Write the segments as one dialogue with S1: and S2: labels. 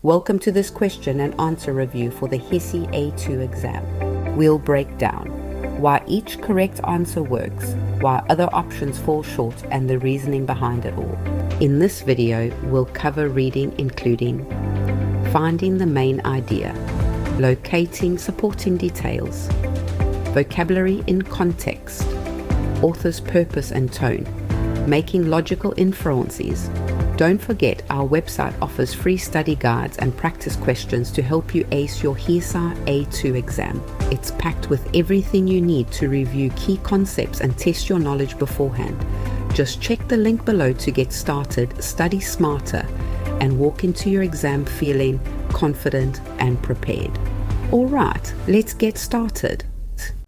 S1: Welcome to this question and answer review for the HESI A2 exam. We'll break down why each correct answer works, why other options fall short, and the reasoning behind it all. In this video, we'll cover reading including finding the main idea, locating supporting details, vocabulary in context, author's purpose and tone, making logical inferences. Don't forget our website offers free study guides and practice questions to help you ace your HESI A2 exam. It's packed with everything you need to review key concepts and test your knowledge beforehand. Just check the link below to get started, study smarter, and walk into your exam feeling confident and prepared. Alright, let's get started.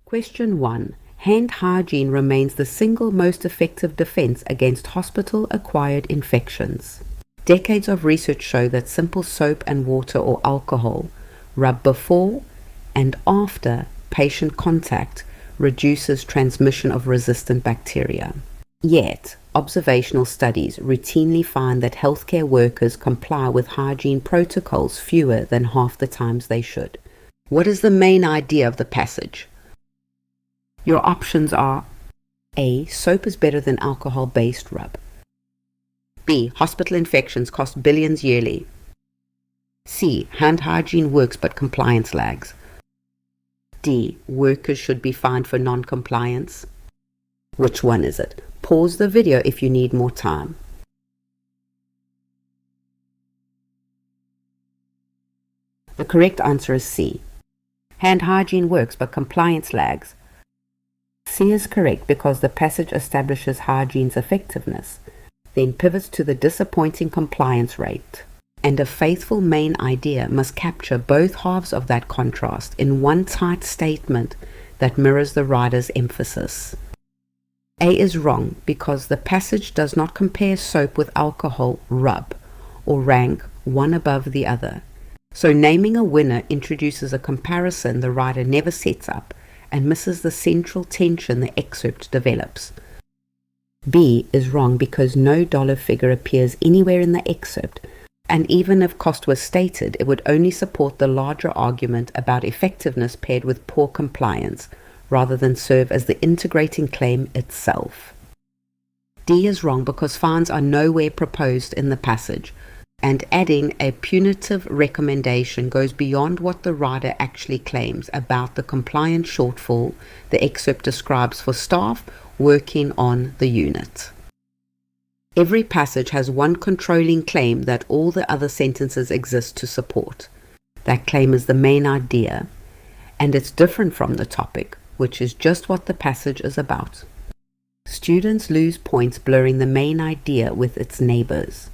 S1: Question 1. Hand hygiene remains the single most effective defense against hospital-acquired infections. Decades of research show that simple soap and water or alcohol rubbed before and after patient contact reduces transmission of resistant bacteria. Yet, observational studies routinely find that healthcare workers comply with hygiene protocols fewer than half the times they should. What is the main idea of the passage? Your options are A. Soap is better than alcohol-based rub. B. Hospital infections cost billions yearly. C. Hand hygiene works but compliance lags. D. Workers should be fined for non-compliance. Which one is it? Pause the video if you need more time. The correct answer is C. Hand hygiene works but compliance lags. C is correct because the passage establishes hygiene's effectiveness, then pivots to the disappointing compliance rate. And a faithful main idea must capture both halves of that contrast in one tight statement that mirrors the writer's emphasis. A is wrong because the passage does not compare soap with alcohol rub or rank one above the other. So naming a winner introduces a comparison the writer never sets up and misses the central tension the excerpt develops. B is wrong because no dollar figure appears anywhere in the excerpt, and even if cost was stated, it would only support the larger argument about effectiveness paired with poor compliance, rather than serve as the integrating claim itself. D is wrong because fines are nowhere proposed in the passage, and adding a punitive recommendation goes beyond what the writer actually claims about the compliance shortfall the excerpt describes for staff working on the unit. Every passage has one controlling claim that all the other sentences exist to support. That claim is the main idea, and it's different from the topic, which is just what the passage is about. Students lose points blurring the main idea with its neighbors.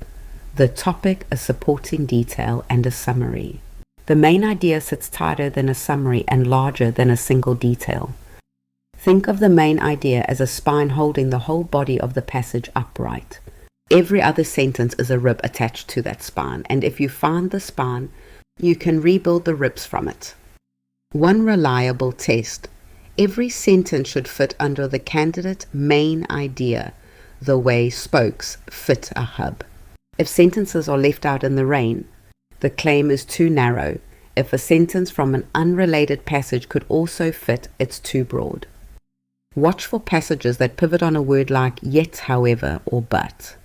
S1: The topic, a supporting detail, and a summary. The main idea sits tighter than a summary and larger than a single detail. Think of the main idea as a spine holding the whole body of the passage upright. Every other sentence is a rib attached to that spine, and if you find the spine, you can rebuild the ribs from it. One reliable test: every sentence should fit under the candidate main idea, the way spokes fit a hub. If sentences are left out in the rain, the claim is too narrow. If a sentence from an unrelated passage could also fit, it's too broad. Watch for passages that pivot on a word like yet, however, or but.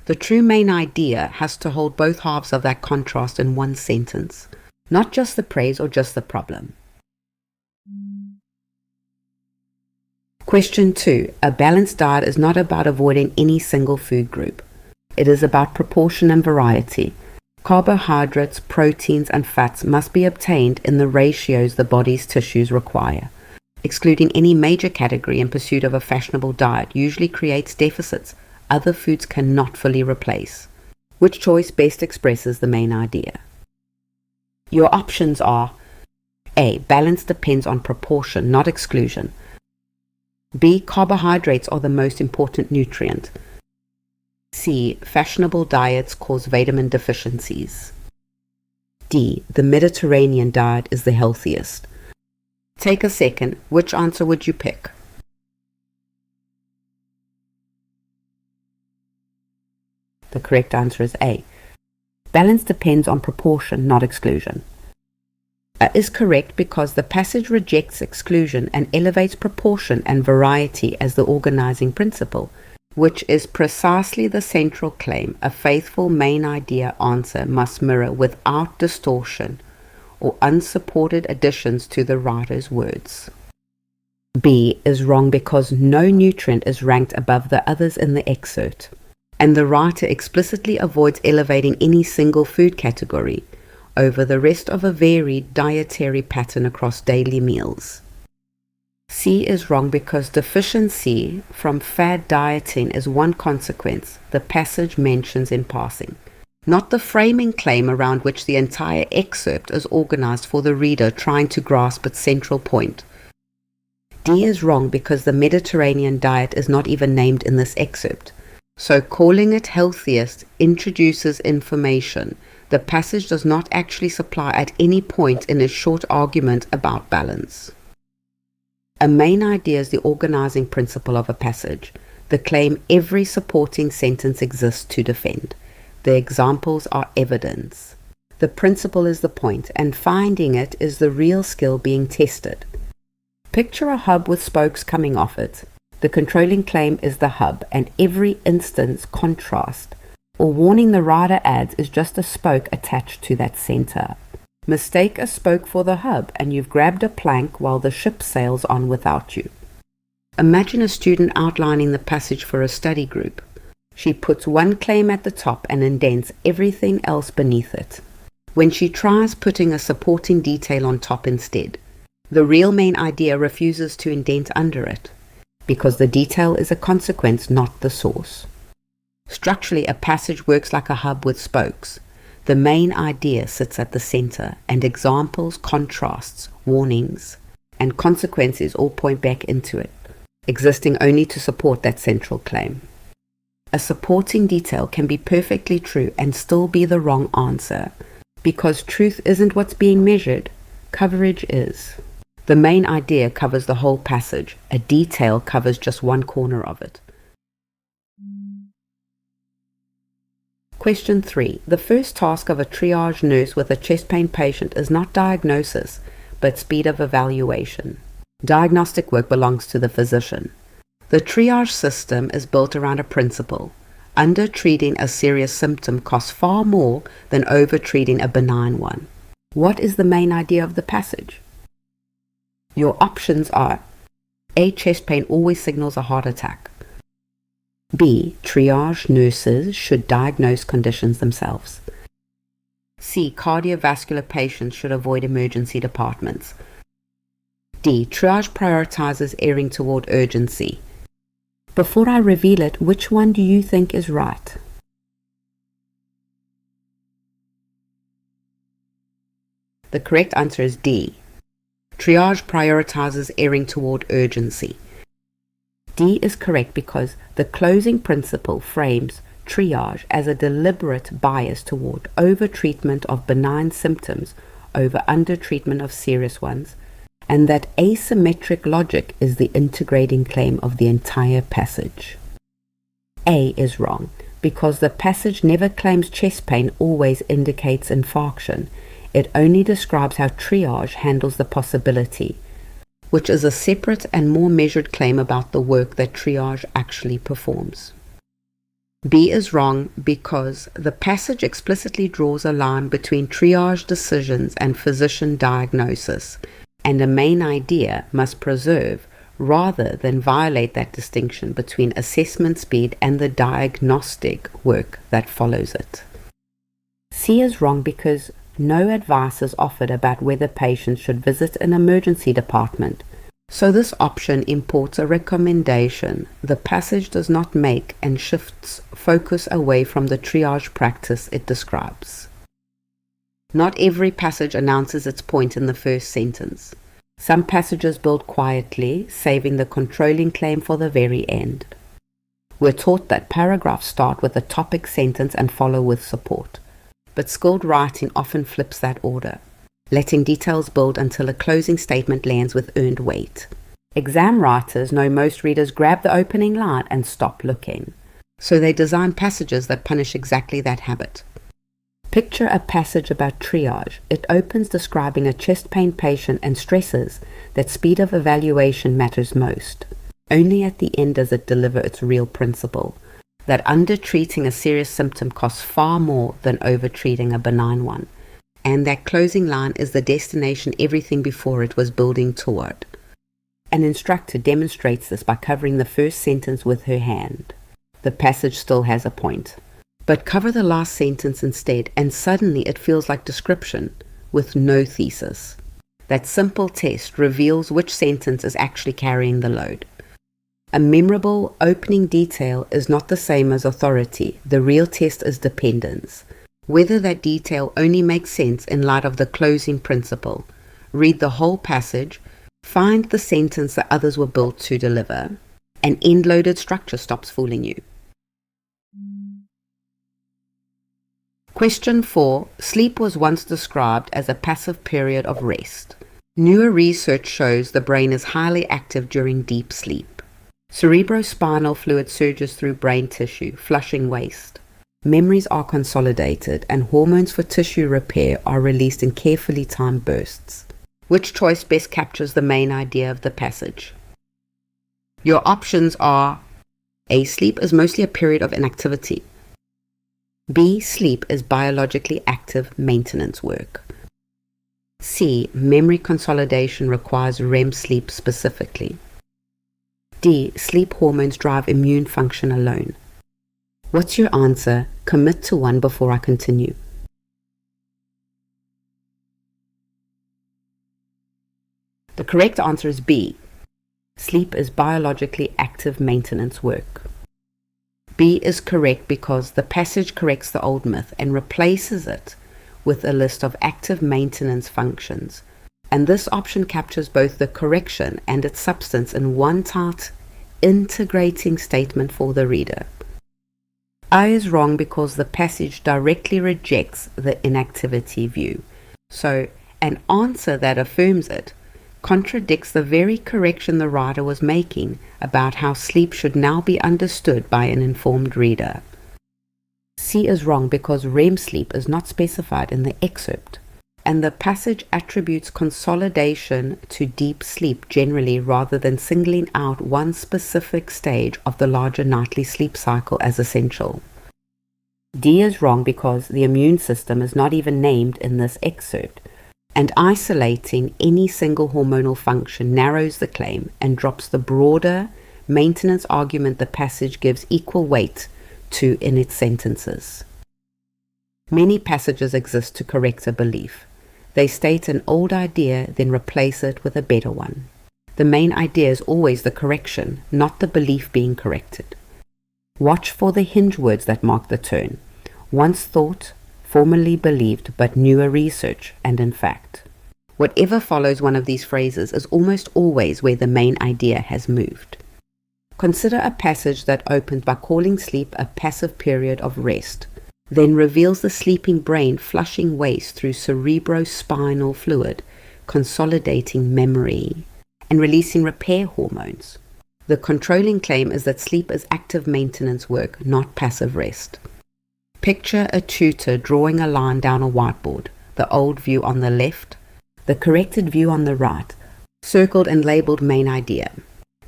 S1: The true main idea has to hold both halves of that contrast in one sentence, not just the praise or just the problem. Question 2. A balanced diet is not about avoiding any single food group. It is about proportion and variety. Carbohydrates, proteins, and fats must be obtained in the ratios the body's tissues require. Excluding any major category in pursuit of a fashionable diet usually creates deficits other foods cannot fully replace. Which choice best expresses the main idea? Your options are A. Balance depends on proportion, not exclusion. B. Carbohydrates are the most important nutrient. C. Fashionable diets cause vitamin deficiencies. D. The Mediterranean diet is the healthiest. Take a second. Which answer would you pick? The correct answer is A. Balance depends on proportion, not exclusion. A is correct because the passage rejects exclusion and elevates proportion and variety as the organizing principle, which is precisely the central claim a faithful main idea answer must mirror without distortion or unsupported additions to the writer's words. B is wrong because no nutrient is ranked above the others in the excerpt, and the writer explicitly avoids elevating any single food category over the rest of a varied dietary pattern across daily meals. C is wrong because deficiency from fad dieting is one consequence the passage mentions in passing, not the framing claim around which the entire excerpt is organized for the reader trying to grasp its central point. D is wrong because the Mediterranean diet is not even named in this excerpt, so calling it healthiest introduces information the passage does not actually supply at any point in its short argument about balance. A main idea is the organizing principle of a passage, the claim every supporting sentence exists to defend. The examples are evidence. The principle is the point, and finding it is the real skill being tested. Picture a hub with spokes coming off it. The controlling claim is the hub, and every instance contrast or warning the writer adds is just a spoke attached to that center. Mistake a spoke for the hub, and you've grabbed a plank while the ship sails on without you. Imagine a student outlining the passage for a study group. She puts one claim at the top and indents everything else beneath it. When she tries putting a supporting detail on top instead, the real main idea refuses to indent under it, because the detail is a consequence, not the source. Structurally, a passage works like a hub with spokes. The main idea sits at the center, and examples, contrasts, warnings, and consequences all point back into it, existing only to support that central claim. A supporting detail can be perfectly true and still be the wrong answer, because truth isn't what's being measured, coverage is. The main idea covers the whole passage, a detail covers just one corner of it. Question 3. The first task of a triage nurse with a chest pain patient is not diagnosis, but speed of evaluation. Diagnostic work belongs to the physician. The triage system is built around a principle. Under-treating a serious symptom costs far more than over-treating a benign one. What is the main idea of the passage? Your options are: A. Chest pain always signals a heart attack. B. Triage nurses should diagnose conditions themselves. C. Cardiovascular patients should avoid emergency departments. D. Triage prioritizes erring toward urgency. Before I reveal it, which one do you think is right? The correct answer is D. Triage prioritizes erring toward urgency. D is correct because the closing principle frames triage as a deliberate bias toward over-treatment of benign symptoms over under-treatment of serious ones, and that asymmetric logic is the integrating claim of the entire passage. A is wrong because the passage never claims chest pain always indicates infarction. It only describes how triage handles the possibility, which is a separate and more measured claim about the work that triage actually performs. B is wrong because the passage explicitly draws a line between triage decisions and physician diagnosis, and a main idea must preserve rather than violate that distinction between assessment speed and the diagnostic work that follows it. C is wrong because no advice is offered about whether patients should visit an emergency department, so this option imports a recommendation the passage does not make and shifts focus away from the triage practice it describes. Not every passage announces its point in the first sentence. Some passages build quietly, saving the controlling claim for the very end. We're taught that paragraphs start with a topic sentence and follow with support. But skilled writing often flips that order, letting details build until a closing statement lands with earned weight. Exam writers know most readers grab the opening line and stop looking, so they design passages that punish exactly that habit. Picture a passage about triage. It opens describing a chest pain patient and stresses that speed of evaluation matters most. Only at the end does it deliver its real principle, that under-treating a serious symptom costs far more than over-treating a benign one, and that closing line is the destination everything before it was building toward. An instructor demonstrates this by covering the first sentence with her hand. The passage still has a point, but cover the last sentence instead, and suddenly it feels like description with no thesis. That simple test reveals which sentence is actually carrying the load. A memorable opening detail is not the same as authority. The real test is dependence. Whether that detail only makes sense in light of the closing principle. Read the whole passage, find the sentence that others were built to deliver. An end-loaded structure stops fooling you. Question 4. Sleep was once described as a passive period of rest. Newer research shows the brain is highly active during deep sleep. Cerebrospinal fluid surges through brain tissue, flushing waste. Memories are consolidated, and hormones for tissue repair are released in carefully timed bursts. Which choice best captures the main idea of the passage? Your options are: A. Sleep is mostly a period of inactivity. B. Sleep is biologically active maintenance work. C. Memory consolidation requires REM sleep specifically. D. Sleep hormones drive immune function alone. What's your answer? Commit to one before I continue. The correct answer is B. Sleep is biologically active maintenance work. B is correct because the passage corrects the old myth and replaces it with a list of active maintenance functions. And this option captures both the correction and its substance in one tight, integrating statement for the reader. I is wrong because the passage directly rejects the inactivity view. So, an answer that affirms it contradicts the very correction the writer was making about how sleep should now be understood by an informed reader. C is wrong because REM sleep is not specified in the excerpt, and the passage attributes consolidation to deep sleep generally rather than singling out one specific stage of the larger nightly sleep cycle as essential. D is wrong because the immune system is not even named in this excerpt, and isolating any single hormonal function narrows the claim and drops the broader maintenance argument the passage gives equal weight to in its sentences. Many passages exist to correct a belief. They state an old idea, then replace it with a better one. The main idea is always the correction, not the belief being corrected. Watch for the hinge words that mark the turn. Once thought, formerly believed, but newer research, and in fact. Whatever follows one of these phrases is almost always where the main idea has moved. Consider a passage that opens by calling sleep a passive period of rest, then reveals the sleeping brain flushing waste through cerebrospinal fluid, consolidating memory, and releasing repair hormones. The controlling claim is that sleep is active maintenance work, not passive rest. Picture a tutor drawing a line down a whiteboard, the old view on the left, the corrected view on the right, circled and labeled main idea.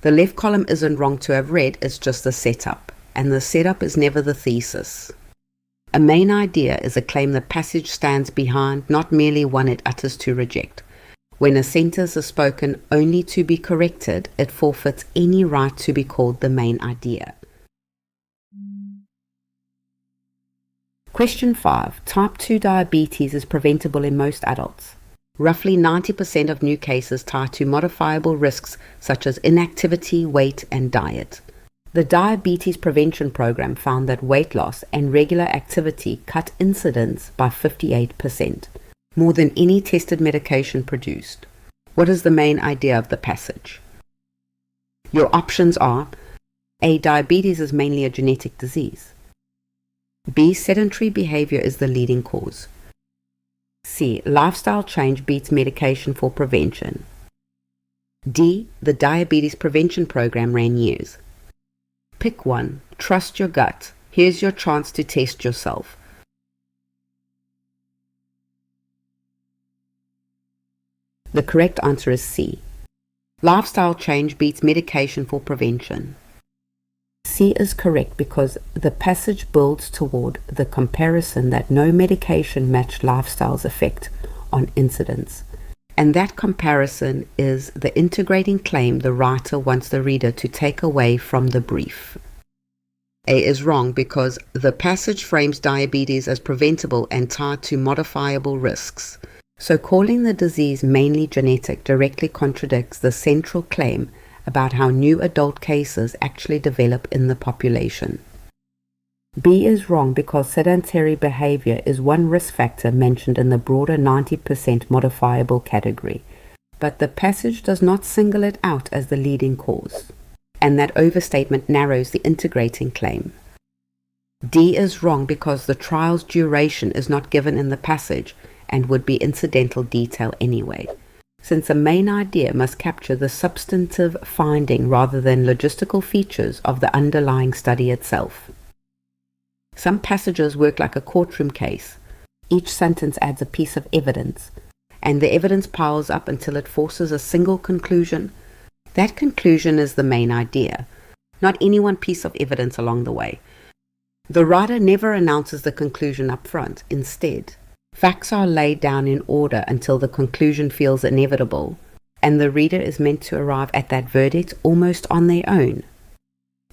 S1: The left column isn't wrong to have read, it's just a setup, and the setup is never the thesis. A main idea is a claim the passage stands behind, not merely one it utters to reject. When a sentence is spoken only to be corrected, it forfeits any right to be called the main idea. Question 5. Type 2 diabetes is preventable in most adults. Roughly 90% of new cases tie to modifiable risks such as inactivity, weight, and diet. The Diabetes Prevention Program found that weight loss and regular activity cut incidence by 58%, more than any tested medication produced. What is the main idea of the passage? Your options are: A. Diabetes is mainly a genetic disease. B. Sedentary behavior is the leading cause. C. Lifestyle change beats medication for prevention. D. The Diabetes Prevention Program ran years. Pick one. Trust your gut. Here's your chance to test yourself. The correct answer is C. Lifestyle change beats medication for prevention. C is correct because the passage builds toward the comparison that no medication matched lifestyle's effect on incidence. And that comparison is the integrating claim the writer wants the reader to take away from the brief. A is wrong because the passage frames diabetes as preventable and tied to modifiable risks. So calling the disease mainly genetic directly contradicts the central claim about how new adult cases actually develop in the population. B is wrong because sedentary behavior is one risk factor mentioned in the broader 90% modifiable category, but the passage does not single it out as the leading cause, and that overstatement narrows the integrating claim. D is wrong because the trial's duration is not given in the passage and would be incidental detail anyway, since a main idea must capture the substantive finding rather than logistical features of the underlying study itself. Some passages work like a courtroom case. Each sentence adds a piece of evidence, and the evidence piles up until it forces a single conclusion. That conclusion is the main idea, not any one piece of evidence along the way. The writer never announces the conclusion up front. Instead, facts are laid down in order until the conclusion feels inevitable, and the reader is meant to arrive at that verdict almost on their own.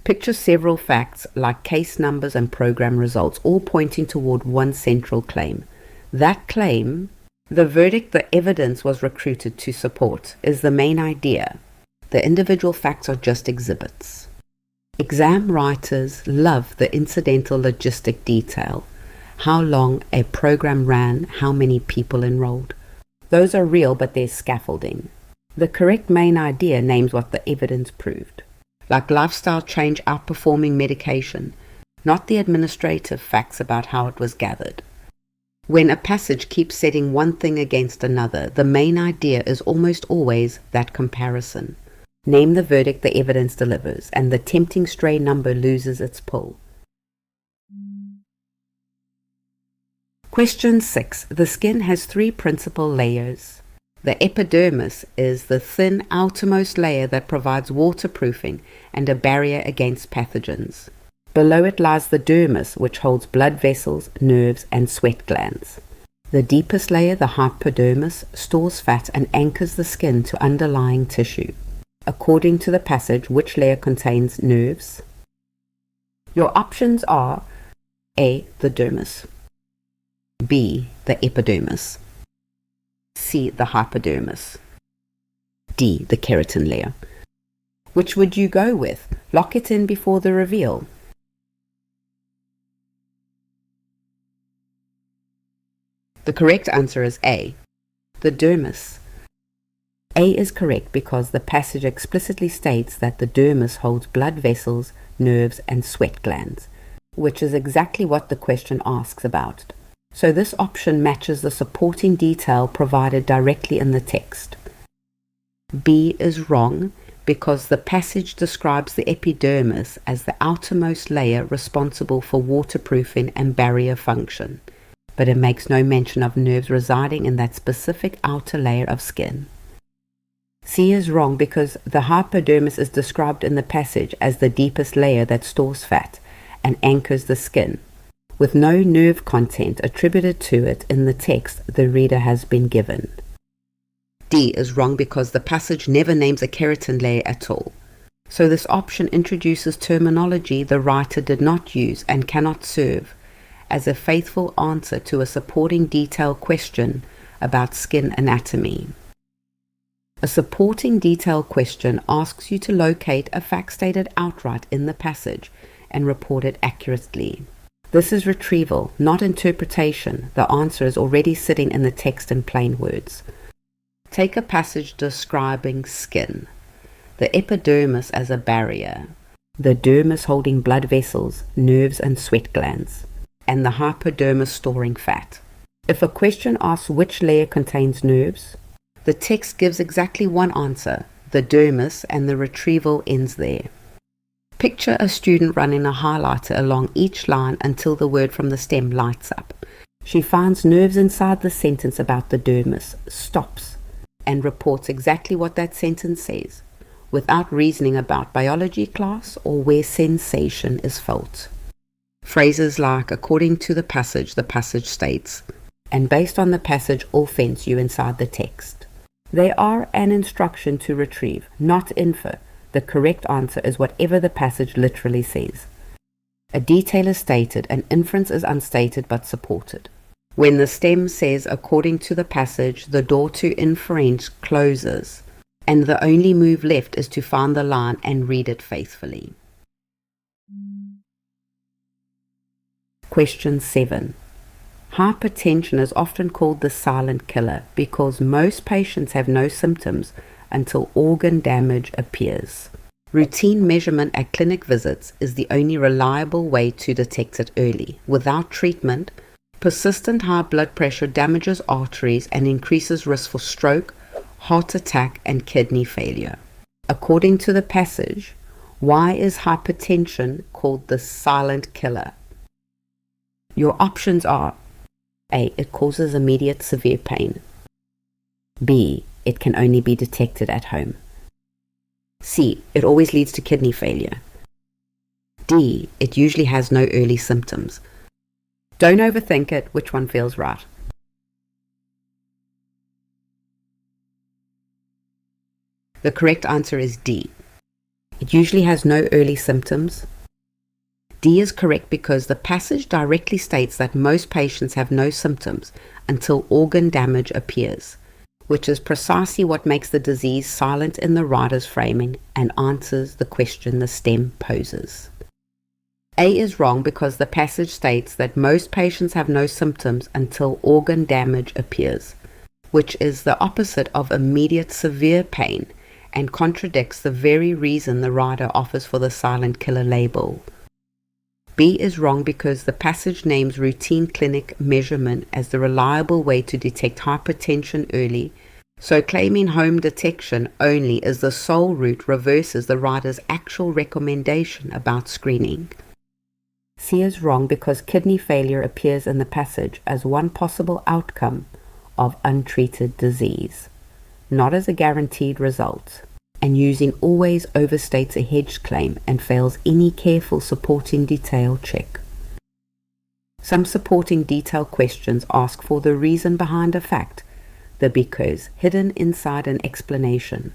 S1: Picture several facts like case numbers and program results, all pointing toward one central claim. That claim, the verdict the evidence was recruited to support, is the main idea. The individual facts are just exhibits. Exam writers love the incidental logistic detail. How long a program ran, how many people enrolled. Those are real, but there's scaffolding. The correct main idea names what the evidence proved, like lifestyle change outperforming medication, not the administrative facts about how it was gathered. When a passage keeps setting one thing against another, the main idea is almost always that comparison. Name the verdict the evidence delivers, and the tempting stray number loses its pull. Question 6. The skin has 3 principal layers. The epidermis is the thin outermost layer that provides waterproofing and a barrier against pathogens. Below it lies the dermis, which holds blood vessels, nerves, and sweat glands. The deepest layer, the hypodermis, stores fat and anchors the skin to underlying tissue. According to the passage, which layer contains nerves? Your options are A. The dermis, B. The epidermis, C. The hypodermis, D. The keratin layer. Which would you go with? Lock it in before the reveal. The correct answer is A. The dermis. A is correct because the passage explicitly states that the dermis holds blood vessels, nerves, and sweat glands, which is exactly what the question asks about. So this option matches the supporting detail provided directly in the text. B is wrong because the passage describes the epidermis as the outermost layer responsible for waterproofing and barrier function, but it makes no mention of nerves residing in that specific outer layer of skin. C is wrong because the hypodermis is described in the passage as the deepest layer that stores fat and anchors the skin, with no nerve content attributed to it in the text the reader has been given. D is wrong because the passage never names a keratin layer at all. So this option introduces terminology the writer did not use and cannot serve as a faithful answer to a supporting detail question about skin anatomy. A supporting detail question asks you to locate a fact stated outright in the passage and report it accurately. This is retrieval, not interpretation. The answer is already sitting in the text in plain words. Take a passage describing skin, the epidermis as a barrier, the dermis holding blood vessels, nerves and sweat glands, and the hypodermis storing fat. If a question asks which layer contains nerves, the text gives exactly one answer, the dermis, and the retrieval ends there. Picture a student running a highlighter along each line until the word from the stem lights up. She finds nerves inside the sentence about the dermis, stops, and reports exactly what that sentence says, without reasoning about biology class or where sensation is felt. Phrases like, according to the passage states, and based on the passage all fence you inside the text. They are an instruction to retrieve, not infer. The correct answer is whatever the passage literally says. A detail is stated, an inference is unstated but supported. When the stem says, according to the passage, the door to inference closes, and the only move left is to find the line and read it faithfully. Question 7. Hypertension is often called the silent killer because most patients have no symptoms until organ damage appears. Routine measurement at clinic visits is the only reliable way to detect it early. Without treatment, persistent high blood pressure damages arteries and increases risk for stroke, heart attack, and kidney failure. According to the passage, why is hypertension called the silent killer? Your options are: A. It causes immediate severe pain. B. It can only be detected at home. C. It always leads to kidney failure. D. It usually has no early symptoms. Don't overthink it, which one feels right? The correct answer is D. It usually has no early symptoms. D is correct because the passage directly states that most patients have no symptoms until organ damage appears, which is precisely what makes the disease silent in the writer's framing and answers the question the stem poses. A is wrong because the passage states that most patients have no symptoms until organ damage appears, which is the opposite of immediate severe pain and contradicts the very reason the writer offers for the silent killer label. B is wrong because the passage names routine clinic measurement as the reliable way to detect hypertension early, so claiming home detection only is the sole route reverses the writer's actual recommendation about screening. C is wrong because kidney failure appears in the passage as one possible outcome of untreated disease, not as a guaranteed result, and using always overstates a hedged claim and fails any careful supporting detail check. Some supporting detail questions ask for the reason behind a fact, the because hidden inside an explanation.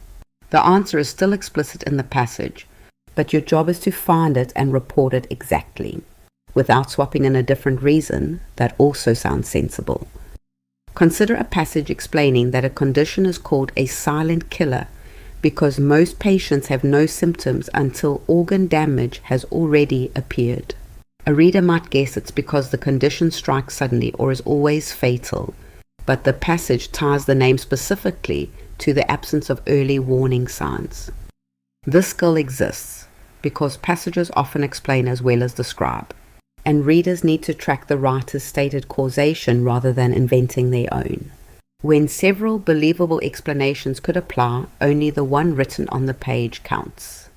S1: The answer is still explicit in the passage, but your job is to find it and report it exactly, without swapping in a different reason that also sounds sensible. Consider a passage explaining that a condition is called a silent killer because most patients have no symptoms until organ damage has already appeared. A reader might guess it's because the condition strikes suddenly or is always fatal, but the passage ties the name specifically to the absence of early warning signs. This skill exists because passages often explain as well as describe, and readers need to track the writer's stated causation rather than inventing their own. When several believable explanations could apply, only the one written on the page counts.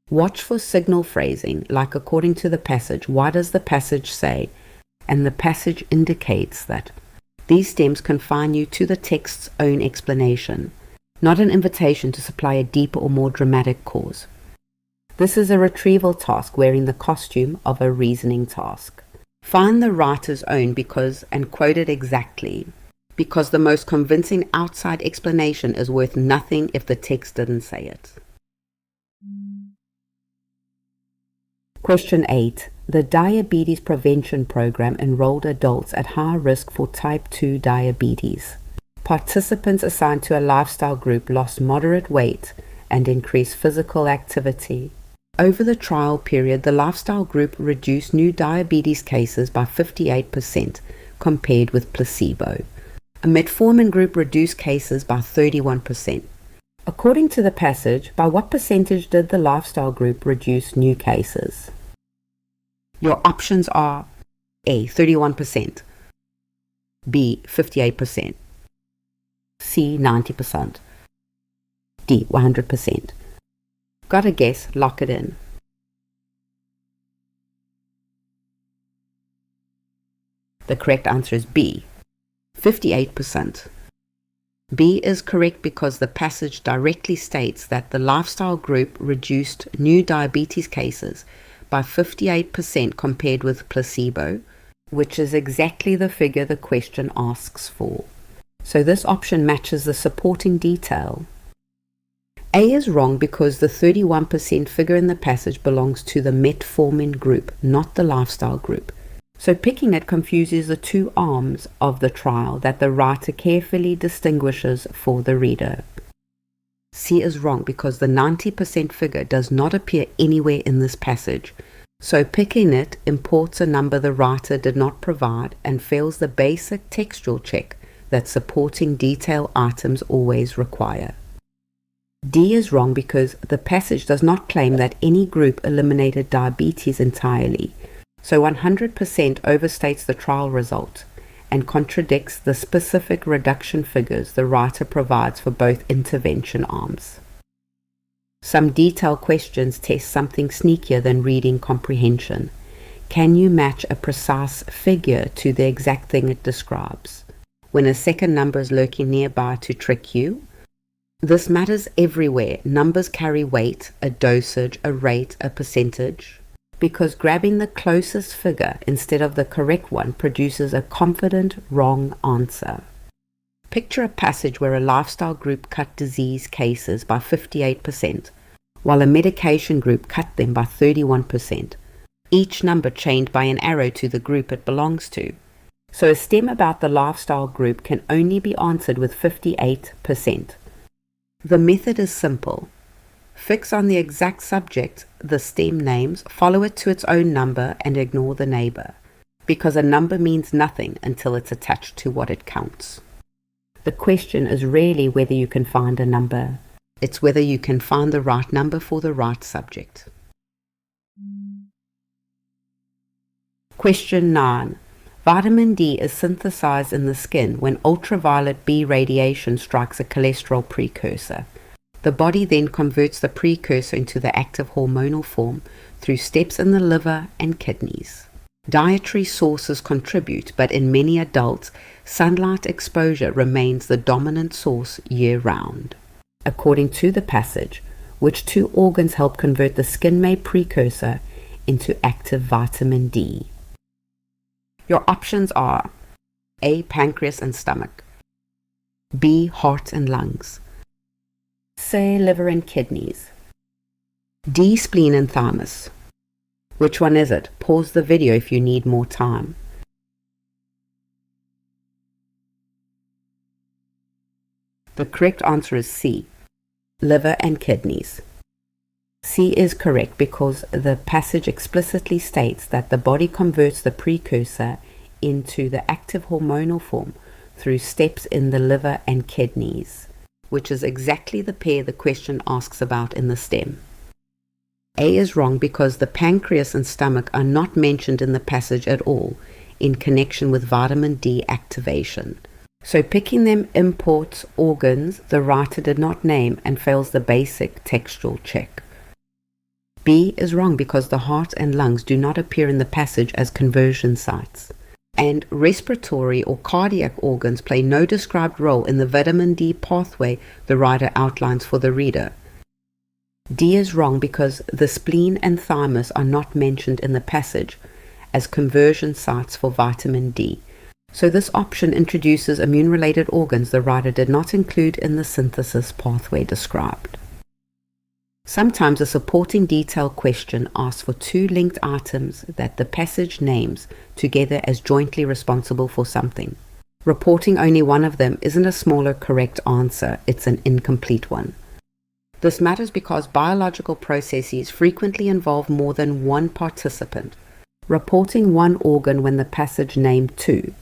S1: Watch for signal phrasing, like according to the passage, why does the passage say, and the passage indicates that. These stems confine you to the text's own explanation, not an invitation to supply a deeper or more dramatic cause. This is a retrieval task wearing the costume of a reasoning task. Find the writer's own because, and quote it exactly, because the most convincing outside explanation is worth nothing if the text didn't say it. Question 8. The Diabetes Prevention Program enrolled adults at high risk for type 2 diabetes. Participants assigned to a lifestyle group lost moderate weight and increased physical activity. Over the trial period, the lifestyle group reduced new diabetes cases by 58% compared with placebo. A metformin group reduced cases by 31%. According to the passage, by what percentage did the lifestyle group reduce new cases? Your options are A. 31%, B. 58%, C. 90%, D. 100%. Got a guess? Lock it in. The correct answer is B. 58%. B is correct because the passage directly states that the lifestyle group reduced new diabetes cases by 58% compared with placebo, which is exactly the figure the question asks for. So this option matches the supporting detail. A is wrong because the 31% figure in the passage belongs to the metformin group, not the lifestyle group. So picking it confuses the two arms of the trial that the writer carefully distinguishes for the reader. C is wrong because the 90% figure does not appear anywhere in this passage. So picking it imports a number the writer did not provide and fails the basic textual check that supporting detail items always require. D is wrong because the passage does not claim that any group eliminated diabetes entirely, so 100% overstates the trial result and contradicts the specific reduction figures the writer provides for both intervention arms. Some detailed questions test something sneakier than reading comprehension. Can you match a precise figure to the exact thing it describes, when a second number is lurking nearby to trick you? This matters everywhere. Numbers carry weight, a dosage, a rate, a percentage, because grabbing the closest figure instead of the correct one produces a confident wrong answer. Picture a passage where a lifestyle group cut disease cases by 58%, while a medication group cut them by 31%, each number chained by an arrow to the group it belongs to. So a STEM about the lifestyle group can only be answered with 58%. The method is simple. Fix on the exact subject the STEM names, follow it to its own number, and ignore the neighbor, because a number means nothing until it's attached to what it counts. The question is rarely whether you can find a number. It's whether you can find the right number for the right subject. Question 9. Vitamin D is synthesized in the skin when ultraviolet B radiation strikes a cholesterol precursor. The body then converts the precursor into the active hormonal form through steps in the liver and kidneys. Dietary sources contribute, but in many adults, sunlight exposure remains the dominant source year-round. According to the passage, which two organs help convert the skin-made precursor into active vitamin D? Your options are A. Pancreas and stomach, B. Heart and lungs, C. Liver and kidneys, D. Spleen and thymus. Which one is it? Pause the video if you need more time. The correct answer is C. Liver and kidneys. C is correct because the passage explicitly states that the body converts the precursor into the active hormonal form through steps in the liver and kidneys, which is exactly the pair the question asks about in the STEM. A is wrong because the pancreas and stomach are not mentioned in the passage at all in connection with vitamin D activation. So picking them imports organs the writer did not name and fails the basic textual check. B is wrong because the heart and lungs do not appear in the passage as conversion sites, and respiratory or cardiac organs play no described role in the vitamin D pathway the writer outlines for the reader. D is wrong because the spleen and thymus are not mentioned in the passage as conversion sites for vitamin D. So this option introduces immune-related organs the writer did not include in the synthesis pathway described. Sometimes a supporting detail question asks for two linked items that the passage names together as jointly responsible for something. Reporting only one of them isn't a smaller correct answer, it's an incomplete one. This matters because biological processes frequently involve more than one participant. Reporting one organ when the passage named two,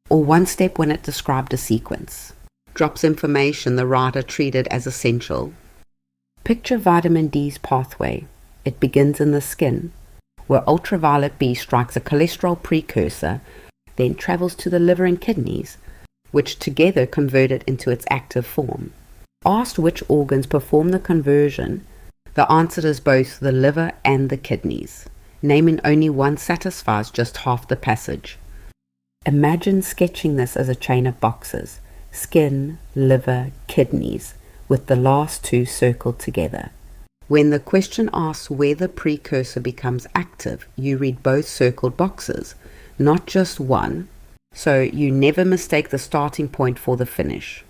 S1: or one step when it described a sequence, drops information the writer treated as essential. Picture vitamin D's pathway. It begins in the skin, where ultraviolet B strikes a cholesterol precursor, then travels to the liver and kidneys, which together convert it into its active form. Asked which organs perform the conversion, the answer is both the liver and the kidneys. Naming only one satisfies just half the passage. Imagine sketching this as a chain of boxes. skin, liver, kidneys, with the last two circled together. When the question asks where the precursor becomes active, you read both circled boxes, not just one, so you never mistake the starting point for the finish.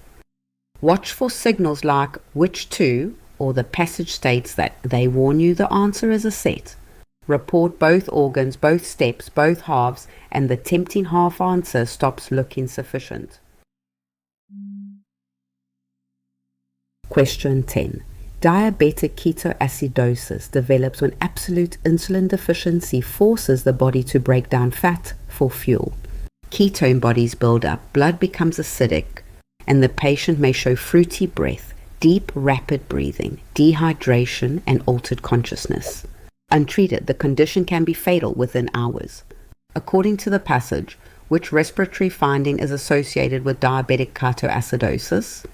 S1: Watch for signals like which two, or the passage states that they warn you the answer is a set. Report both organs, both steps, both halves, and the tempting half answer stops looking sufficient. Question 10. Diabetic ketoacidosis develops when absolute insulin deficiency forces the body to break down fat for fuel. Ketone bodies build up, blood becomes acidic, and the patient may show fruity breath, deep, rapid breathing, dehydration, and altered consciousness. Untreated, the condition can be fatal within hours. According to the passage, which respiratory finding is associated with diabetic ketoacidosis?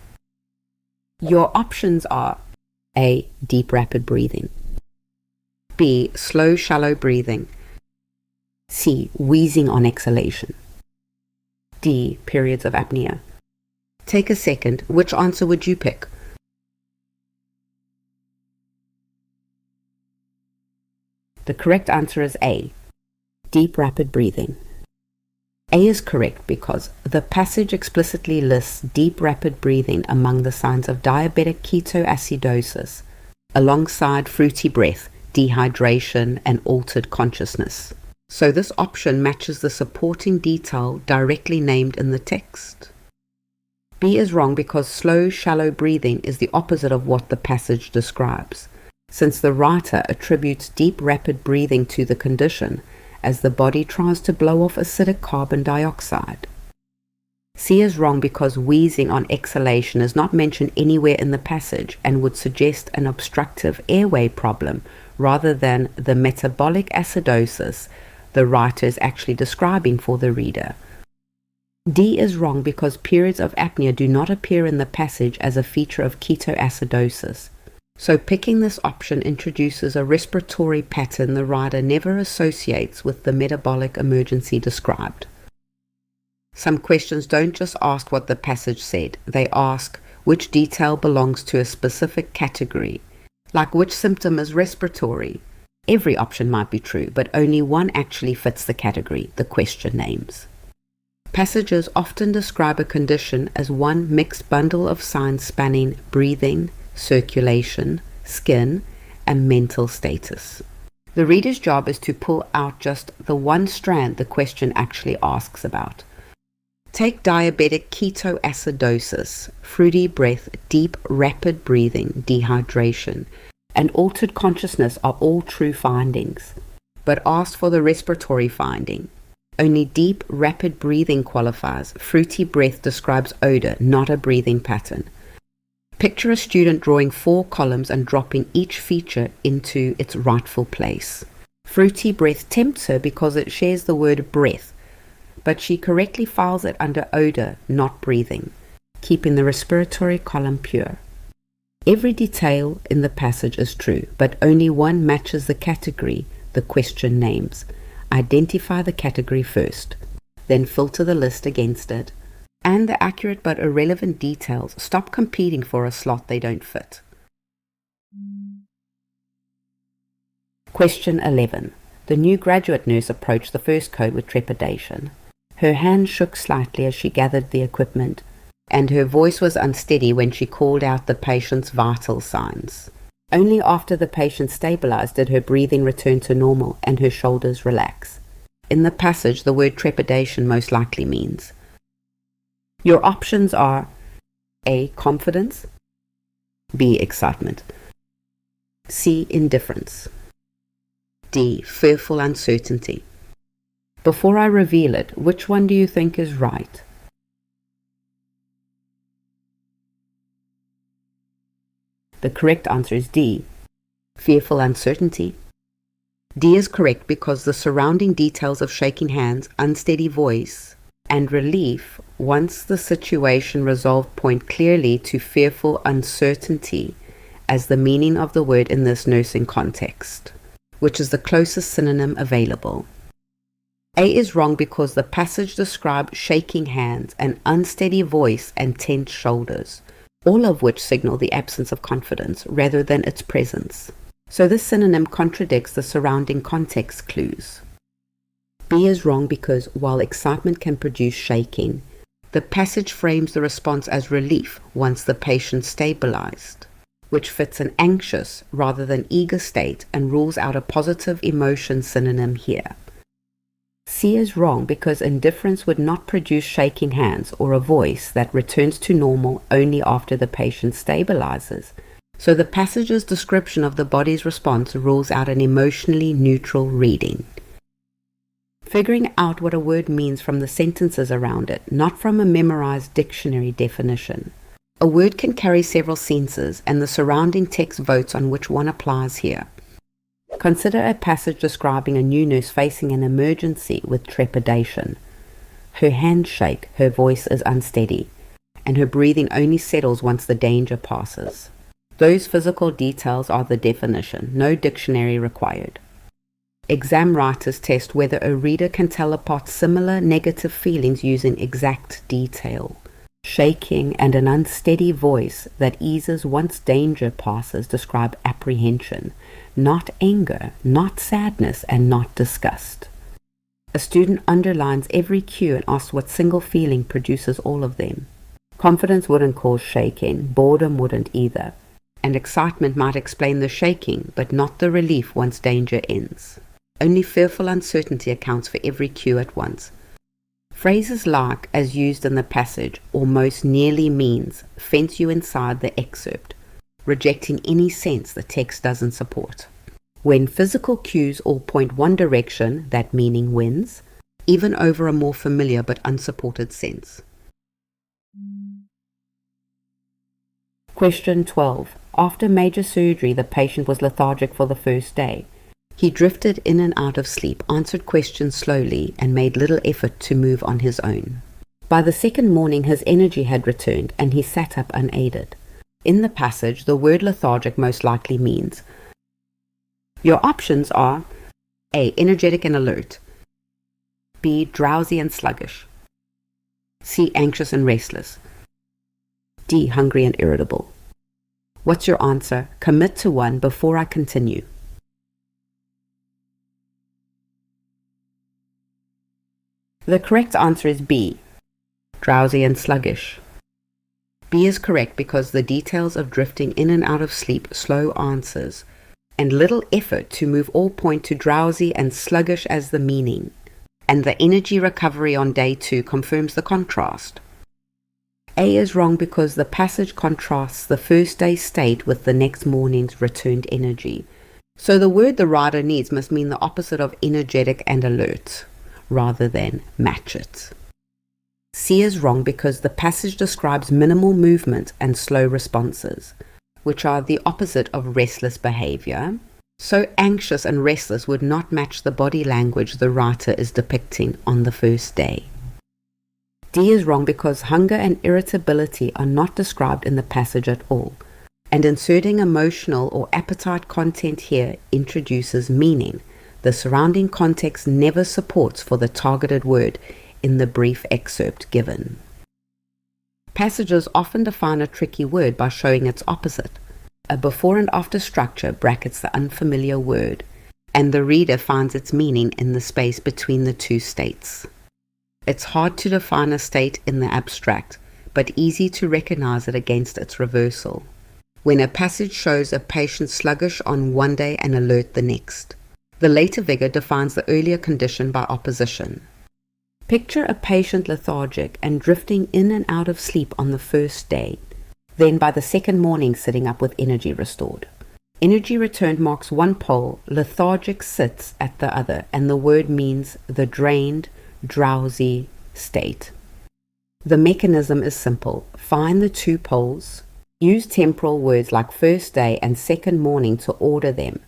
S1: Your options are A. Deep rapid breathing, B. Slow shallow breathing, C. Wheezing on exhalation, D. Periods of apnea. Take a second. Which answer would you pick? The correct answer is A. Deep rapid breathing. A is correct because the passage explicitly lists deep rapid breathing among the signs of diabetic ketoacidosis, alongside fruity breath, dehydration, and altered consciousness. So this option matches the supporting detail directly named in the text. B is wrong because slow, shallow breathing is the opposite of what the passage describes, since the writer attributes deep rapid breathing to the condition as the body tries to blow off acidic carbon dioxide. C is wrong because wheezing on exhalation is not mentioned anywhere in the passage and would suggest an obstructive airway problem rather than the metabolic acidosis the writer is actually describing for the reader. D is wrong because periods of apnea do not appear in the passage as a feature of ketoacidosis. So picking this option introduces a respiratory pattern the writer never associates with the metabolic emergency described. Some questions don't just ask what the passage said, they ask which detail belongs to a specific category, like which symptom is respiratory. Every option might be true, but only one actually fits the category the question names. Passages often describe a condition as one mixed bundle of signs spanning breathing, circulation, skin, and mental status. The reader's job is to pull out just the one strand the question actually asks about. Take diabetic ketoacidosis, fruity breath, deep rapid breathing, dehydration, and altered consciousness are all true findings, but ask for the respiratory finding. Only deep rapid breathing qualifies. Fruity breath describes odor, not a breathing pattern. Picture a student drawing 4 columns and dropping each feature into its rightful place. Fruity breath tempts her because it shares the word breath, but she correctly files it under odor, not breathing, keeping the respiratory column pure. Every detail in the passage is true, but only one matches the category the question names. Identify the category first, then filter the list against it, and the accurate but irrelevant details stop competing for a slot they don't fit. Question 11. The new graduate nurse approached the first code with trepidation. Her hand shook slightly as she gathered the equipment, and her voice was unsteady when she called out the patient's vital signs. Only after the patient stabilized did her breathing return to normal and her shoulders relax. In the passage, the word trepidation most likely means. Your options are A. Confidence, B. Excitement, C. Indifference, D. Fearful uncertainty. Before I reveal it, which one do you think is right? The correct answer is D. Fearful uncertainty. D is correct because the surrounding details of shaking hands, unsteady voice, and relief once the situation resolved point clearly to fearful uncertainty as the meaning of the word in this nursing context, which is the closest synonym available. A is wrong because the passage describes shaking hands, an unsteady voice, and tense shoulders, all of which signal the absence of confidence rather than its presence. So this synonym contradicts the surrounding context clues. B is wrong because while excitement can produce shaking, the passage frames the response as relief once the patient stabilized, which fits an anxious rather than eager state and rules out a positive emotion synonym here. C is wrong because indifference would not produce shaking hands or a voice that returns to normal only after the patient stabilizes. So the passage's description of the body's response rules out an emotionally neutral reading. Figuring out what a word means from the sentences around it, not from a memorized dictionary definition. A word can carry several senses, and the surrounding text votes on which one applies here. Consider a passage describing a new nurse facing an emergency with trepidation. Her hands shake, her voice is unsteady, and her breathing only settles once the danger passes. Those physical details are the definition, no dictionary required. Exam writers test whether a reader can tell apart similar negative feelings using exact detail. Shaking and an unsteady voice that eases once danger passes describe apprehension, not anger, not sadness, and not disgust. A student underlines every cue and asks what single feeling produces all of them. Confidence wouldn't cause shaking, boredom wouldn't either, and excitement might explain the shaking, but not the relief once danger ends. Only fearful uncertainty accounts for every cue at once. Phrases like, as used in the passage, or most nearly means, fence you inside the excerpt, rejecting any sense the text doesn't support. When physical cues all point one direction, that meaning wins, even over a more familiar but unsupported sense. Question 12. After major surgery, the patient was lethargic for the first day. He drifted in and out of sleep, answered questions slowly, and made little effort to move on his own. By the second morning, his energy had returned, and he sat up unaided. In the passage, the word lethargic most likely means. Your options are A. Energetic and alert, B. Drowsy and sluggish, C. Anxious and restless, D. Hungry and irritable. What's your answer? Commit to one before I continue. The correct answer is B. Drowsy and sluggish. B is correct because the details of drifting in and out of sleep slow answers, and little effort to move all point to drowsy and sluggish as the meaning, and the energy recovery on day 2 confirms the contrast. A is wrong because the passage contrasts the first day's state with the next morning's returned energy, so the word the writer needs must mean the opposite of energetic and alert, rather than match it. C is wrong because the passage describes minimal movement and slow responses, which are the opposite of restless behavior, so anxious and restless would not match the body language the writer is depicting on the first day. D is wrong because hunger and irritability are not described in the passage at all, and inserting emotional or appetite content here introduces meaning the surrounding context never supports for the targeted word in the brief excerpt given. Passages often define a tricky word by showing its opposite. A before and after structure brackets the unfamiliar word, and the reader finds its meaning in the space between the two states. It's hard to define a state in the abstract, but easy to recognize it against its reversal. When a passage shows a patient sluggish on one day and alert the next, the later vigor defines the earlier condition by opposition. Picture a patient lethargic and drifting in and out of sleep on the first day, then by the second morning sitting up with energy restored. Energy returned marks one pole, lethargic sits at the other, and the word means the drained, drowsy state. The mechanism is simple. Find the two poles, use temporal words like first day and second morning to order them,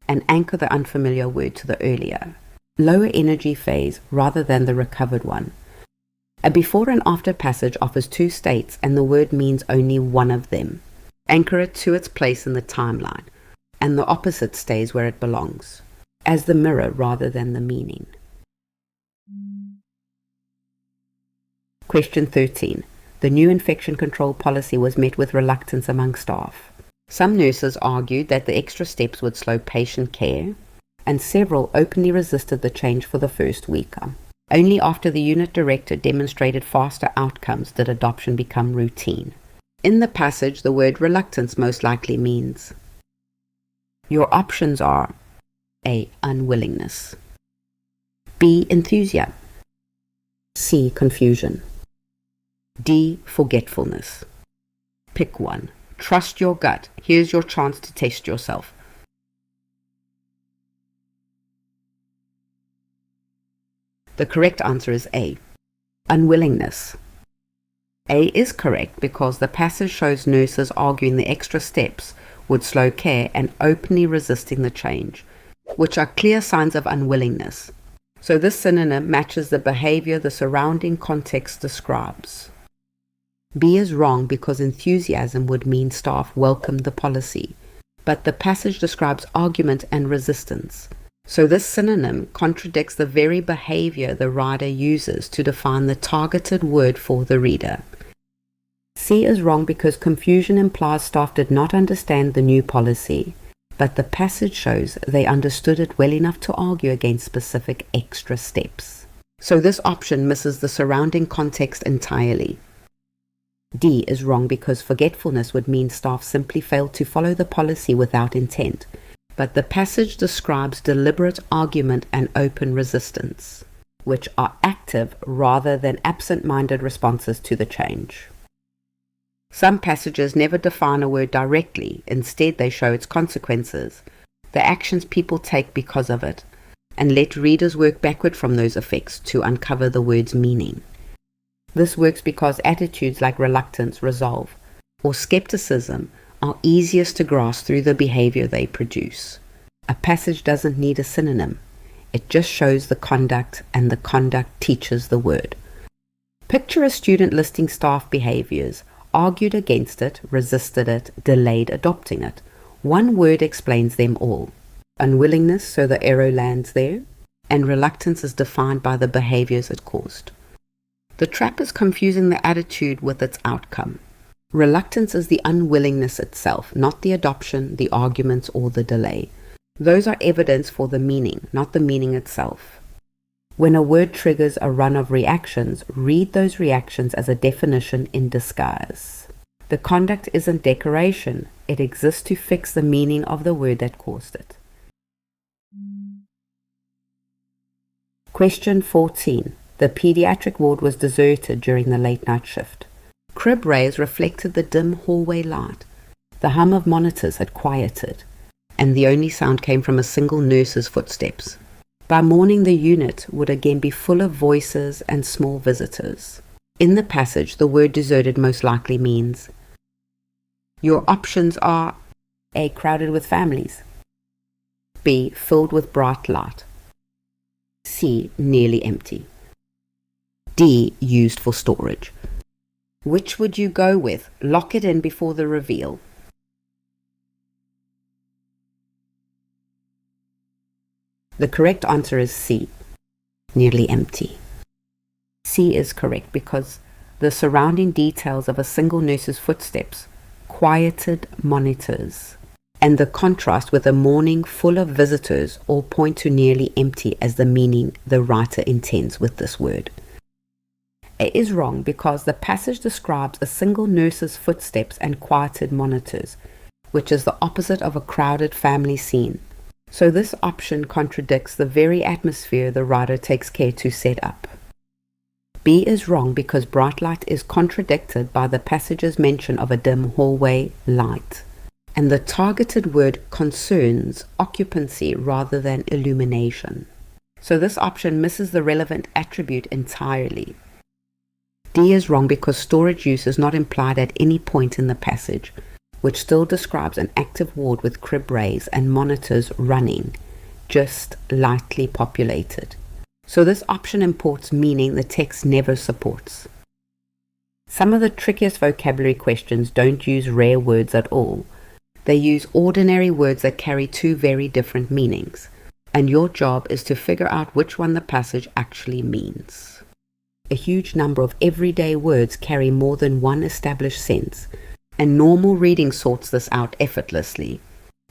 S1: and anchor the unfamiliar word to the earlier, lower energy phase rather than the recovered one. A before and after passage offers two states and the word means only one of them. Anchor it to its place in the timeline, and the opposite stays where it belongs, as the mirror rather than the meaning. Question 13. The new infection control policy was met with reluctance among staff. Some nurses argued that the extra steps would slow patient care, and several openly resisted the change for the first week. Only after the unit director demonstrated faster outcomes did adoption become routine. In the passage, the word reluctance most likely means. Your options are A. Unwillingness, B. Enthusiasm, C. Confusion, D. Forgetfulness. Pick one. Trust your gut. Here's your chance to test yourself. The correct answer is A. Unwillingness. A is correct because the passage shows nurses arguing the extra steps would slow care and openly resisting the change, which are clear signs of unwillingness. So this synonym matches the behavior the surrounding context describes. B is wrong because enthusiasm would mean staff welcomed the policy, but the passage describes argument and resistance. So this synonym contradicts the very behavior the writer uses to define the targeted word for the reader. C is wrong because confusion implies staff did not understand the new policy, but the passage shows they understood it well enough to argue against specific extra steps. So this option misses the surrounding context entirely. D is wrong because forgetfulness would mean staff simply failed to follow the policy without intent, but the passage describes deliberate argument and open resistance, which are active rather than absent-minded responses to the change. Some passages never define a word directly, instead they show its consequences, the actions people take because of it, and let readers work backward from those effects to uncover the word's meaning. This works because attitudes like reluctance, resolve, or skepticism are easiest to grasp through the behavior they produce. A passage doesn't need a synonym. It just shows the conduct, and the conduct teaches the word. Picture a student listing staff behaviors, argued against it, resisted it, delayed adopting it. One word explains them all. Unwillingness, so the arrow lands there, and reluctance is defined by the behaviors it caused. The trap is confusing the attitude with its outcome. Reluctance is the unwillingness itself, not the adoption, the arguments, or the delay. Those are evidence for the meaning, not the meaning itself. When a word triggers a run of reactions, read those reactions as a definition in disguise. The conduct isn't decoration, it exists to fix the meaning of the word that caused it. Question 14. The pediatric ward was deserted during the late night shift. Crib rays reflected the dim hallway light. The hum of monitors had quieted, and the only sound came from a single nurse's footsteps. By morning, the unit would again be full of voices and small visitors. In the passage, the word deserted most likely means. Your options are A. Crowded with families, B. Filled with bright light, C. Nearly empty, D. Used for storage. Which would you go with? Lock it in before the reveal. The correct answer is C. Nearly empty. C is correct because the surrounding details of a single nurse's footsteps, quieted monitors, and the contrast with a morning full of visitors all point to nearly empty as the meaning the writer intends with this word. It is wrong because the passage describes a single nurse's footsteps and quieted monitors, which is the opposite of a crowded family scene. So this option contradicts the very atmosphere the writer takes care to set up. B is wrong because bright light is contradicted by the passage's mention of a dim hallway light, and the targeted word concerns occupancy rather than illumination. So this option misses the relevant attribute entirely. D is wrong because storage use is not implied at any point in the passage, which still describes an active ward with crib rays and monitors running, just lightly populated. So this option imports meaning the text never supports. Some of the trickiest vocabulary questions don't use rare words at all. They use ordinary words that carry two very different meanings, and your job is to figure out which one the passage actually means. a huge number of everyday words carry more than one established sense, and normal reading sorts this out effortlessly.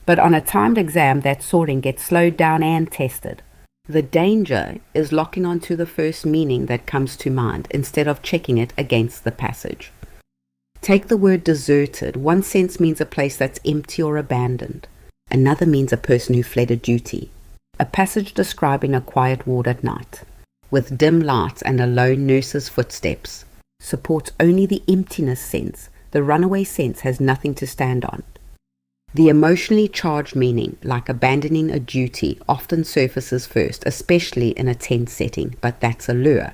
S1: But on a timed exam, that sorting gets slowed down and tested. The danger is locking onto the first meaning that comes to mind instead of checking it against the passage. Take the word deserted. One sense means a place that's empty or abandoned. Another means a person who fled a duty. A passage describing a quiet ward at night, with dim lights and a lone nurse's footsteps, supports only the emptiness sense. The runaway sense has nothing to stand on. The emotionally charged meaning, like abandoning a duty, often surfaces first, especially in a tense setting, but that's a lure.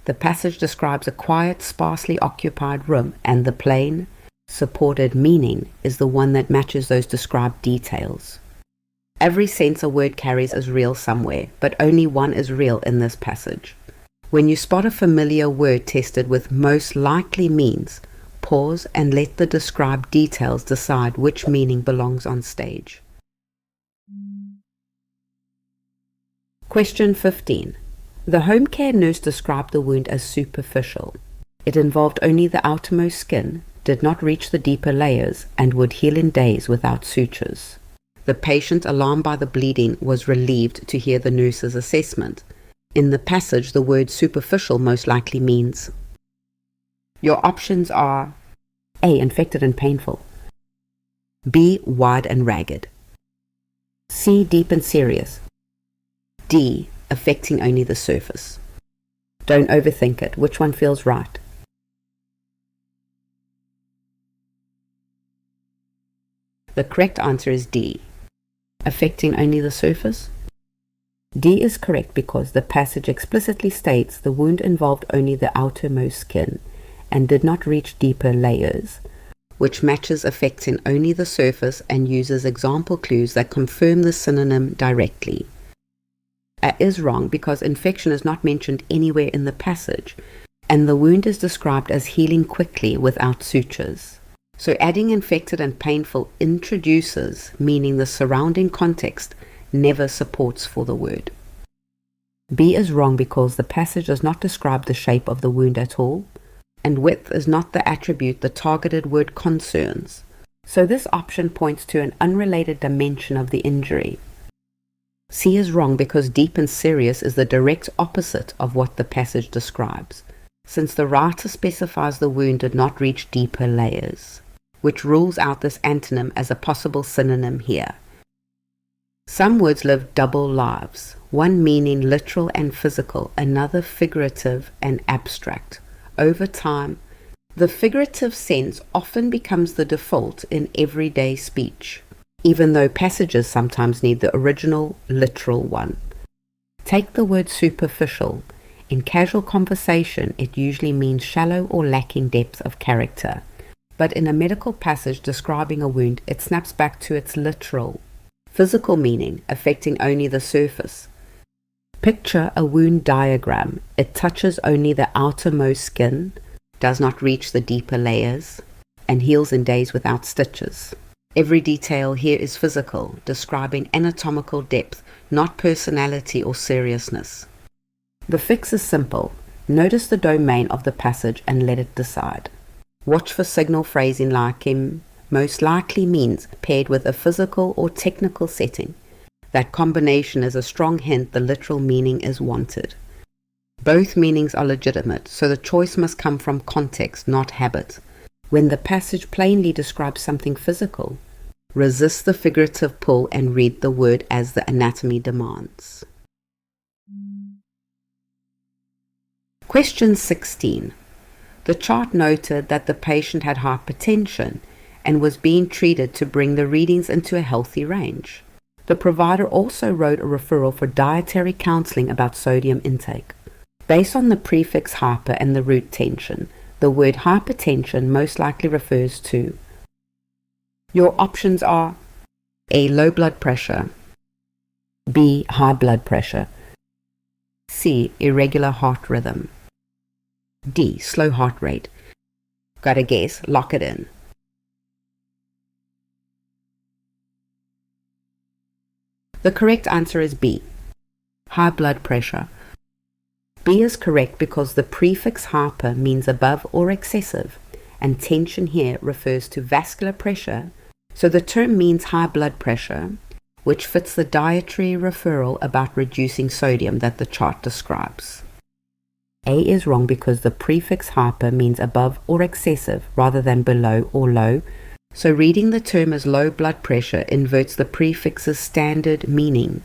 S1: The passage describes a quiet, sparsely occupied room, and the plain, supported meaning is the one that matches those described details. Every sense a word carries is real somewhere, but only one is real in this passage. When you spot a familiar word tested with most likely means, pause and let the described details decide which meaning belongs on stage. Question 15. The home care nurse described the wound as superficial. It involved only the outermost skin, did not reach the deeper layers, and would heal in days without sutures. The patient, alarmed by the bleeding, was relieved to hear the nurse's assessment. In the passage, the word superficial most likely means. Your options are A. Infected and painful, B. Wide and ragged, C. Deep and serious, D. Affecting only the surface. Don't overthink it. Which one feels right? The correct answer is D. Affecting only the surface? D is correct because the passage explicitly states the wound involved only the outermost skin and did not reach deeper layers, which matches affecting only the surface and uses example clues that confirm the synonym directly. A is wrong because infection is not mentioned anywhere in the passage, and the wound is described as healing quickly without sutures. So adding infected and painful introduces, meaning the surrounding context never supports for the word. B is wrong because the passage does not describe the shape of the wound at all, and width is not the attribute the targeted word concerns. So this option points to an unrelated dimension of the injury. C is wrong because deep and serious is the direct opposite of what the passage describes, since the writer specifies the wound did not reach deeper layers, which rules out this antonym as a possible synonym here. Some words live double lives, one meaning literal and physical, another figurative and abstract. Over time, the figurative sense often becomes the default in everyday speech, even though passages sometimes need the original literal one. Take the word superficial. In casual conversation, it usually means shallow or lacking depth of character. But in a medical passage describing a wound, it snaps back to its literal, physical meaning, affecting only the surface. Picture a wound diagram. It touches only the outermost skin, does not reach the deeper layers, and heals in days without stitches. Every detail here is physical, describing anatomical depth, not personality or seriousness. The fix is simple. Notice the domain of the passage and let it decide. Watch for signal phrasing like most likely means paired with a physical or technical setting. That combination is a strong hint the literal meaning is wanted. Both meanings are legitimate, so the choice must come from context, not habit. When the passage plainly describes something physical, resist the figurative pull and read the word as the anatomy demands. Question 16. The chart noted that the patient had hypertension and was being treated to bring the readings into a healthy range. The provider also wrote a referral for dietary counseling about sodium intake. Based on the prefix hyper and the root tension, the word hypertension most likely refers to. Your options are A. Low blood pressure, B. High blood pressure, C. Irregular heart rhythm, D. Slow heart rate. Got a guess? Lock it in. The correct answer is B. High blood pressure. B is correct because the prefix hyper means above or excessive, and tension here refers to vascular pressure, so the term means high blood pressure, which fits the dietary referral about reducing sodium that the chart describes. A is wrong because the prefix hyper means above or excessive rather than below or low, so reading the term as low blood pressure inverts the prefix's standard meaning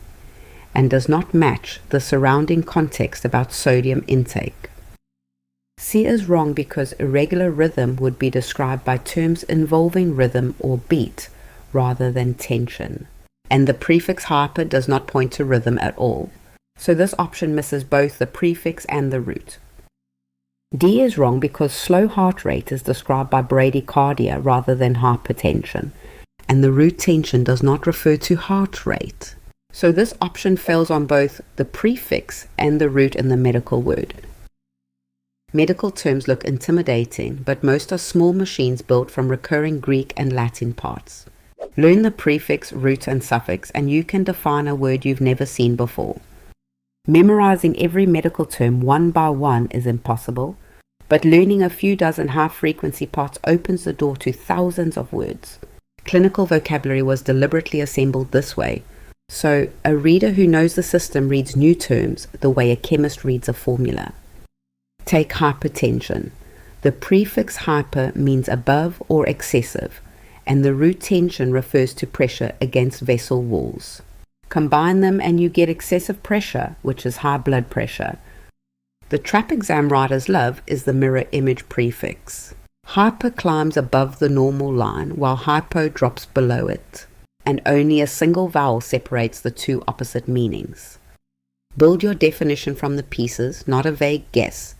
S1: and does not match the surrounding context about sodium intake. C is wrong because irregular rhythm would be described by terms involving rhythm or beat rather than tension, and the prefix hyper does not point to rhythm at all, so this option misses both the prefix and the root. D is wrong because slow heart rate is described by bradycardia rather than hypertension, and the root tension does not refer to heart rate, so this option fails on both the prefix and the root in the medical word. Medical terms look intimidating, but most are small machines built from recurring Greek and Latin parts. Learn the prefix, root, and suffix, and you can define a word you've never seen before. Memorizing every medical term one by one is impossible, but learning a few dozen high-frequency parts opens the door to thousands of words. Clinical vocabulary was deliberately assembled this way, so a reader who knows the system reads new terms the way a chemist reads a formula. Take hypertension. The prefix hyper means above or excessive, and the root tension refers to pressure against vessel walls. Combine them and you get excessive pressure, which is high blood pressure. The trap exam writers love is the mirror image prefix. Hyper climbs above the normal line while hypo drops below it, and only a single vowel separates the two opposite meanings. Build your definition from the pieces, not a vague guess,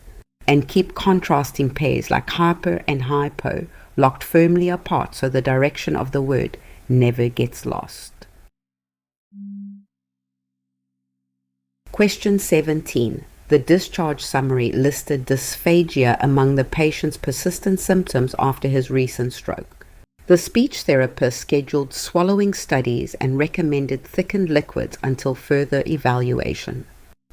S1: and keep contrasting pairs like hyper and hypo locked firmly apart so the direction of the word never gets lost. Question 17. The discharge summary listed dysphagia among the patient's persistent symptoms after his recent stroke. The speech therapist scheduled swallowing studies and recommended thickened liquids until further evaluation.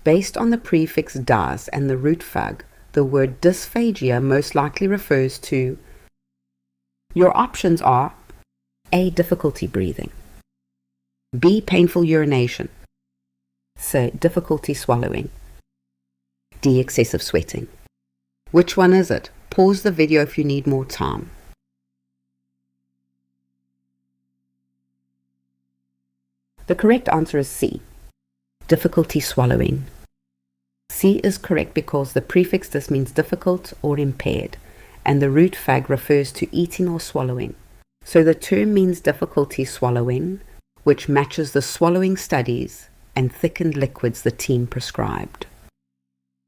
S1: Based on the prefix "das" and the root "phag", the word dysphagia most likely refers to. Your options are A. Difficulty breathing, B. Painful urination, C. Difficulty swallowing, D. Excessive sweating. Which one is it? Pause the video if you need more time. The correct answer is C. Difficulty swallowing. C is correct because the prefix "dis" means difficult or impaired, and the root "phag" refers to eating or swallowing. So the term means difficulty swallowing, which matches the swallowing studies and thickened liquids the team prescribed.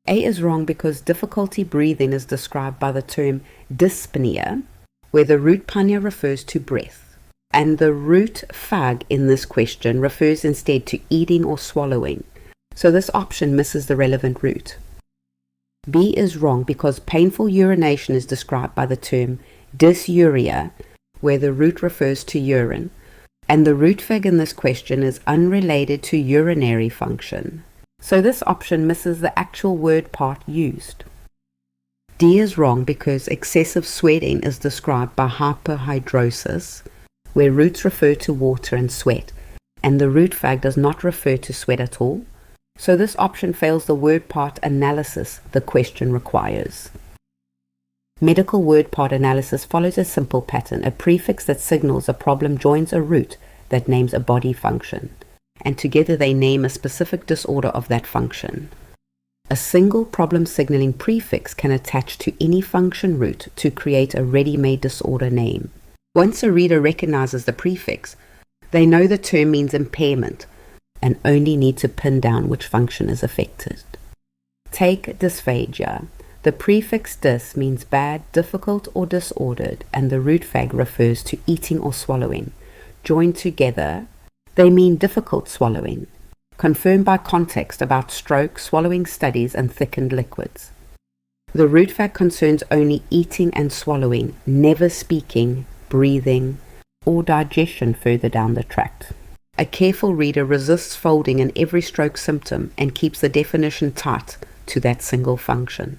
S1: A is wrong because difficulty breathing is described by the term dyspnea, where the root panya refers to breath, and the root "phag" in this question refers instead to eating or swallowing. So this option misses the relevant root. B is wrong because painful urination is described by the term dysuria, where the root refers to urine, and the root "phag" in this question is unrelated to urinary function. So this option misses the actual word part used. D is wrong because excessive sweating is described by hyperhidrosis, where roots refer to water and sweat, and the root "phag" does not refer to sweat at all. So this option fails the word part analysis the question requires. Medical word part analysis follows a simple pattern. A prefix that signals a problem joins a root that names a body function, and together they name a specific disorder of that function. A single problem signaling prefix can attach to any function root to create a ready-made disorder name. Once a reader recognizes the prefix, they know the term means impairment, and only need to pin down which function is affected. Take dysphagia. The prefix "dis" means bad, difficult, or disordered, and the root "phag" refers to eating or swallowing. Joined together, they mean difficult swallowing, confirmed by context about stroke, swallowing studies, and thickened liquids. The root "phag" concerns only eating and swallowing, never speaking, breathing, or digestion further down the tract. A careful reader resists folding in every stroke symptom and keeps the definition tight to that single function.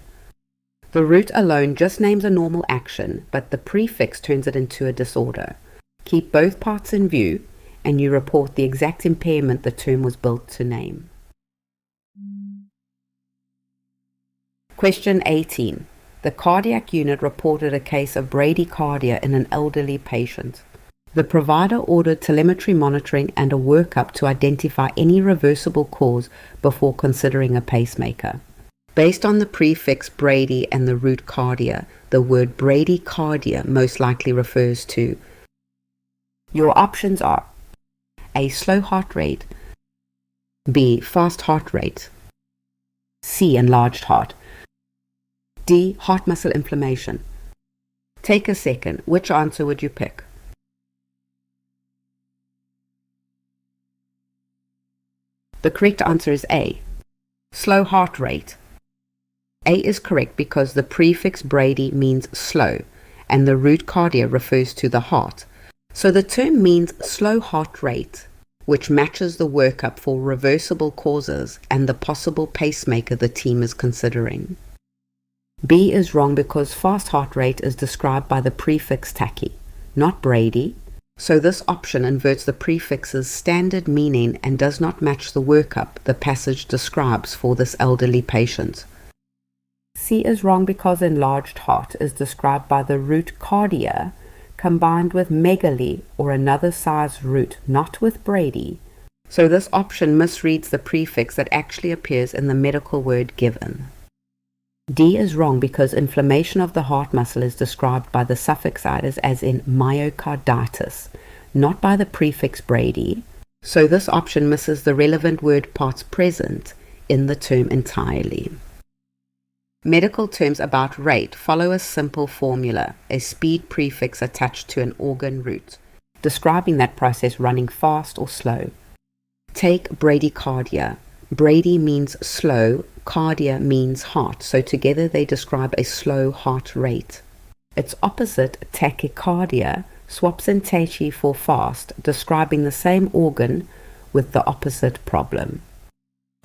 S1: The root alone just names a normal action, but the prefix turns it into a disorder. Keep both parts in view, and you report the exact impairment the term was built to name. Question 18. The cardiac unit reported a case of bradycardia in an elderly patient. The provider ordered telemetry monitoring and a workup to identify any reversible cause before considering a pacemaker. Based on the prefix Brady and the root cardia, the word bradycardia most likely refers to. Your options are A. Slow heart rate, B. Fast heart rate, C. Enlarged heart, D. Heart muscle inflammation. Take a second. Which answer would you pick? The correct answer is A. Slow heart rate. A is correct because the prefix Brady means slow, and the root cardia refers to the heart. So the term means slow heart rate, which matches the workup for reversible causes and the possible pacemaker the team is considering. B is wrong because fast heart rate is described by the prefix tachy, not Brady, so this option inverts the prefix's standard meaning and does not match the workup the passage describes for this elderly patient. C is wrong because enlarged heart is described by the root cardia combined with megaly or another size root, not with Brady, so this option misreads the prefix that actually appears in the medical word given. D is wrong because inflammation of the heart muscle is described by the suffix itis as in myocarditis, not by the prefix Brady, so this option misses the relevant word parts present in the term entirely. Medical terms about rate follow a simple formula, a speed prefix attached to an organ root, describing that process running fast or slow. Take bradycardia. Brady means slow, cardia means heart, so together they describe a slow heart rate. Its opposite, tachycardia, swaps in tachy for fast, describing the same organ with the opposite problem.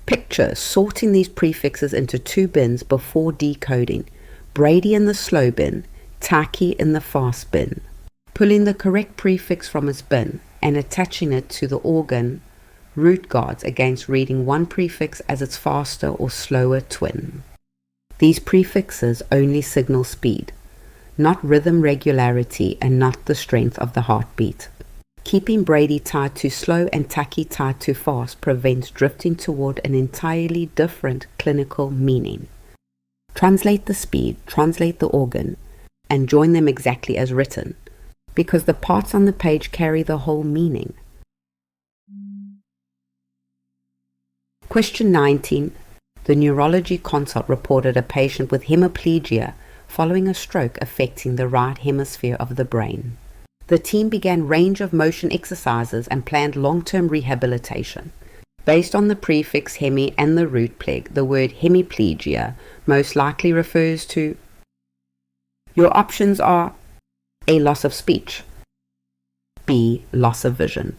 S1: Picture sorting these prefixes into two bins before decoding, Brady in the slow bin, tachy in the fast bin, pulling the correct prefix from its bin and attaching it to the organ root guards against reading one prefix as its faster or slower twin. These prefixes only signal speed, not rhythm regularity and not the strength of the heartbeat. Keeping Brady tied to slow and tachy tied to fast prevents drifting toward an entirely different clinical meaning. Translate the speed, translate the organ, and join them exactly as written, because the parts on the page carry the whole meaning. Question 19. The neurology consult reported a patient with hemiplegia following a stroke affecting the right hemisphere of the brain. The team began range of motion exercises and planned long-term rehabilitation. Based on the prefix hemi and the root pleg, the word hemiplegia most likely refers to. Your options are A. Loss of speech, B. Loss of vision,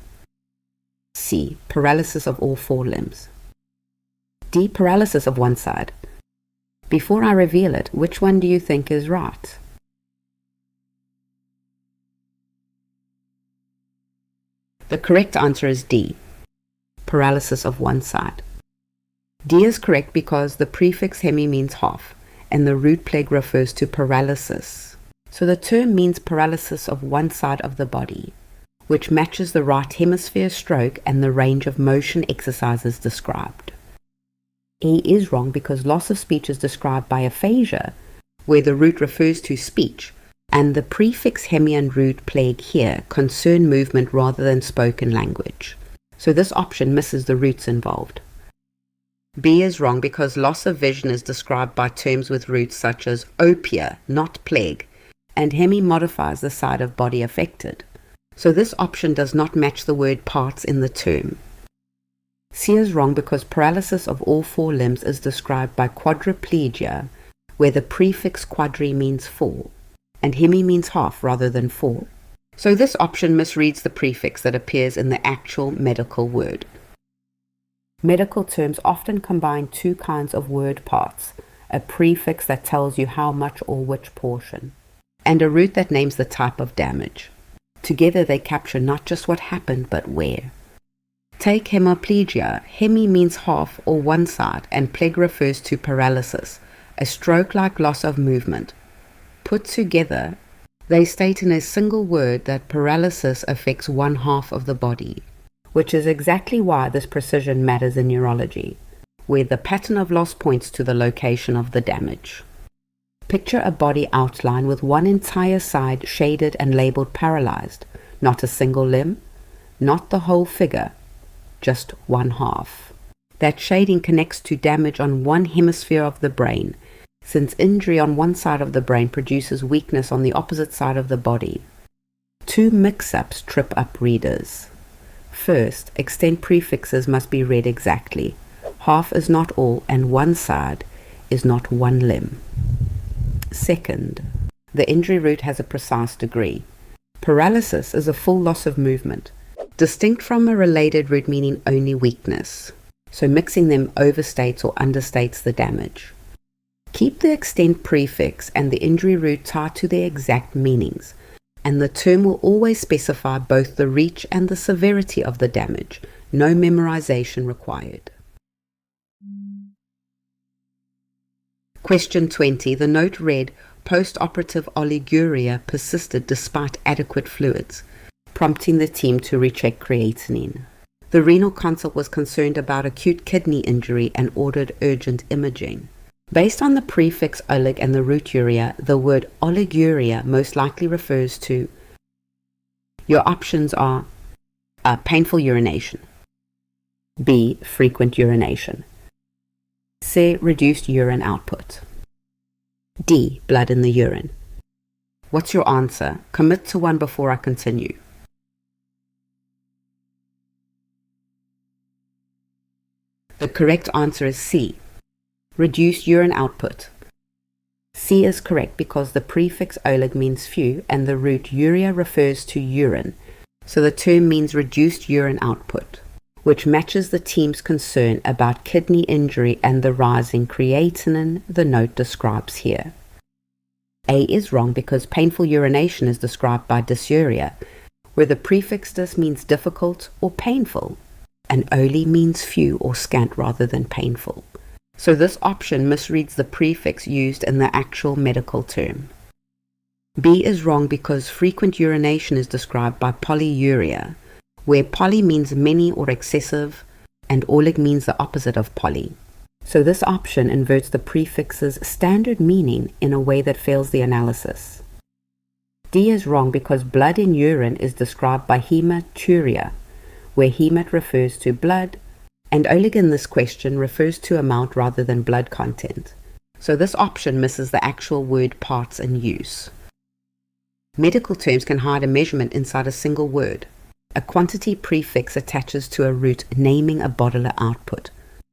S1: C. Paralysis of all four limbs, D. Paralysis of one side. Before I reveal it, which one do you think is right? The correct answer is D. Paralysis of one side. D is correct because the prefix hemi means half, and the root pleg refers to paralysis. So the term means paralysis of one side of the body, which matches the right hemisphere stroke and the range of motion exercises described. A is wrong because loss of speech is described by aphasia, where the root refers to speech, and the prefix hemi and root pleg here concern movement rather than spoken language. So this option misses the roots involved. B is wrong because loss of vision is described by terms with roots such as opia, not pleg, and hemi modifies the side of body affected. So this option does not match the word parts in the term. C is wrong because paralysis of all four limbs is described by quadriplegia, where the prefix quadri means four, and hemi means half rather than four. So this option misreads the prefix that appears in the actual medical word. Medical terms often combine two kinds of word parts, a prefix that tells you how much or which portion, and a root that names the type of damage. Together they capture not just what happened, but where. Take hemiplegia. Hemi means half or one side, and pleg refers to paralysis, a stroke-like loss of movement. Put together, they state in a single word that paralysis affects one half of the body, which is exactly why this precision matters in neurology, where the pattern of loss points to the location of the damage. Picture a body outline with one entire side shaded and labeled paralyzed, not a single limb, not the whole figure, just one half. That shading connects to damage on one hemisphere of the brain, since injury on one side of the brain produces weakness on the opposite side of the body. Two mix-ups trip up readers. First, extent prefixes must be read exactly. Half is not all, and one side is not one limb. Second, the injury root has a precise degree. Paralysis is a full loss of movement, distinct from a related root meaning only weakness. So mixing them overstates or understates the damage. Keep the extent prefix and the injury root tied to their exact meanings, and the term will always specify both the reach and the severity of the damage. No memorization required. Question 20. The note read, post-operative oliguria persisted despite adequate fluids, prompting the team to recheck creatinine. The renal consult was concerned about acute kidney injury and ordered urgent imaging. Based on the prefix olig and the root uria, the word oliguria most likely refers to, your options are painful urination, B, frequent urination, C, reduced urine output, D, blood in the urine. What's your answer? Commit to one before I continue. The correct answer is C, reduced urine output. C is correct because the prefix olig means few and the root uria refers to urine, so the term means reduced urine output, which matches the team's concern about kidney injury and the rising creatinine the note describes here. A is wrong because painful urination is described by dysuria, where the prefix dis means difficult or painful, and oli means few or scant rather than painful. So this option misreads the prefix used in the actual medical term. B is wrong because frequent urination is described by polyuria, where poly means many or excessive, and olig means the opposite of poly. So this option inverts the prefix's standard meaning in a way that fails the analysis. D is wrong because blood in urine is described by hematuria, where hemat refers to blood, and olig in this question refers to amount rather than blood content. So this option misses the actual word parts in use. Medical terms can hide a measurement inside a single word. A quantity prefix attaches to a root naming a bodily output,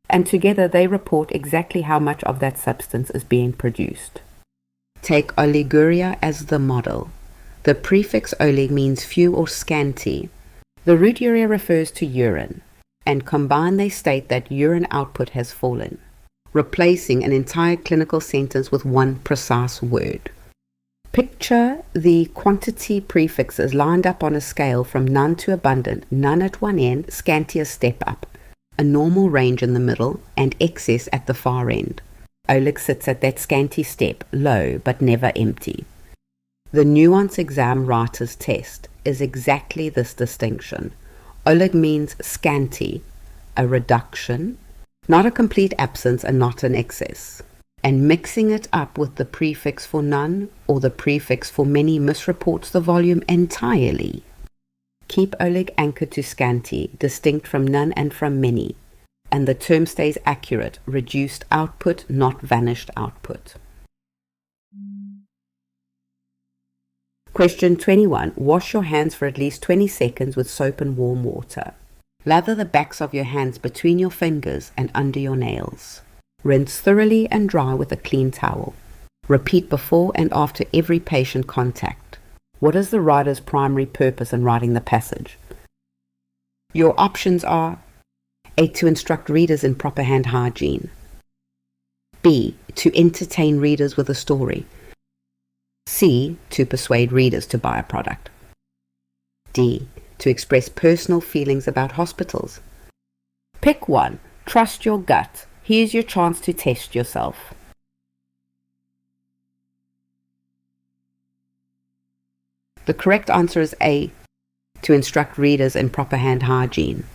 S1: and together they report exactly how much of that substance is being produced. Take oliguria as the model. The prefix olig means few or scanty. The root uria refers to urine, and combined they state that urine output has fallen, replacing an entire clinical sentence with one precise word. Picture the quantity prefixes lined up on a scale from none to abundant, none at one end, scanty a step up, a normal range in the middle, and excess at the far end. Olig sits at that scanty step, low but never empty. The nuance exam writer's test is exactly this distinction. Olig means scanty, a reduction, not a complete absence and not an excess. And mixing it up with the prefix for none or the prefix for many misreports the volume entirely. Keep olig anchored to scanty, distinct from none and from many, and the term stays accurate, reduced output, not vanished output. Question 21. Wash your hands for at least 20 seconds with soap and warm water. Lather the backs of your hands between your fingers and under your nails. Rinse thoroughly and dry with a clean towel. Repeat before and after every patient contact. What is the writer's primary purpose in writing the passage? Your options are A. To instruct readers in proper hand hygiene. B. To entertain readers with a story. C. To persuade readers to buy a product. D. To express personal feelings about hospitals. Pick one. Trust your gut. Here's your chance to test yourself. The correct answer is A. To instruct readers in proper hand hygiene.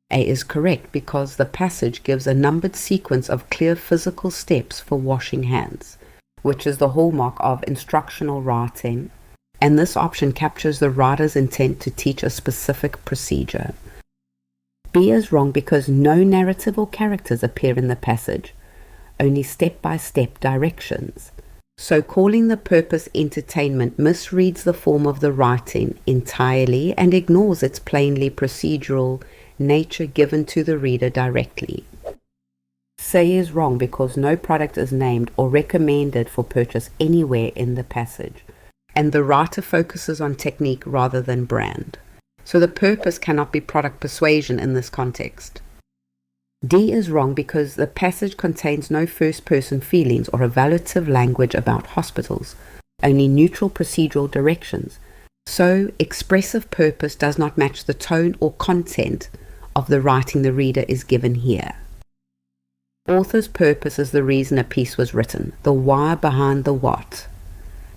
S1: A is correct because the passage gives a numbered sequence of clear physical steps for washing hands, which is the hallmark of instructional writing, and this option captures the writer's intent to teach a specific procedure. B is wrong because no narrative or characters appear in the passage, only step-by-step directions. So calling the purpose entertainment misreads the form of the writing entirely and ignores its plainly procedural nature given to the reader directly. C is wrong because no product is named or recommended for purchase anywhere in the passage, and the writer focuses on technique rather than brand. So the purpose cannot be product persuasion in this context. D is wrong because the passage contains no first-person feelings or evaluative language about hospitals, only neutral procedural directions. So expressive purpose does not match the tone or content of the writing the reader is given here. Author's purpose is the reason a piece was written, the why behind the what.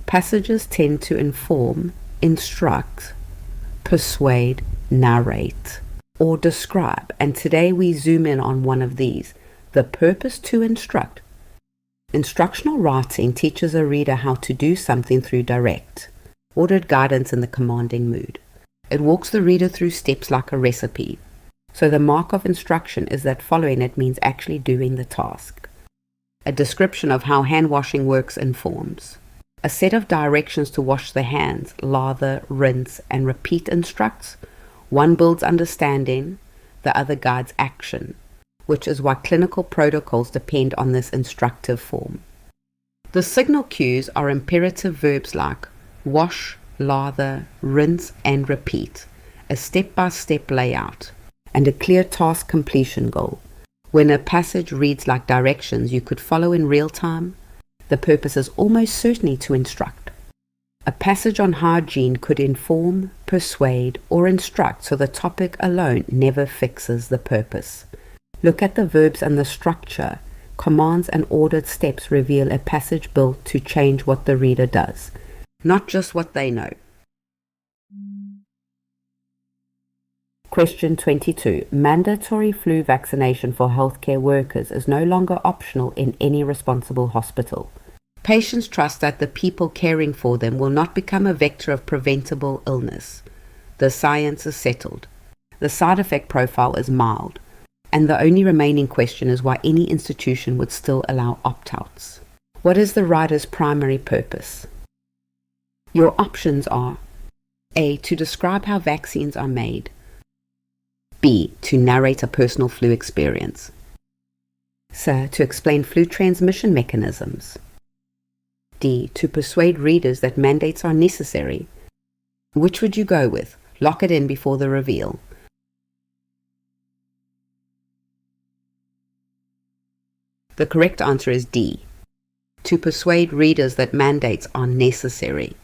S1: Passages tend to inform, instruct, persuade, narrate, or describe, and today we zoom in on one of these, the purpose to instruct. Instructional writing teaches a reader how to do something through direct, ordered guidance in the commanding mood. It walks the reader through steps like a recipe. So the mark of instruction is that following it means actually doing the task. A description of how hand washing works informs. A set of directions to wash the hands, lather, rinse, and repeat instructs. One builds understanding, the other guides action, which is why clinical protocols depend on this instructive form. The signal cues are imperative verbs like wash, lather, rinse, and repeat, a step-by-step layout, and a clear task completion goal. When a passage reads like directions you could follow in real time, the purpose is almost certainly to instruct. A passage on hygiene could inform, persuade, or instruct, so the topic alone never fixes the purpose. Look at the verbs and the structure. Commands and ordered steps reveal a passage built to change what the reader does, not just what they know. Question 22. Mandatory flu vaccination for healthcare workers is no longer optional in any responsible hospital. Patients trust that the people caring for them will not become a vector of preventable illness. The science is settled. The side effect profile is mild, and the only remaining question is why any institution would still allow opt-outs. What is the writer's primary purpose? Your options are A. To describe how vaccines are made. B. To narrate a personal flu experience. C. To explain flu transmission mechanisms. D. To persuade readers that mandates are necessary. Which would you go with? Lock it in before the reveal. The correct answer is D. To persuade readers that mandates are necessary.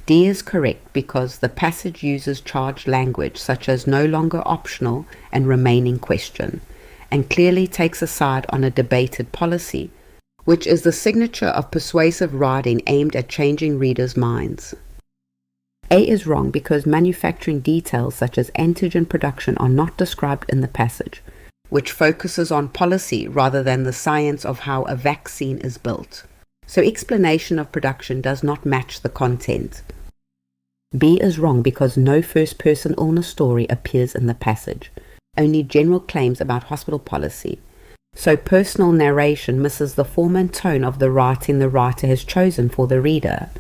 S1: D is correct because the passage uses charged language such as no longer optional and remaining question, and clearly takes a side on a debated policy, which is the signature of persuasive writing aimed at changing readers' minds. A is wrong because manufacturing details such as antigen production are not described in the passage, which focuses on policy rather than the science of how a vaccine is built. So explanation of production does not match the content. B is wrong because no first-person illness story appears in the passage, only general claims about hospital policy. So personal narration misses the form and tone of the writing the writer has chosen for the reader.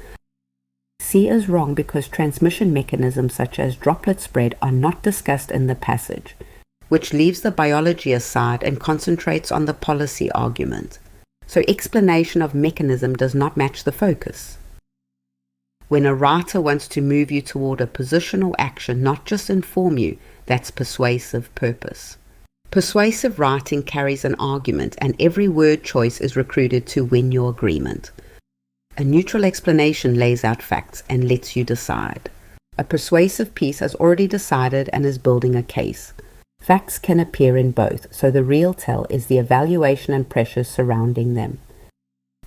S1: C is wrong because transmission mechanisms such as droplet spread are not discussed in the passage, which leaves the biology aside and concentrates on the policy argument. So explanation of mechanism does not match the focus. When a writer wants to move you toward a position or action, not just inform you, That's persuasive purpose. Persuasive writing carries an argument, and every word choice is recruited to win your agreement. A neutral explanation lays out facts and lets you decide. A persuasive piece has already decided and is building a case. Facts can appear in both, so the real tell is the evaluation and pressures surrounding them.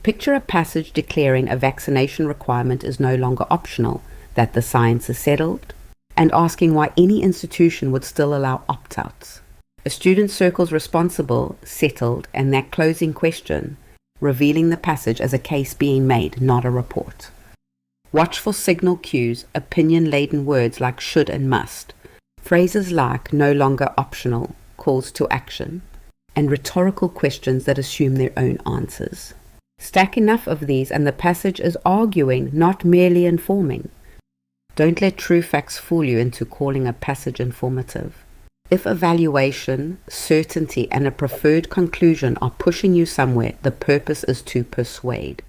S1: Picture a passage declaring a vaccination requirement is no longer optional, that the science is settled, and asking why any institution would still allow opt-outs. A student circles responsible, settled, and that closing question, revealing the passage as a case being made, not a report. Watch for signal cues, opinion-laden words like should and must, phrases like no longer optional, calls to action, and rhetorical questions that assume their own answers. Stack enough of these and the passage is arguing, not merely informing. Don't let true facts fool you into calling a passage informative. If evaluation, certainty, and a preferred conclusion are pushing you somewhere, the purpose is to persuade.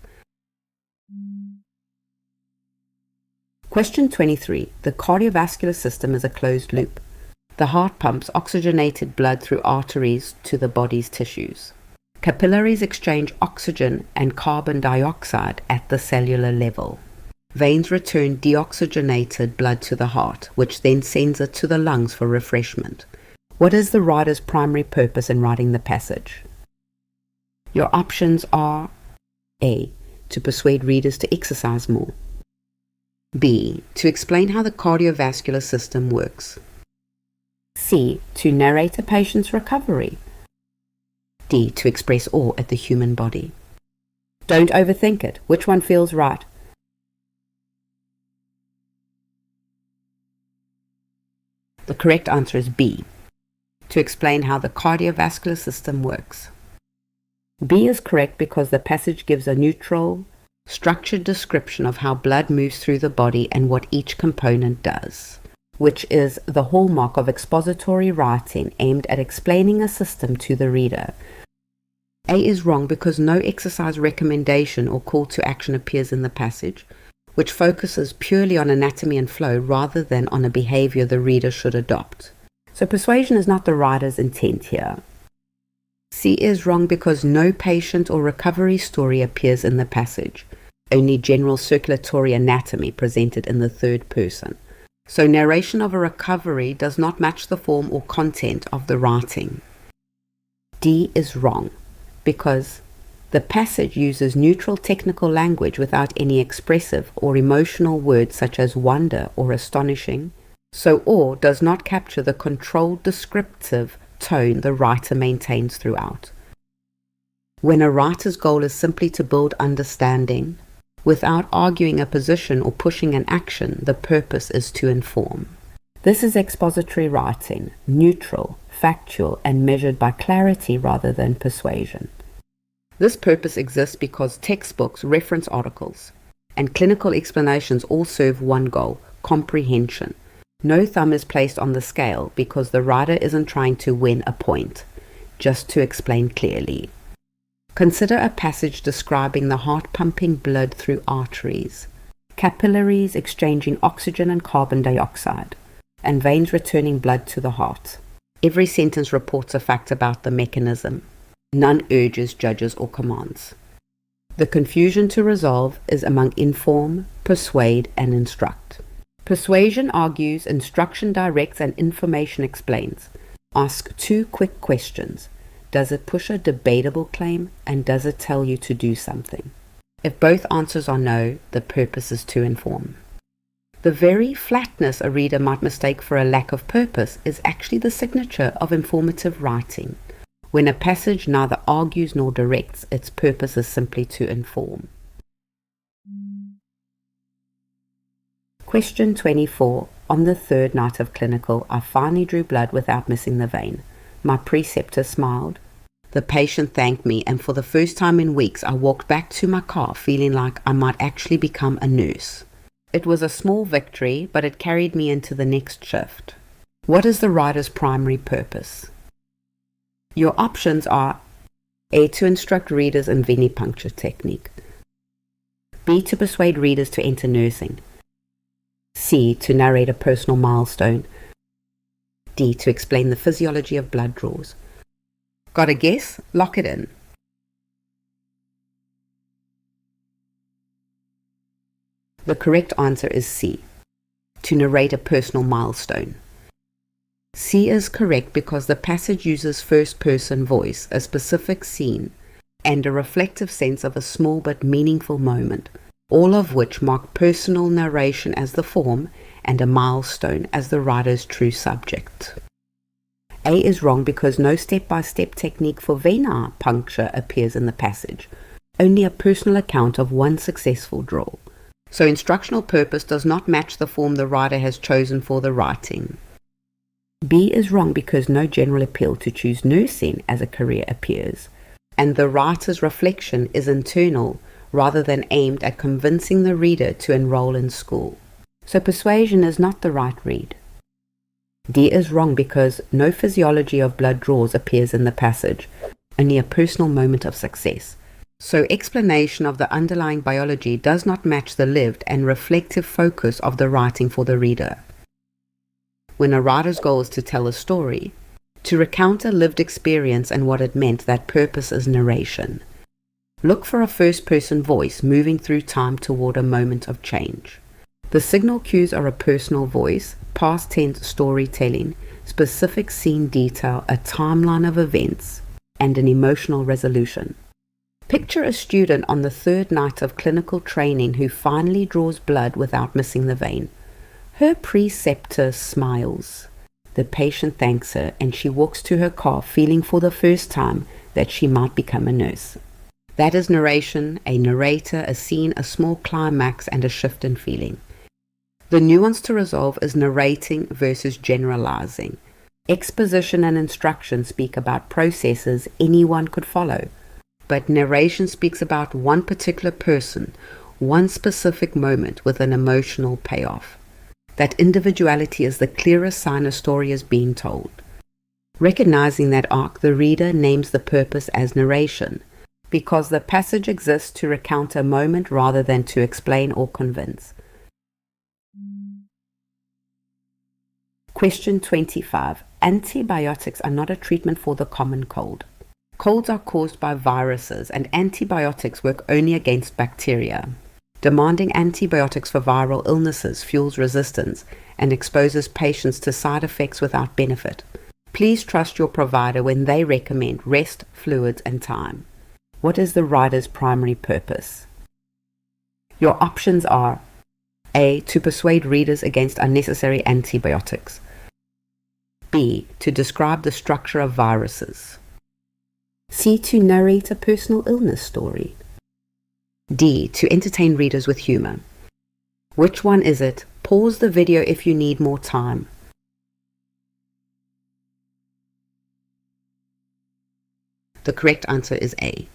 S1: Question 23. The cardiovascular system is a closed loop. The heart pumps oxygenated blood through arteries to the body's tissues. Capillaries exchange oxygen and carbon dioxide at the cellular level. Veins return deoxygenated blood to the heart, which then sends it to the lungs for refreshment. What is the writer's primary purpose in writing the passage? Your options are A. To persuade readers to exercise more. B. To explain how the cardiovascular system works. C. To narrate a patient's recovery. D. To express awe at the human body. Don't overthink it. Which one feels right? The correct answer is B. To explain how the cardiovascular system works. B is correct because the passage gives a neutral, structured description of how blood moves through the body and what each component does, which is the hallmark of expository writing aimed at explaining a system to the reader. A is wrong because no exercise recommendation or call to action appears in the passage, which focuses purely on anatomy and flow rather than on a behavior the reader should adopt. So persuasion is not the writer's intent here. C is wrong because no patient or recovery story appears in the passage, only general circulatory anatomy presented in the third person. So narration of a recovery does not match the form or content of the writing. D is wrong because the passage uses neutral technical language without any expressive or emotional words such as wonder or astonishing, so awe does not capture the controlled descriptive tone the writer maintains throughout. When a writer's goal is simply to build understanding, without arguing a position or pushing an action, the purpose is to inform. This is expository writing, neutral, factual, and measured by clarity rather than persuasion. This purpose exists because textbooks, reference articles, and clinical explanations all serve one goal: comprehension. No thumb is placed on the scale because the writer isn't trying to win a point, just to explain clearly. Consider a passage describing the heart pumping blood through arteries, capillaries exchanging oxygen and carbon dioxide, and veins returning blood to the heart. Every sentence reports a fact about the mechanism. None urges, judges, or commands. The confusion to resolve is among inform, persuade, and instruct. Persuasion argues, instruction directs, and information explains. Ask two quick questions. Does it push a debatable claim, and does it tell you to do something? If both answers are no, the purpose is to inform. The very flatness a reader might mistake for a lack of purpose is actually the signature of informative writing. When a passage neither argues nor directs, its purpose is simply to inform. Question 24. On the third night of clinical, I finally drew blood without missing the vein. My preceptor smiled. The patient thanked me, and for the first time in weeks, I walked back to my car feeling like I might actually become a nurse. It was a small victory, but it carried me into the next shift. What is the writer's primary purpose? Your options are A. To instruct readers in venipuncture technique. B. To persuade readers to enter nursing. C. To narrate a personal milestone. D. To explain the physiology of blood draws. Got a guess? Lock it in. The correct answer is C. To narrate a personal milestone. C is correct because the passage uses first-person voice, a specific scene, and a reflective sense of a small but meaningful moment, all of which mark personal narration as the form and a milestone as the writer's true subject. A is wrong because no step-by-step technique for vein puncture appears in the passage, only a personal account of one successful draw. So instructional purpose does not match the form the writer has chosen for the writing. B is wrong because no general appeal to choose nursing as a career appears, and the writer's reflection is internal rather than aimed at convincing the reader to enroll in school. So persuasion is not the right read. D is wrong because no physiology of blood draws appears in the passage, only a personal moment of success. So explanation of the underlying biology does not match the lived and reflective focus of the writing for the reader. When a writer's goal is to tell a story, to recount a lived experience and what it meant, that purpose is narration. Look for a first-person voice moving through time toward a moment of change. The signal cues are a personal voice, past tense storytelling, specific scene detail, a timeline of events, and an emotional resolution. Picture a student on the third night of clinical training who finally draws blood without missing the vein. Her preceptor smiles. The patient thanks her, and she walks to her car feeling for the first time that she might become a nurse. That is narration, a narrator, a scene, a small climax, and a shift in feeling. The nuance to resolve is narrating versus generalizing. Exposition and instruction speak about processes anyone could follow, but narration speaks about one particular person, one specific moment with an emotional payoff. That individuality is the clearest sign a story is being told. Recognizing that arc, the reader names the purpose as narration, because the passage exists to recount a moment rather than to explain or convince. Question 25. Antibiotics are not a treatment for the common cold. Colds are caused by viruses, and antibiotics work only against bacteria. Demanding antibiotics for viral illnesses fuels resistance and exposes patients to side effects without benefit. Please trust your provider when they recommend rest, fluids, and time. What is the writer's primary purpose? Your options are A. To persuade readers against unnecessary antibiotics. B. To describe the structure of viruses. C. To narrate a personal illness story. D. To entertain readers with humor. Which one is it? Pause the video if you need more time. The correct answer is A.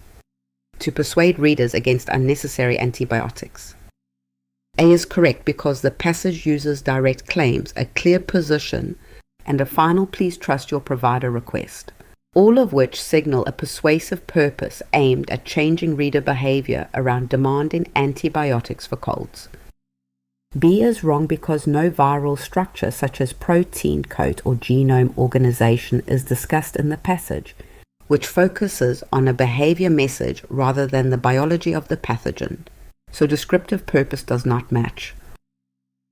S1: To persuade readers against unnecessary antibiotics. A is correct because the passage uses direct claims, a clear position, and a final please trust your provider request, all of which signal a persuasive purpose aimed at changing reader behavior around demanding antibiotics for colds. B is wrong because no viral structure such as protein coat or genome organization is discussed in the passage, which focuses on a behavior message rather than the biology of the pathogen, so descriptive purpose does not match.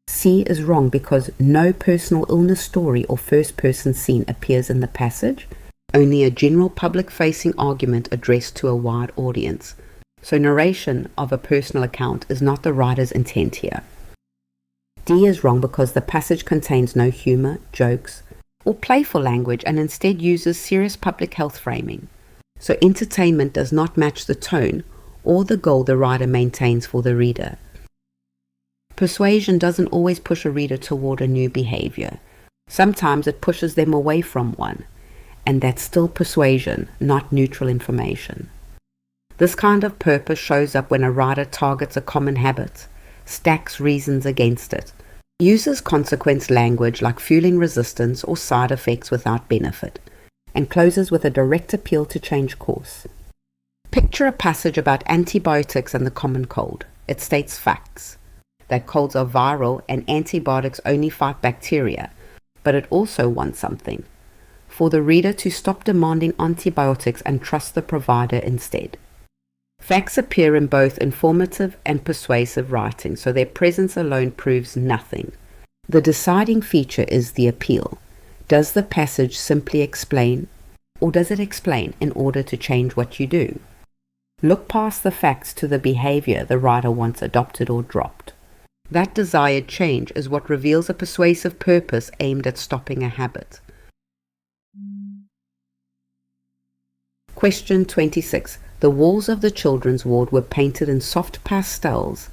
S1: C is wrong because no personal illness story or first-person scene appears in the passage, only a general public-facing argument addressed to a wide audience, so narration of a personal account is not the writer's intent here. D is wrong because the passage contains no humor, jokes, or playful language and instead uses serious public health framing, so entertainment does not match the tone or the goal the writer maintains for the reader. Persuasion doesn't always push a reader toward a new behavior. Sometimes it pushes them away from one, and that's still persuasion, not neutral information. This kind of purpose shows up when a writer targets a common habit, stacks reasons against it, uses consequence language like fueling resistance or side effects without benefit, and closes with a direct appeal to change course. Picture a passage about antibiotics and the common cold. It states facts, that colds are viral and antibiotics only fight bacteria, but it also wants something: for the reader to stop demanding antibiotics and trust the provider instead. Facts appear in both informative and persuasive writing, so their presence alone proves nothing. The deciding feature is the appeal. Does the passage simply explain, or does it explain in order to change what you do? Look past the facts to the behavior the writer wants adopted or dropped. That desired change is what reveals a persuasive purpose aimed at stopping a habit. Question 26. The walls of the children's ward were painted in soft pastels,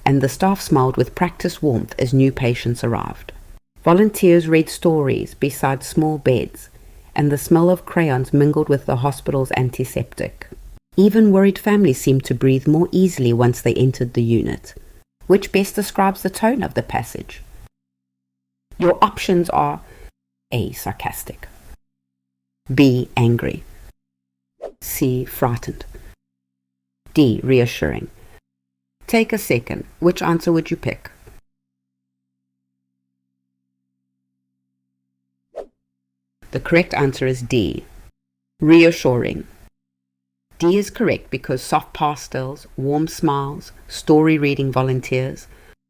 S1: and the staff smiled with practiced warmth as new patients arrived. Volunteers read stories beside small beds, and the smell of crayons mingled with the hospital's antiseptic. Even worried families seemed to breathe more easily once they entered the unit. Which best describes the tone of the passage? Your options are A. Sarcastic, B. Angry, C. Frightened, D. Reassuring. Take a second. Which answer would you pick? The correct answer is D. Reassuring. D is correct because soft pastels, warm smiles, story reading volunteers,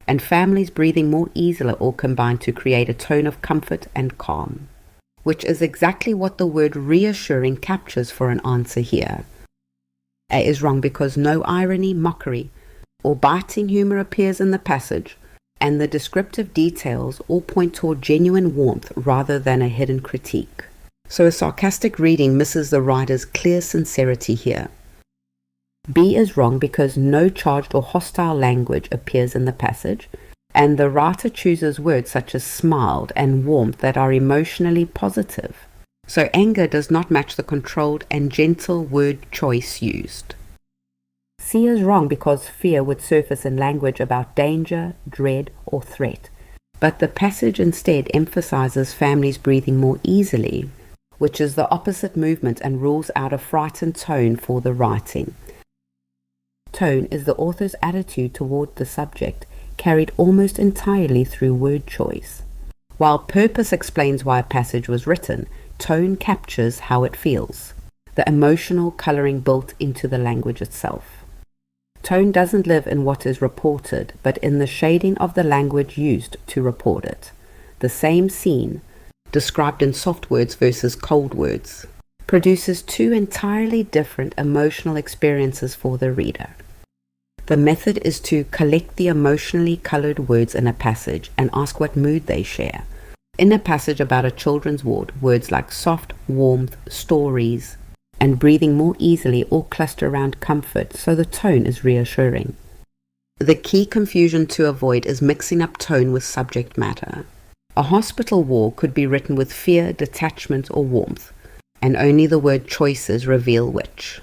S1: and families breathing more easily all combine to create a tone of comfort and calm, which is exactly what the word reassuring captures for an answer here. A is wrong because no irony, mockery, or biting humor appears in the passage, and the descriptive details all point toward genuine warmth rather than a hidden critique. So a sarcastic reading misses the writer's clear sincerity here. B is wrong because no charged or hostile language appears in the passage, and the writer chooses words such as smiled and warmth that are emotionally positive. So anger does not match the controlled and gentle word choice used. C is wrong because fear would surface in language about danger, dread, or threat, but the passage instead emphasizes families breathing more easily, which is the opposite movement and rules out a frightened tone for the writing. Tone is the author's attitude toward the subject, carried almost entirely through word choice. While purpose explains why a passage was written, tone captures how it feels, the emotional coloring built into the language itself. Tone doesn't live in what is reported, but in the shading of the language used to report it. The same scene, described in soft words versus cold words, produces two entirely different emotional experiences for the reader. The method is to collect the emotionally colored words in a passage and ask what mood they share. In a passage about a children's ward, words like soft, warmth, stories, and breathing more easily all cluster around comfort, so the tone is reassuring. The key confusion to avoid is mixing up tone with subject matter. A hospital ward could be written with fear, detachment, or warmth, and only the word choices reveal which.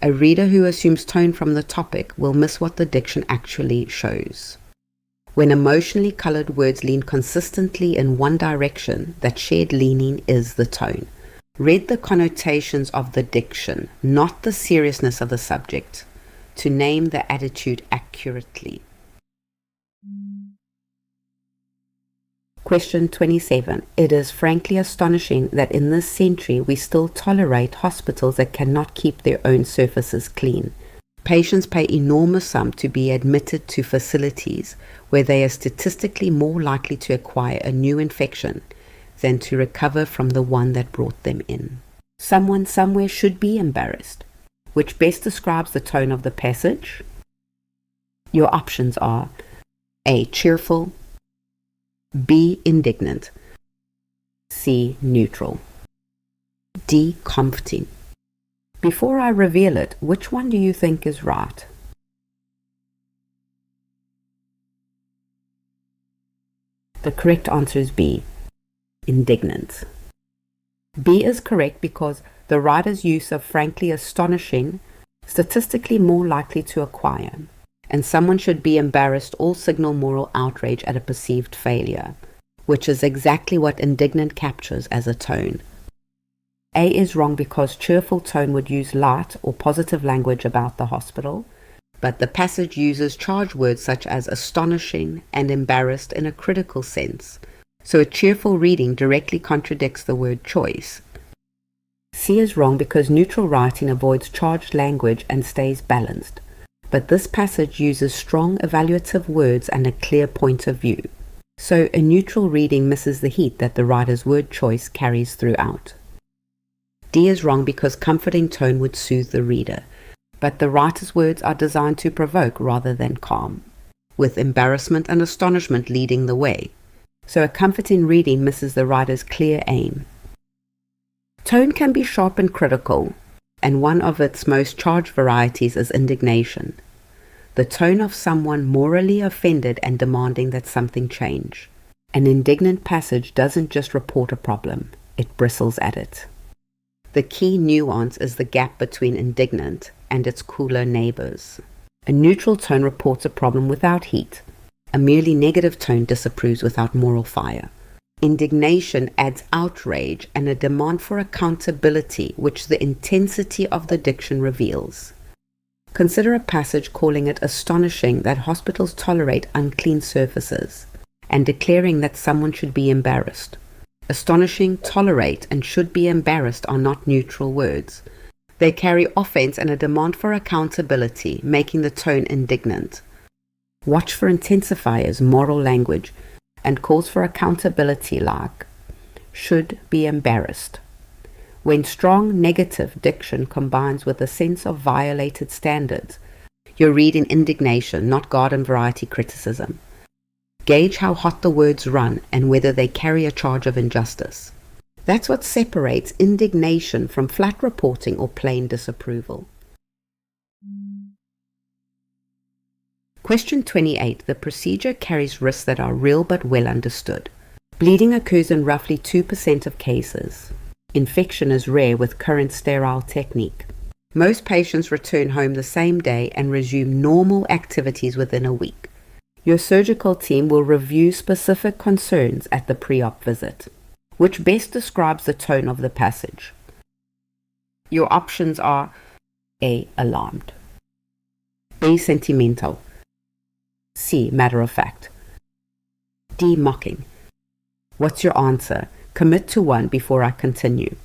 S1: A reader who assumes tone from the topic will miss what the diction actually shows. When emotionally colored words lean consistently in one direction, that shared leaning is the tone. Read the connotations of the diction, not the seriousness of the subject, to name the attitude accurately. Question 27. It is frankly astonishing that in this century we still tolerate hospitals that cannot keep their own surfaces clean. Patients pay enormous sums to be admitted to facilities where they are statistically more likely to acquire a new infection than to recover from the one that brought them in. Someone somewhere should be embarrassed, which best describes the tone of the passage. Your options are A. Cheerful, B. Indignant, C. Neutral, D. Comforting. Before I reveal it, which one do you think is right? The correct answer is B. Indignant. B is correct because the writer's use of frankly astonishing, statistically more likely to acquire, and someone should be embarrassed all signal moral outrage at a perceived failure, which is exactly what indignant captures as a tone. A is wrong because cheerful tone would use light or positive language about the hospital, but the passage uses charged words such as astonishing and embarrassed in a critical sense, So a cheerful reading directly contradicts the word choice. C is wrong because neutral writing avoids charged language and stays balanced. But this passage uses strong evaluative words and a clear point of view. So a neutral reading misses the heat that the writer's word choice carries throughout. D is wrong because comforting tone would soothe the reader, but the writer's words are designed to provoke rather than calm, with embarrassment and astonishment leading the way. So a comforting reading misses the writer's clear aim. Tone can be sharp and critical, and one of its most charged varieties is indignation. The tone of someone morally offended and demanding that something change. An indignant passage doesn't just report a problem, it bristles at it. The key nuance is the gap between indignant and its cooler neighbors. A neutral tone reports a problem without heat. A merely negative tone disapproves without moral fire. Indignation adds outrage and a demand for accountability, which the intensity of the diction reveals. Consider a passage calling it astonishing that hospitals tolerate unclean surfaces, and declaring that someone should be embarrassed. Astonishing, tolerate, and should be embarrassed are not neutral words. They carry offense and a demand for accountability, making the tone indignant. Watch for intensifiers, moral language, and calls for accountability like should be embarrassed. When strong negative diction combines with a sense of violated standards, you're reading indignation, not garden variety criticism. Gauge how hot the words run and whether they carry a charge of injustice. That's what separates indignation from flat reporting or plain disapproval. Question 28. The procedure carries risks that are real but well understood. Bleeding occurs in roughly 2% of cases. Infection is rare with current sterile technique. Most patients return home the same day and resume normal activities within a week. Your surgical team will review specific concerns at the pre-op visit, which best describes the tone of the passage. Your options are A. Alarmed, B. Sentimental, C. Matter of fact, D. Mocking. What's your answer? Commit to one before I continue.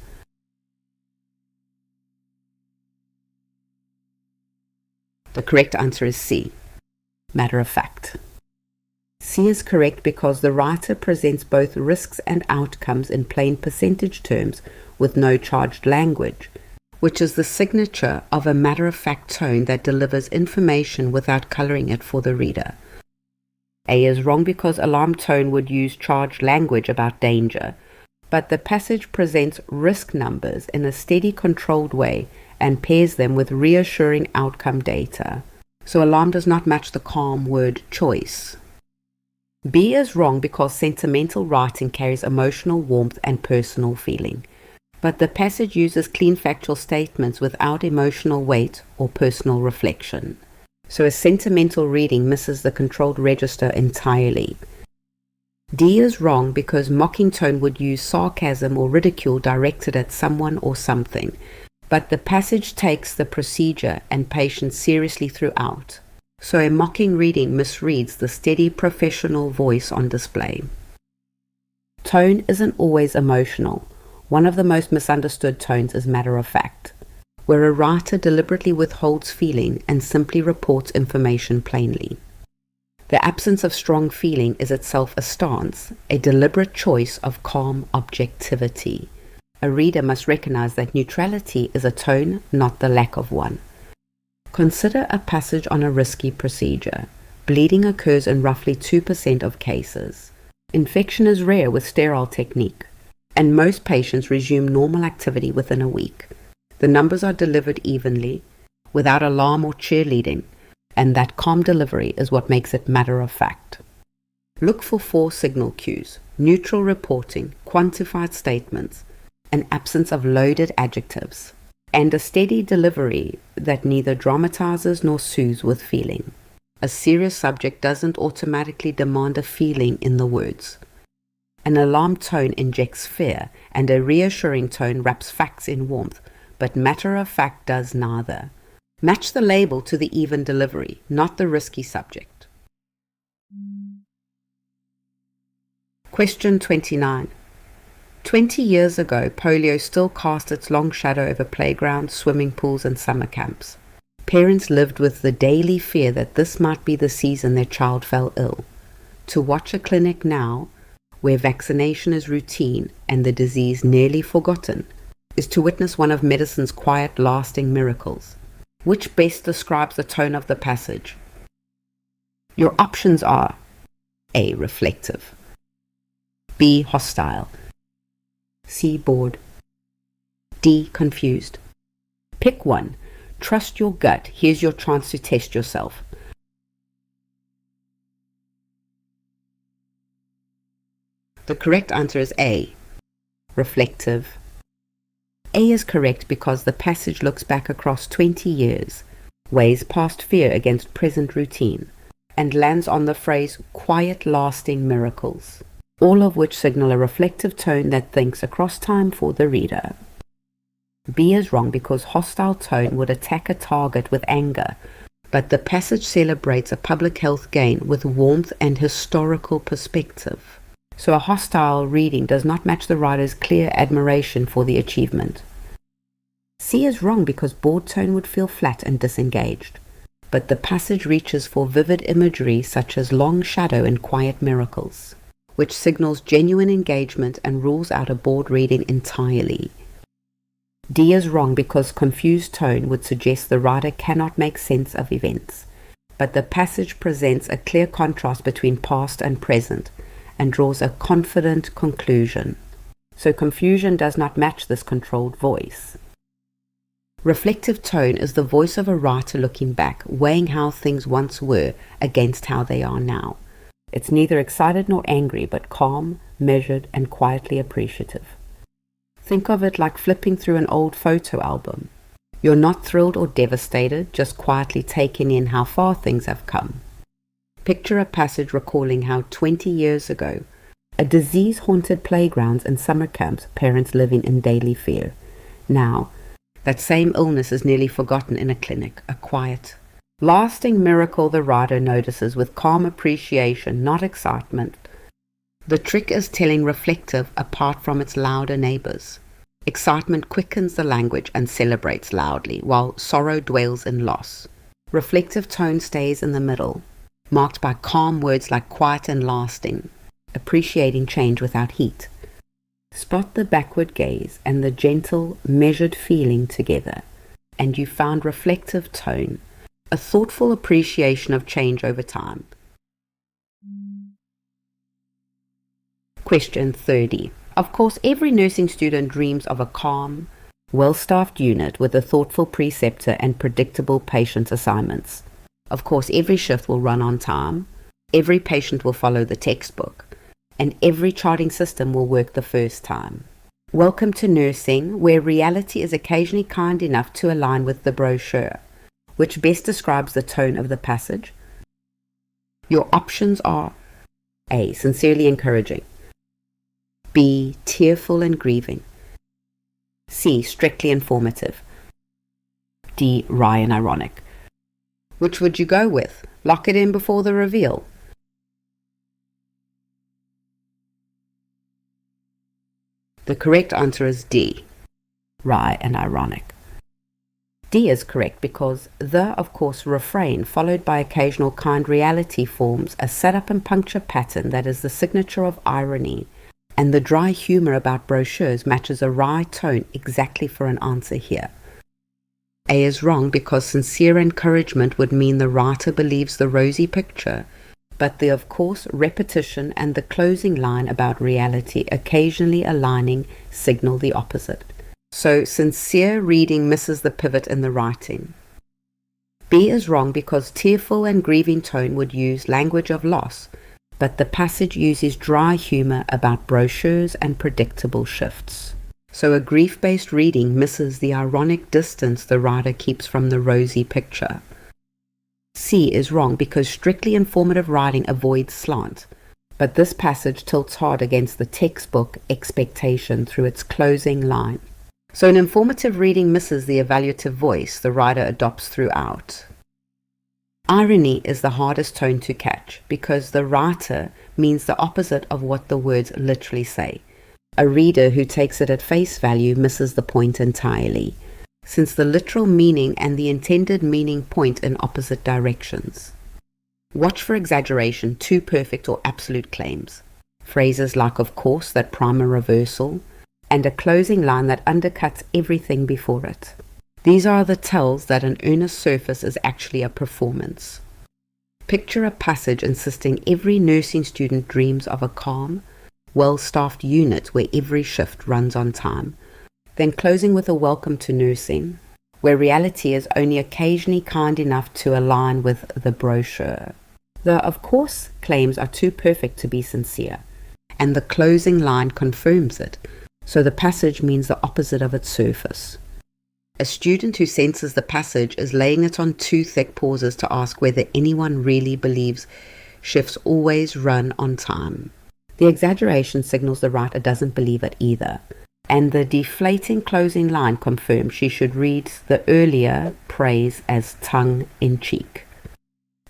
S1: The correct answer is C. Matter of fact. C is correct because the writer presents both risks and outcomes in plain percentage terms with no charged language, which is the signature of a matter-of-fact tone that delivers information without coloring it for the reader. A is wrong because alarm tone would use charged language about danger, but the passage presents risk numbers in a steady, controlled way and pairs them with reassuring outcome data. So alarm does not match the calm word choice. B is wrong because sentimental writing carries emotional warmth and personal feeling, but the passage uses clean factual statements without emotional weight or personal reflection. So a sentimental reading misses the controlled register entirely. D is wrong because mocking tone would use sarcasm or ridicule directed at someone or something, but the passage takes the procedure and patient seriously throughout. So a mocking reading misreads the steady professional voice on display. Tone isn't always emotional. One of the most misunderstood tones is matter of fact, where a writer deliberately withholds feeling and simply reports information plainly. The absence of strong feeling is itself a stance, a deliberate choice of calm objectivity. A reader must recognize that neutrality is a tone, not the lack of one. Consider a passage on a risky procedure. Bleeding occurs in roughly 2% of cases. Infection is rare with sterile technique, and most patients resume normal activity within a week. The numbers are delivered evenly, without alarm or cheerleading, and that calm delivery is what makes it matter of fact. Look for 4 signal cues: neutral reporting, quantified statements, an absence of loaded adjectives, and a steady delivery that neither dramatizes nor soothes with feeling. A serious subject doesn't automatically demand a feeling in the words. An alarm tone injects fear, and a reassuring tone wraps facts in warmth, but matter of fact does neither. Match the label to the even delivery, not the risky subject. Question 29. 20 years ago, polio still cast its long shadow over playgrounds, swimming pools and summer camps. Parents lived with the daily fear that this might be the season their child fell ill. To watch a clinic now, where vaccination is routine and the disease nearly forgotten, is to witness one of medicine's quiet, lasting miracles. Which best describes the tone of the passage? Your options are A. Reflective, B. Hostile, C. Bored, D. Confused. Pick one. Trust your gut. Here's your chance to test yourself. The correct answer is A. Reflective. A is correct because the passage looks back across 20 years, weighs past fear against present routine, and lands on the phrase quiet lasting miracles, all of which signal a reflective tone that thinks across time for the reader. B is wrong because hostile tone would attack a target with anger, but the passage celebrates a public health gain with warmth and historical perspective. So a hostile reading does not match the writer's clear admiration for the achievement. C is wrong because bored tone would feel flat and disengaged, but the passage reaches for vivid imagery such as long shadow and quiet miracles, which signals genuine engagement and rules out a bored reading entirely. D is wrong because confused tone would suggest the writer cannot make sense of events, but the passage presents a clear contrast between past and present, and draws a confident conclusion. So confusion does not match this controlled voice. Reflective tone is the voice of a writer looking back, weighing how things once were against how they are now. It's neither excited nor angry, but calm, measured, and quietly appreciative. Think of it like flipping through an old photo album. You're not thrilled or devastated, just quietly taking in how far things have come. Picture a passage recalling how 20 years ago, a disease-haunted playgrounds and summer camps, parents living in daily fear. Now, that same illness is nearly forgotten in a clinic, a quiet, lasting miracle the writer notices with calm appreciation, not excitement. The trick is telling reflective apart from its louder neighbors. Excitement quickens the language and celebrates loudly, while sorrow dwells in loss. Reflective tone stays in the middle, marked by calm words like quiet and lasting, appreciating change without heat. Spot the backward gaze and the gentle, measured feeling together, and you found reflective tone, a thoughtful appreciation of change over time. Question 30. Of course, every nursing student dreams of a calm, well-staffed unit with a thoughtful preceptor and predictable patient assignments. Of course, every shift will run on time, every patient will follow the textbook, and every charting system will work the first time. Welcome to nursing, where reality is occasionally kind enough to align with the brochure, which best describes the tone of the passage. Your options are A. Sincerely encouraging, B. Tearful and grieving, C. Strictly informative, D. Wry and ironic. Which would you go with? Lock it in before the reveal. The correct answer is D. Wry and ironic. D is correct because the, of course, refrain followed by occasional kind reality forms a setup and puncture pattern that is the signature of irony, and the dry humor about brochures matches a wry tone exactly for an answer here. A is wrong because sincere encouragement would mean the writer believes the rosy picture, but the, of course, repetition and the closing line about reality occasionally aligning signal the opposite. So sincere reading misses the pivot in the writing. B is wrong because tearful and grieving tone would use language of loss, but the passage uses dry humor about brochures and predictable shifts. So a grief-based reading misses the ironic distance the writer keeps from the rosy picture. C is wrong because strictly informative writing avoids slant, but this passage tilts hard against the textbook expectation through its closing line. So an informative reading misses the evaluative voice the writer adopts throughout. Irony is the hardest tone to catch because the writer means the opposite of what the words literally say. A reader who takes it at face value misses the point entirely, since the literal meaning and the intended meaning point in opposite directions. Watch for exaggeration, too perfect or absolute claims. Phrases like "of course" that prime a reversal, and a closing line that undercuts everything before it. These are the tells that an earnest surface is actually a performance. Picture a passage insisting every nursing student dreams of a calm, well-staffed unit where every shift runs on time, then closing with a welcome to nursing, where reality is only occasionally kind enough to align with the brochure. The "of course" claims are too perfect to be sincere, and the closing line confirms it, so the passage means the opposite of its surface. A student who censors the passage is laying it on too thick pauses to ask whether anyone really believes shifts always run on time. The exaggeration signals the writer doesn't believe it either, and the deflating closing line confirms she should read the earlier praise as tongue-in-cheek.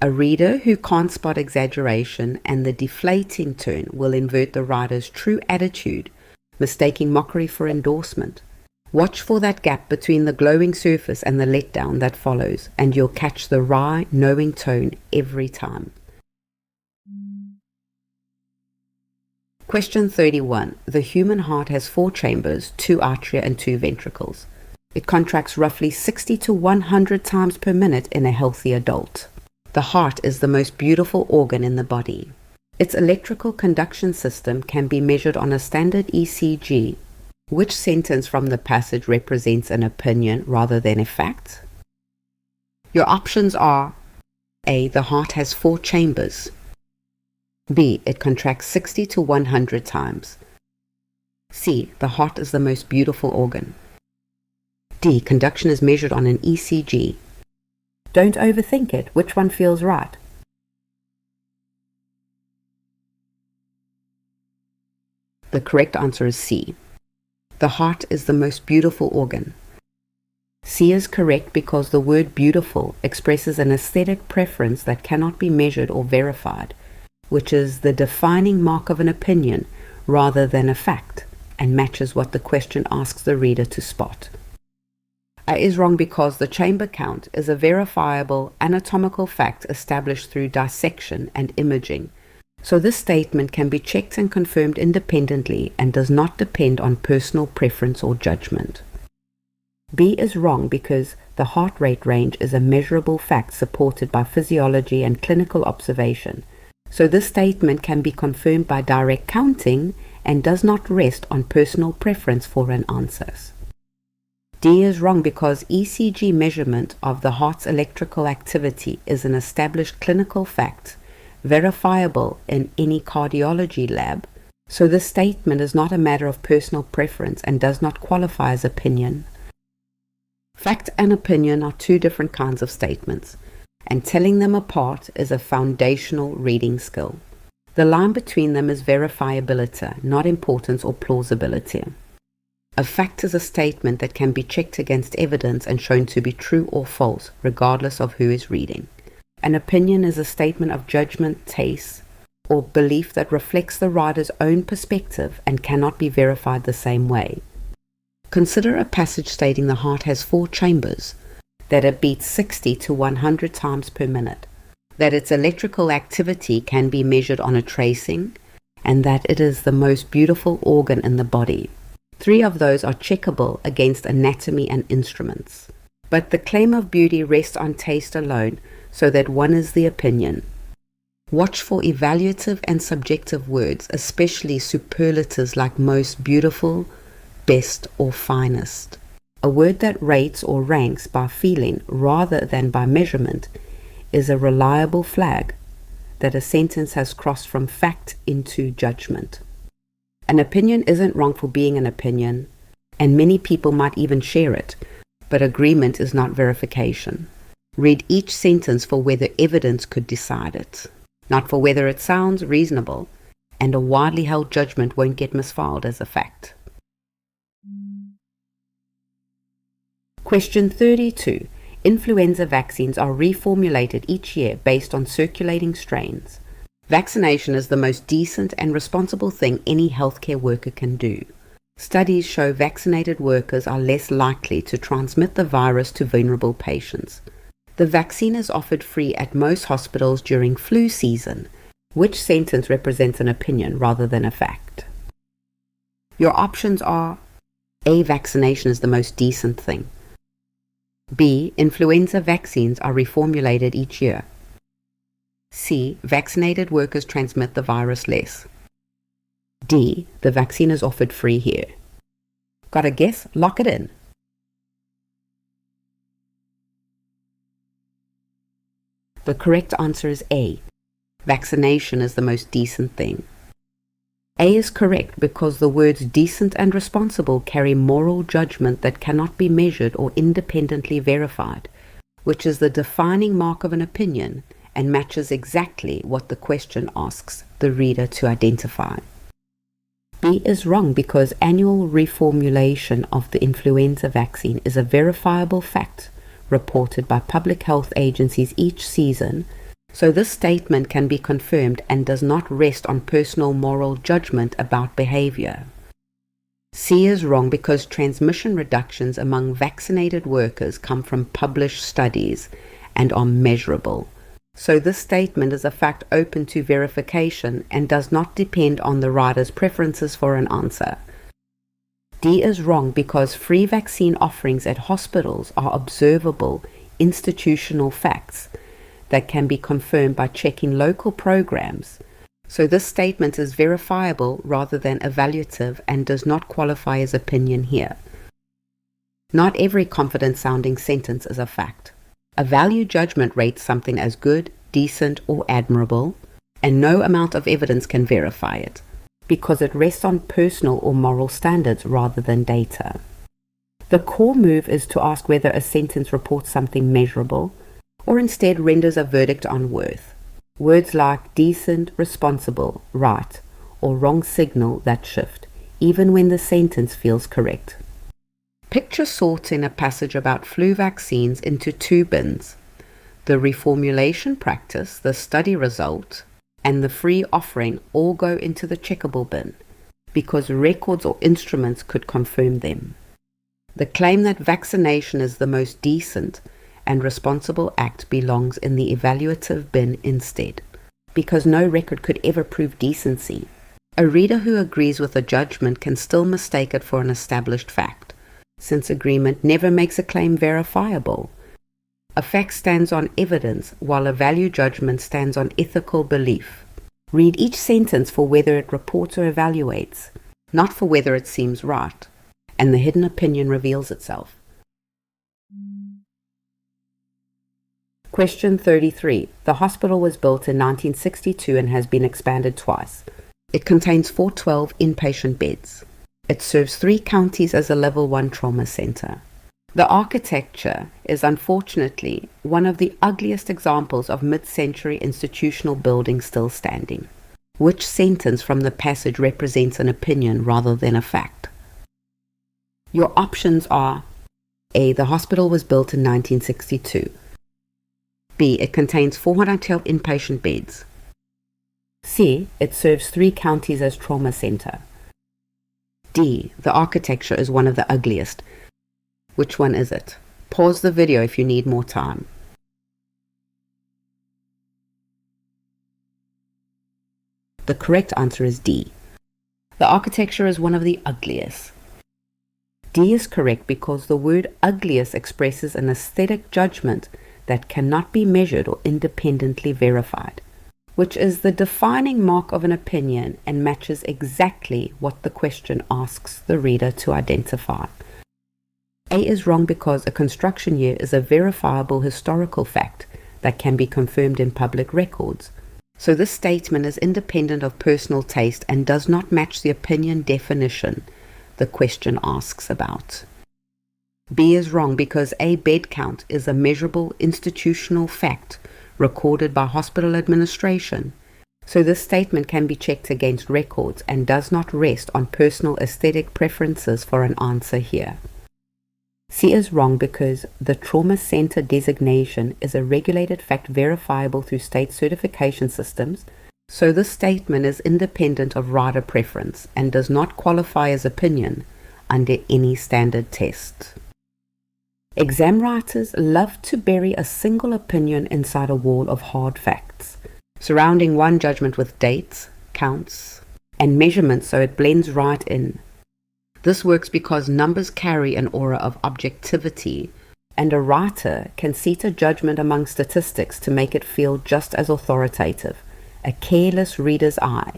S1: A reader who can't spot exaggeration and the deflating turn will invert the writer's true attitude, mistaking mockery for endorsement. Watch for that gap between the glowing surface and the letdown that follows, and you'll catch the wry, knowing tone every time. Question 31. The human heart has 4 chambers, 2 atria and 2 ventricles. It contracts roughly 60 to 100 times per minute in a healthy adult. The heart is the most beautiful organ in the body. Its electrical conduction system can be measured on a standard ECG. Which sentence from the passage represents an opinion rather than a fact? Your options are: A. The heart has 4 chambers. B. It contracts 60 to 100 times. C. The heart is the most beautiful organ. D. Conduction is measured on an ECG. Don't overthink it. Which one feels right? The correct answer is C. The heart is the most beautiful organ. C is correct because the word beautiful expresses an aesthetic preference that cannot be measured or verified, which is the defining mark of an opinion rather than a fact, and matches what the question asks the reader to spot. A is wrong because the chamber count is a verifiable anatomical fact established through dissection and imaging, so this statement can be checked and confirmed independently and does not depend on personal preference or judgment. B is wrong because the heart rate range is a measurable fact supported by physiology and clinical observation, so this statement can be confirmed by direct counting and does not rest on personal preference for an answer. D is wrong because ECG measurement of the heart's electrical activity is an established clinical fact, verifiable in any cardiology lab, so this statement is not a matter of personal preference and does not qualify as opinion. Fact and opinion are 2 different kinds of statements, and telling them apart is a foundational reading skill. The line between them is verifiability, not importance or plausibility. A fact is a statement that can be checked against evidence and shown to be true or false, regardless of who is reading. An opinion is a statement of judgment, taste, or belief that reflects the writer's own perspective and cannot be verified the same way. Consider a passage stating the heart has 4 chambers, that it beats 60 to 100 times per minute, that its electrical activity can be measured on a tracing, and that it is the most beautiful organ in the body. 3 of those are checkable against anatomy and instruments. But the claim of beauty rests on taste alone, so that one is the opinion. Watch for evaluative and subjective words, especially superlatives like most beautiful, best, or finest. A word that rates or ranks by feeling rather than by measurement is a reliable flag that a sentence has crossed from fact into judgment. An opinion isn't wrong for being an opinion, and many people might even share it, but agreement is not verification. Read each sentence for whether evidence could decide it, not for whether it sounds reasonable, and a widely held judgment won't get misfiled as a fact. Question 32. Influenza vaccines are reformulated each year based on circulating strains. Vaccination is the most decent and responsible thing any healthcare worker can do. Studies show vaccinated workers are less likely to transmit the virus to vulnerable patients. The vaccine is offered free at most hospitals during flu season. Which sentence represents an opinion rather than a fact? Your options are: A. Vaccination is the most decent thing. B. Influenza vaccines are reformulated each year. C. Vaccinated workers transmit the virus less. D. The vaccine is offered free here. Got a guess? Lock it in. The correct answer is A. Vaccination is the most decent thing. A is correct because the words decent and responsible carry moral judgment that cannot be measured or independently verified, which is the defining mark of an opinion and matches exactly what the question asks the reader to identify. B is wrong because annual reformulation of the influenza vaccine is a verifiable fact reported by public health agencies each season, so this statement can be confirmed and does not rest on personal moral judgment about behavior. C is wrong because transmission reductions among vaccinated workers come from published studies and are measurable. So this statement is a fact open to verification and does not depend on the writer's preferences for an answer. D is wrong because free vaccine offerings at hospitals are observable institutional facts that can be confirmed by checking local programs. So this statement is verifiable rather than evaluative and does not qualify as opinion here. Not every confident-sounding sentence is a fact. A value judgment rates something as good, decent, or admirable, and no amount of evidence can verify it, because it rests on personal or moral standards rather than data. The core move is to ask whether a sentence reports something measurable, or instead renders a verdict on worth. Words like decent, responsible, right, or wrong signal that shift, even when the sentence feels correct. Picture sorting a passage about flu vaccines into two bins: the reformulation practice, the study result, and the free offering all go into the checkable bin, because records or instruments could confirm them. The claim that vaccination is the most decent and responsible act belongs in the evaluative bin instead, because no record could ever prove decency. A reader who agrees with a judgment can still mistake it for an established fact, since agreement never makes a claim verifiable. A fact stands on evidence, while a value judgment stands on ethical belief. Read each sentence for whether it reports or evaluates, not for whether it seems right, and the hidden opinion reveals itself. Question 33. The hospital was built in 1962 and has been expanded twice. It contains 412 inpatient beds. It serves 3 counties as a level 1 trauma center. The architecture is unfortunately one of the ugliest examples of mid-century institutional buildings still standing. Which sentence from the passage represents an opinion rather than a fact? Your options are: A. The hospital was built in 1962. B. It contains 412 inpatient beds. C. It serves 3 counties as trauma center. D. The architecture is one of the ugliest. Which one is it? Pause the video if you need more time. The correct answer is D. The architecture is one of the ugliest. D is correct because the word ugliest expresses an aesthetic judgment that cannot be measured or independently verified, which is the defining mark of an opinion and matches exactly what the question asks the reader to identify. A is wrong because a construction year is a verifiable historical fact that can be confirmed in public records, so this statement is independent of personal taste and does not match the opinion definition the question asks about. B is wrong because a bed count is a measurable institutional fact recorded by hospital administration, so this statement can be checked against records and does not rest on personal aesthetic preferences for an answer here. C is wrong because the trauma center designation is a regulated fact verifiable through state certification systems, so this statement is independent of rider preference and does not qualify as opinion under any standard test. Exam writers love to bury a single opinion inside a wall of hard facts, surrounding one judgment with dates, counts, and measurements so it blends right in. This works because numbers carry an aura of objectivity, and a writer can seat a judgment among statistics to make it feel just as authoritative. A careless reader's eye,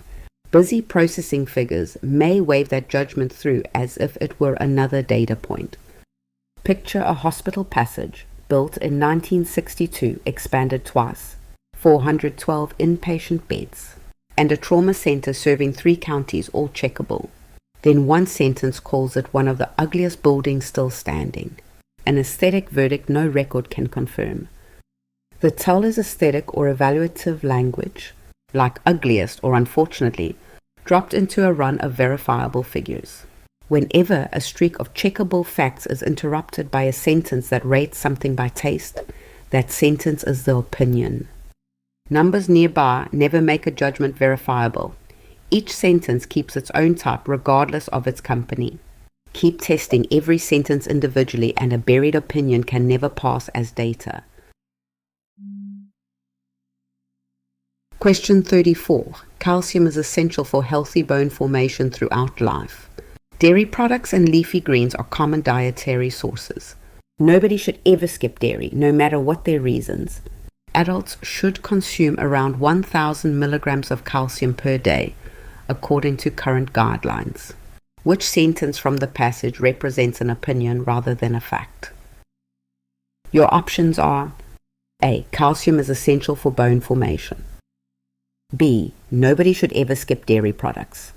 S1: busy processing figures, may wave that judgment through as if it were another data point. Picture a hospital passage, built in 1962, expanded twice, 412 inpatient beds, and a trauma center serving 3 counties, all checkable. Then one sentence calls it one of the ugliest buildings still standing, an aesthetic verdict no record can confirm. The tell is aesthetic or evaluative language, like ugliest or unfortunately, dropped into a run of verifiable figures. Whenever a streak of checkable facts is interrupted by a sentence that rates something by taste, that sentence is the opinion. Numbers nearby never make a judgment verifiable. Each sentence keeps its own type regardless of its company. Keep testing every sentence individually and a buried opinion can never pass as data. Question 34. Calcium is essential for healthy bone formation throughout life. Dairy products and leafy greens are common dietary sources. Nobody should ever skip dairy, no matter what their reasons. Adults should consume around 1,000 milligrams of calcium per day, according to current guidelines. Which sentence from the passage represents an opinion rather than a fact? Your options are: A. Calcium is essential for bone formation. B. Nobody should ever skip dairy products.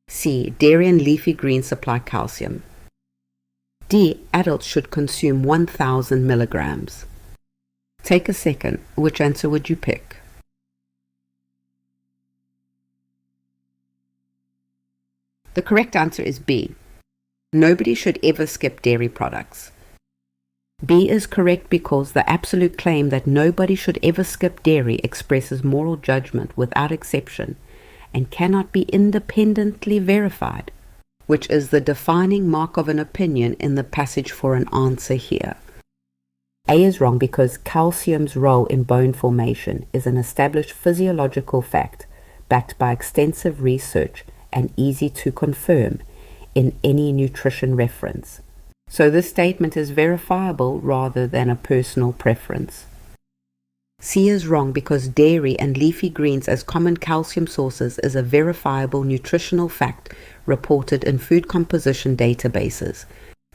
S1: C. Dairy and leafy greens supply calcium. D. Adults should consume 1,000 milligrams. Take a second. Which answer would you pick? The correct answer is B. Nobody should ever skip dairy products. B is correct because the absolute claim that nobody should ever skip dairy expresses moral judgment without exception and cannot be independently verified, which is the defining mark of an opinion in the passage for an answer here. A is wrong because calcium's role in bone formation is an established physiological fact backed by extensive research and easy to confirm in any nutrition reference. So this statement is verifiable rather than a personal preference. C is wrong because dairy and leafy greens as common calcium sources is a verifiable nutritional fact reported in food composition databases.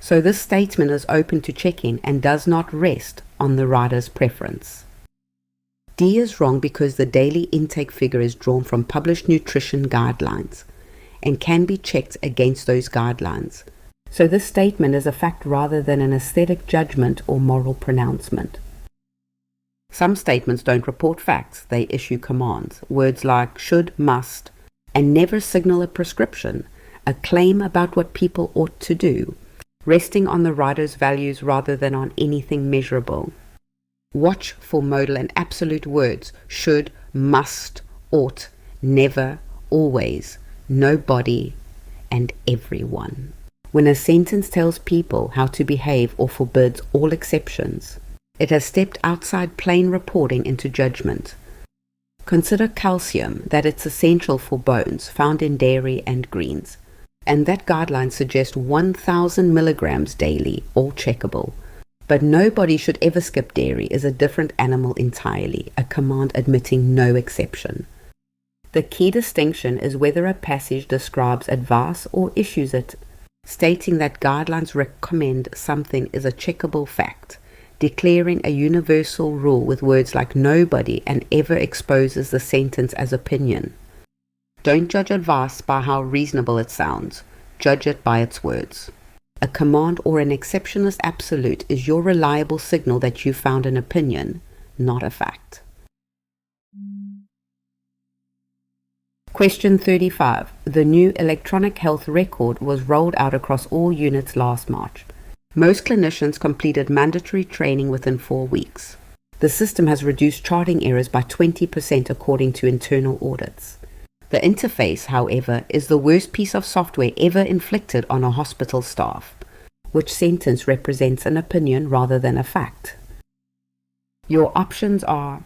S1: So this statement is open to checking and does not rest on the writer's preference. D is wrong because the daily intake figure is drawn from published nutrition guidelines and can be checked against those guidelines. So this statement is a fact rather than an aesthetic judgment or moral pronouncement. Some statements don't report facts, they issue commands. Words like should, must, and never signal a prescription, a claim about what people ought to do, resting on the writer's values rather than on anything measurable. Watch for modal and absolute words: should, must, ought, never, always, nobody, and everyone. When a sentence tells people how to behave or forbids all exceptions, it has stepped outside plain reporting into judgment. Consider calcium, that it's essential for bones found in dairy and greens, and that guidelines suggest 1,000 milligrams daily, all checkable. But nobody should ever skip dairy is a different animal entirely, a command admitting no exception. The key distinction is whether a passage describes advice or issues it. Stating that guidelines recommend something is a checkable fact. Declaring a universal rule with words like nobody and ever exposes the sentence as opinion. Don't judge advice by how reasonable it sounds. Judge it by its words. A command or an exceptionist absolute is your reliable signal that you found an opinion, not a fact. Question 35. The new electronic health record was rolled out across all units last March. Most clinicians completed mandatory training within 4 weeks. The system has reduced charting errors by 20% according to internal audits. The interface, however, is the worst piece of software ever inflicted on a hospital staff. Which sentence represents an opinion rather than a fact? Your options are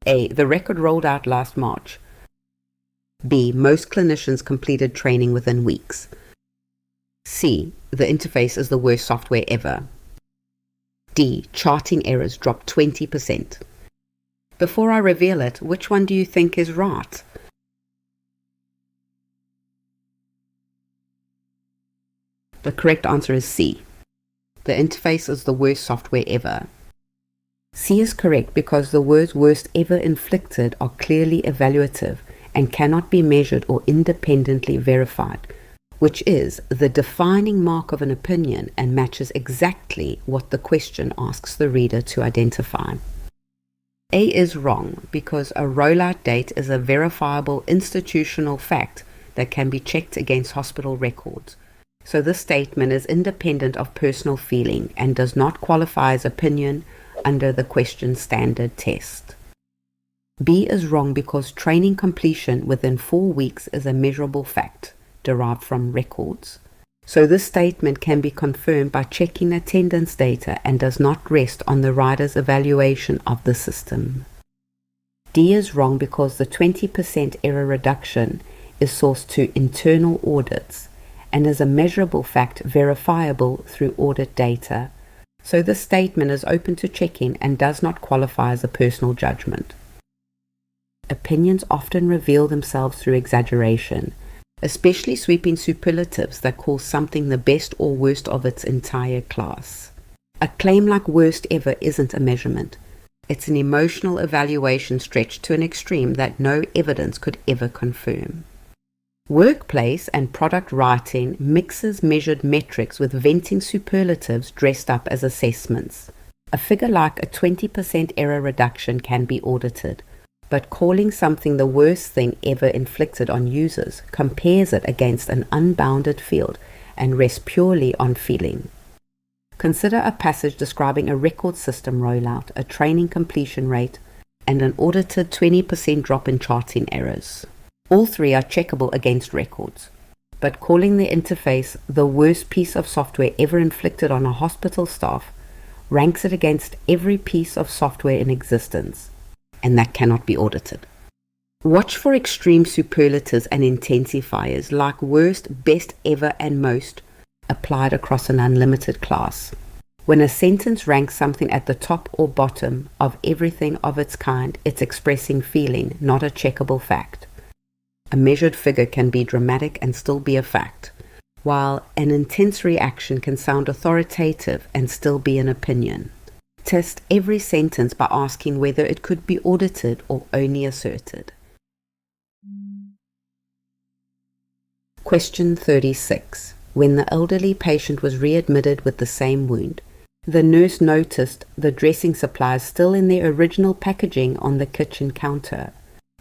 S1: A. The record rolled out last March. B. Most clinicians completed training within weeks. C. The interface is the worst software ever. D. Charting errors dropped 20%. Before I reveal it, which one do you think is right? The correct answer is C. The interface is the worst software ever. C is correct because the words worst ever inflicted are clearly evaluative and cannot be measured or independently verified, which is the defining mark of an opinion and matches exactly what the question asks the reader to identify. A is wrong because a rollout date is a verifiable institutional fact that can be checked against hospital records. So this statement is independent of personal feeling and does not qualify as opinion under the question standard test. B is wrong because training completion within 4 weeks is a measurable fact derived from records. So this statement can be confirmed by checking attendance data and does not rest on the rider's evaluation of the system. D is wrong because the 20% error reduction is sourced to internal audits and is a measurable fact verifiable through audit data. So this statement is open to checking and does not qualify as a personal judgment. Opinions often reveal themselves through exaggeration, especially sweeping superlatives that call something the best or worst of its entire class. A claim like worst ever isn't a measurement. It's an emotional evaluation stretched to an extreme that no evidence could ever confirm. Workplace and product writing mixes measured metrics with venting superlatives dressed up as assessments. A figure like a 20% error reduction can be audited, but calling something the worst thing ever inflicted on users compares it against an unbounded field and rests purely on feeling. Consider a passage describing a record system rollout, a training completion rate, and an audited 20% drop in charting errors. All three are checkable against records, but calling the interface the worst piece of software ever inflicted on a hospital staff ranks it against every piece of software in existence, and that cannot be audited. Watch for extreme superlatives and intensifiers like worst, best ever, and most applied across an unlimited class. When a sentence ranks something at the top or bottom of everything of its kind, it's expressing feeling, not a checkable fact. A measured figure can be dramatic and still be a fact, while an intense reaction can sound authoritative and still be an opinion. Test every sentence by asking whether it could be audited or only asserted. Question 36. When the elderly patient was readmitted with the same wound, the nurse noticed the dressing supplies still in their original packaging on the kitchen counter.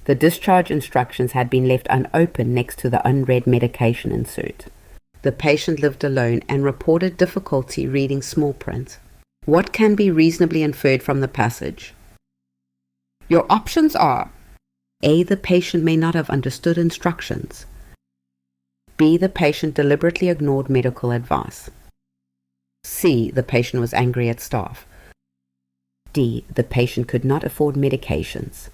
S1: The discharge instructions had been left unopened next to the unread medication insert. The patient lived alone and reported difficulty reading small print. What can be reasonably inferred from the passage? Your options are A. The patient may not have understood instructions. B. The patient deliberately ignored medical advice. C. The patient was angry at staff. D. The patient could not afford medications.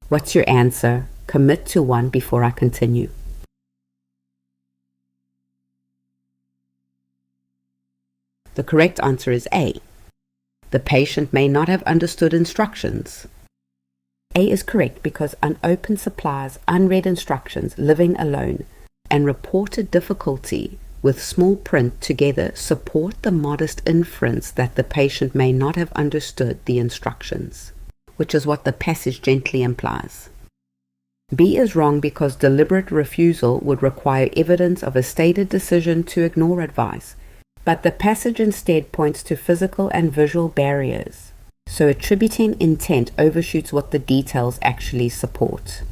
S1: What's your answer? Commit to one before I continue. The correct answer is A. The patient may not have understood instructions. A is correct because unopened supplies, unread instructions, living alone, and reported difficulty with small print together support the modest inference that the patient may not have understood the instructions, which is what the passage gently implies. B is wrong because deliberate refusal would require evidence of a stated decision to ignore advice, but the passage instead points to physical and visual barriers, so attributing intent overshoots what the details actually support.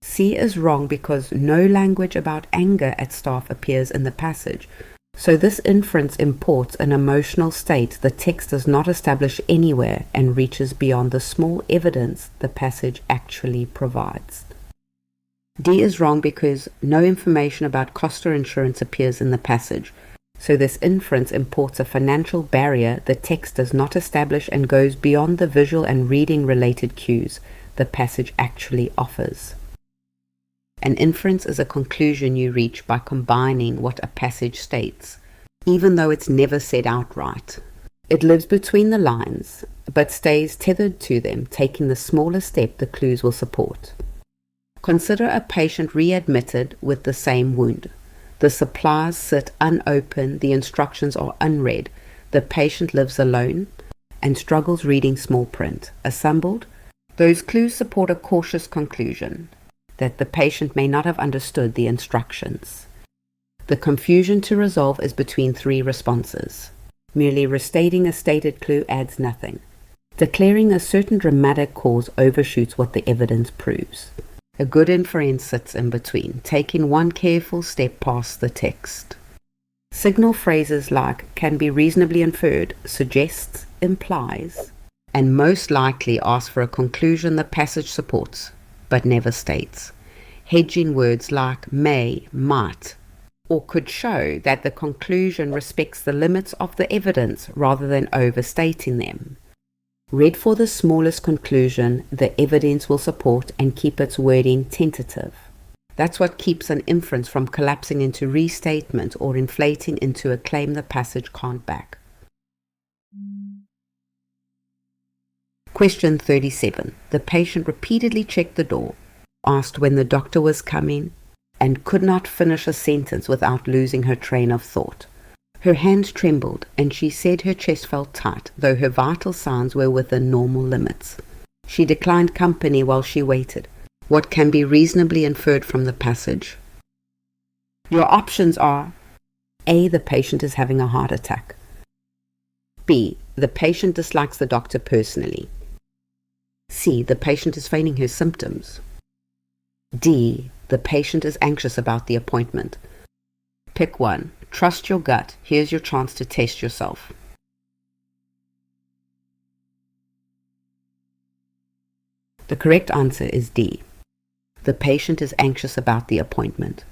S1: C is wrong because no language about anger at staff appears in the passage, So this inference imports an emotional state the text does not establish anywhere and reaches beyond the small evidence the passage actually provides. D is wrong because no information about cost or insurance appears in the passage. So this inference imports a financial barrier the text does not establish and goes beyond the visual and reading related cues the passage actually offers. An inference is a conclusion you reach by combining what a passage states, even though it's never said outright. It lives between the lines, but stays tethered to them, taking the smallest step the clues will support. Consider a patient readmitted with the same wound. The supplies sit unopened, the instructions are unread, the patient lives alone, and struggles reading small print. Assembled, those clues support a cautious conclusion that the patient may not have understood the instructions. The confusion to resolve is between three responses. Merely restating a stated clue adds nothing. Declaring a certain dramatic cause overshoots what the evidence proves. A good inference sits in between, taking one careful step past the text. Signal phrases like can be reasonably inferred, suggests, implies, and most likely ask for a conclusion the passage supports, but never states. Hedging words like may, might, or could show that the conclusion respects the limits of the evidence rather than overstating them. Read for the smallest conclusion the evidence will support and keep its wording tentative. That's what keeps an inference from collapsing into restatement or inflating into a claim the passage can't back. Question 37. The patient repeatedly checked the door, asked when the doctor was coming, and could not finish a sentence without losing her train of thought. Her hands trembled, and she said her chest felt tight, though her vital signs were within normal limits. She declined company while she waited. What can be reasonably inferred from the passage? Your options are: A. The patient is having a heart attack. B. The patient dislikes the doctor personally. C. The patient is feigning her symptoms. D. The patient is anxious about the appointment. Pick one. Trust your gut. Here's your chance to test yourself. The correct answer is D. The patient is anxious about the appointment.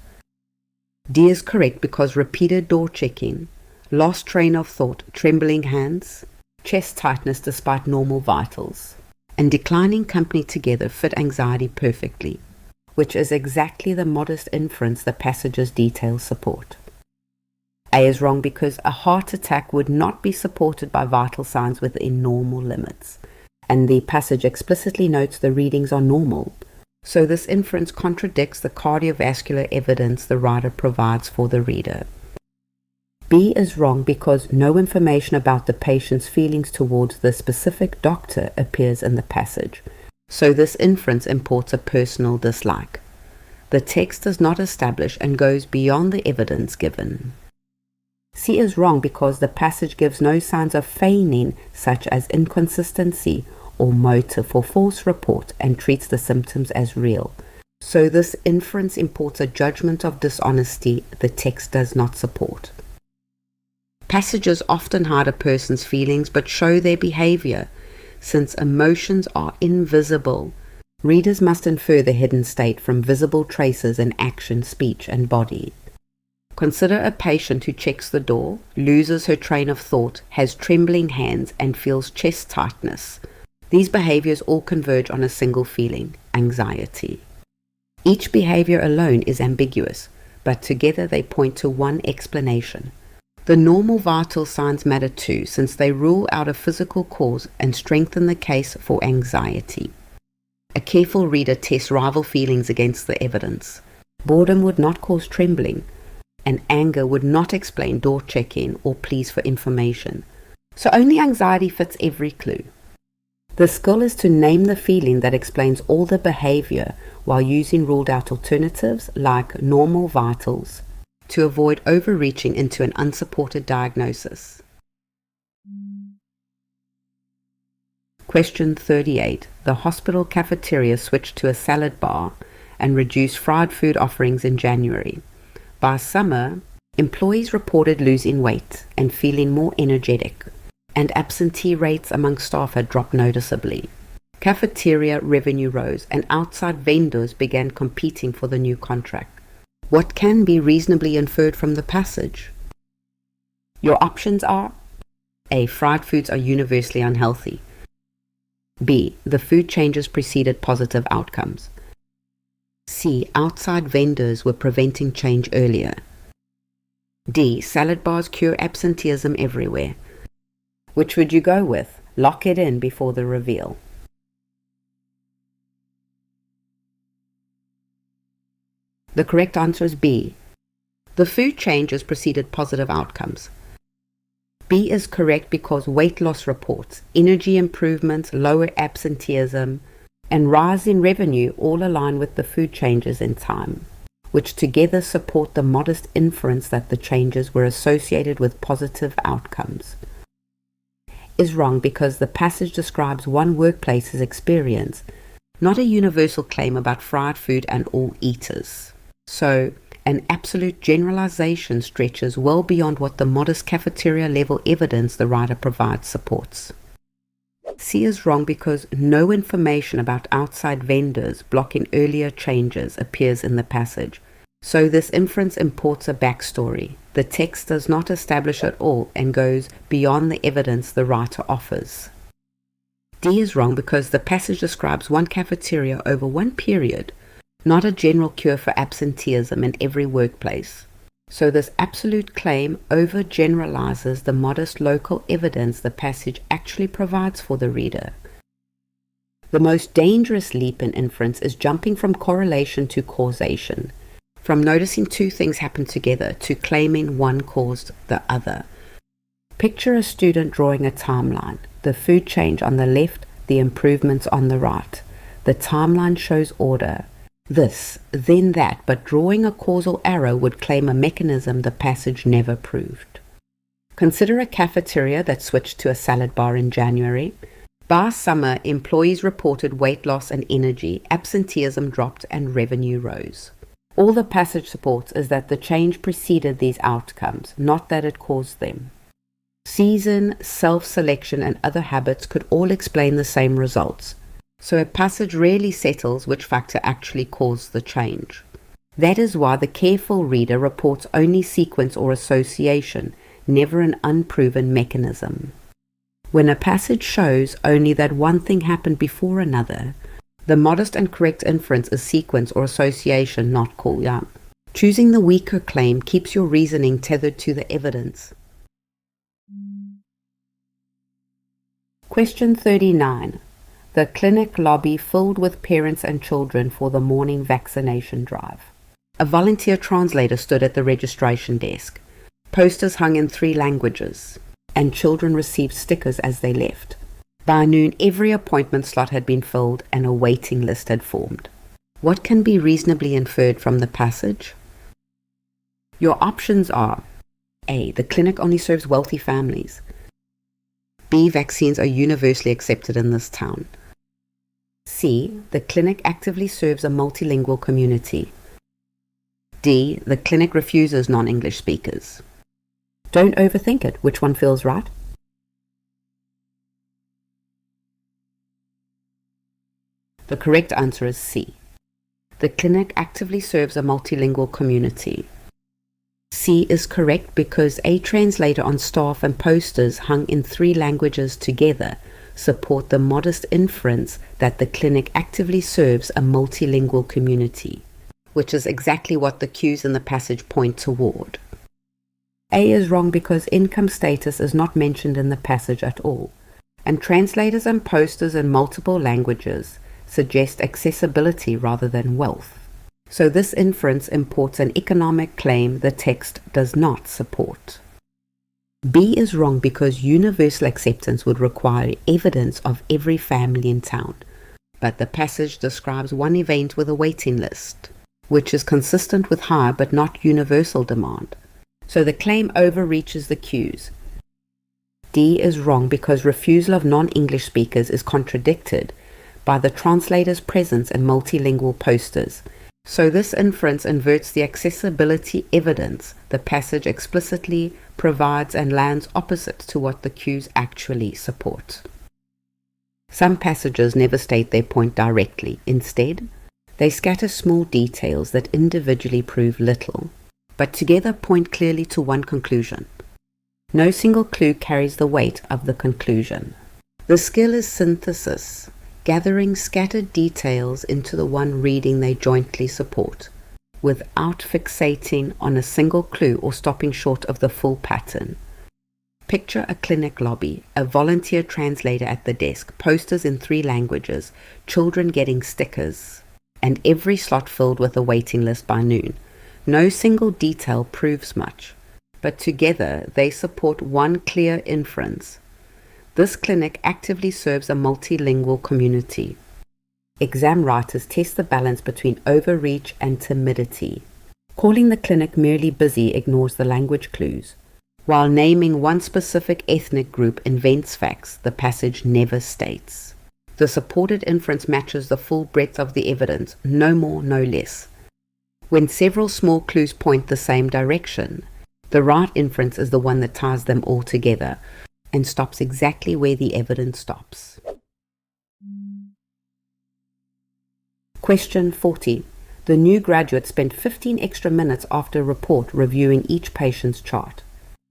S1: D is correct because repeated door checking, lost train of thought, trembling hands, chest tightness despite normal vitals, and declining company together fit anxiety perfectly, which is exactly the modest inference the passage's details support. A is wrong because a heart attack would not be supported by vital signs within normal limits, and the passage explicitly notes the readings are normal, so this inference contradicts the cardiovascular evidence the writer provides for the reader. B is wrong because no information about the patient's feelings towards the specific doctor appears in the passage, so this inference imports a personal dislike. The text does not establish and goes beyond the evidence given. C is wrong because the passage gives no signs of feigning, such as inconsistency or motive for false report, and treats the symptoms as real. So this inference imports a judgment of dishonesty the text does not support. Passages often hide a person's feelings but show their behavior. Since emotions are invisible, readers must infer the hidden state from visible traces in action, speech, and body. Consider a patient who checks the door, loses her train of thought, has trembling hands, and feels chest tightness. These behaviors all converge on a single feeling: anxiety. Each behavior alone is ambiguous, but together they point to one explanation. The normal vital signs matter too, since they rule out a physical cause and strengthen the case for anxiety. A careful reader tests rival feelings against the evidence. Boredom would not cause trembling, and anger would not explain door check-in or pleas for information. So only anxiety fits every clue. The skill is to name the feeling that explains all the behavior while using ruled out alternatives like normal vitals to avoid overreaching into an unsupported diagnosis. Question 38. The hospital cafeteria switched to a salad bar and reduced fried food offerings in January. By summer, Employees reported losing weight and feeling more energetic, and absentee rates among staff had dropped noticeably. Cafeteria revenue rose, and outside vendors began competing for the new contract. What can be reasonably inferred from the passage? Your options are: A. Fried foods are universally unhealthy. B. The food changes preceded positive outcomes. C. Outside vendors were preventing change earlier. D. Salad bars cure absenteeism everywhere. Which would you go with? Lock it in before the reveal. The correct answer is B. The food changes preceded positive outcomes. B is correct because weight loss reports, energy improvements, lower absenteeism, and rise in revenue all align with the food changes in time, which together support the modest inference that the changes were associated with positive outcomes. Is wrong because the passage describes one workplace's experience, not a universal claim about fried food and all eaters. So, an absolute generalization stretches well beyond what the modest cafeteria level evidence the writer provides supports. C is wrong because no information about outside vendors blocking earlier changes appears in the passage. So this inference imports a backstory. The text does not establish at all and goes beyond the evidence the writer offers. D is wrong because the passage describes one cafeteria over one period, not a general cure for absenteeism in every workplace. So this absolute claim overgeneralizes the modest local evidence the passage actually provides for the reader. The most dangerous leap in inference is jumping from correlation to causation, from noticing two things happen together to claiming one caused the other. Picture a student drawing a timeline, the food change on the left, the improvements on the right. The timeline shows order. This, then that, but drawing a causal arrow would claim a mechanism the passage never proved. Consider a cafeteria that switched to a salad bar in January. By summer, employees reported weight loss and energy, absenteeism dropped, and revenue rose. All the passage supports is that the change preceded these outcomes, not that it caused them. Season, self-selection, and other habits could all explain the same results. So a passage rarely settles which factor actually caused the change. That is why the careful reader reports only sequence or association, never an unproven mechanism. When a passage shows only that one thing happened before another, the modest and correct inference is sequence or association, not call-out. Choosing the weaker claim keeps your reasoning tethered to the evidence. Question 39. The clinic lobby filled with parents and children for the morning vaccination drive. A volunteer translator stood at the registration desk. Posters hung in 3 languages, and children received stickers as they left. By noon, every appointment slot had been filled and a waiting list had formed. What can be reasonably inferred from the passage? Your options are: A. The clinic only serves wealthy families. B. Vaccines are universally accepted in this town. C. The clinic actively serves a multilingual community. D. The clinic refuses non-English speakers. Don't overthink it. Which one feels right? The correct answer is C. The clinic actively serves a multilingual community. C is correct because a translator on staff and posters hung in 3 languages together support the modest inference that the clinic actively serves a multilingual community, which is exactly what the cues in the passage point toward. A is wrong because income status is not mentioned in the passage at all, and translators and posters in multiple languages suggest accessibility rather than wealth. So this inference imports an economic claim the text does not support. B is wrong because universal acceptance would require evidence of every family in town, but the passage describes one event with a waiting list, which is consistent with high but not universal demand. So the claim overreaches the cues. D is wrong because refusal of non-English speakers is contradicted by the translator's presence in multilingual posters, So this inference inverts the accessibility evidence the passage explicitly provides and lands opposite to what the cues actually support. Some passages never state their point directly. Instead, they scatter small details that individually prove little, but together point clearly to one conclusion. No single clue carries the weight of the conclusion. The skill is synthesis, gathering scattered details into the one reading they jointly support, without fixating on a single clue or stopping short of the full pattern. Picture a clinic lobby, a volunteer translator at the desk, posters in 3 languages, children getting stickers, and every slot filled with a waiting list by noon. No single detail proves much, but together they support one clear inference. This clinic actively serves a multilingual community. Exam writers test the balance between overreach and timidity. Calling the clinic merely busy ignores the language clues, while naming one specific ethnic group invents facts the passage never states. The supported inference matches the full breadth of the evidence, no more, no less. When several small clues point the same direction, the right inference is the one that ties them all together and stops exactly where the evidence stops. Question 40. The new graduate spent 15 extra minutes after report reviewing each patient's chart.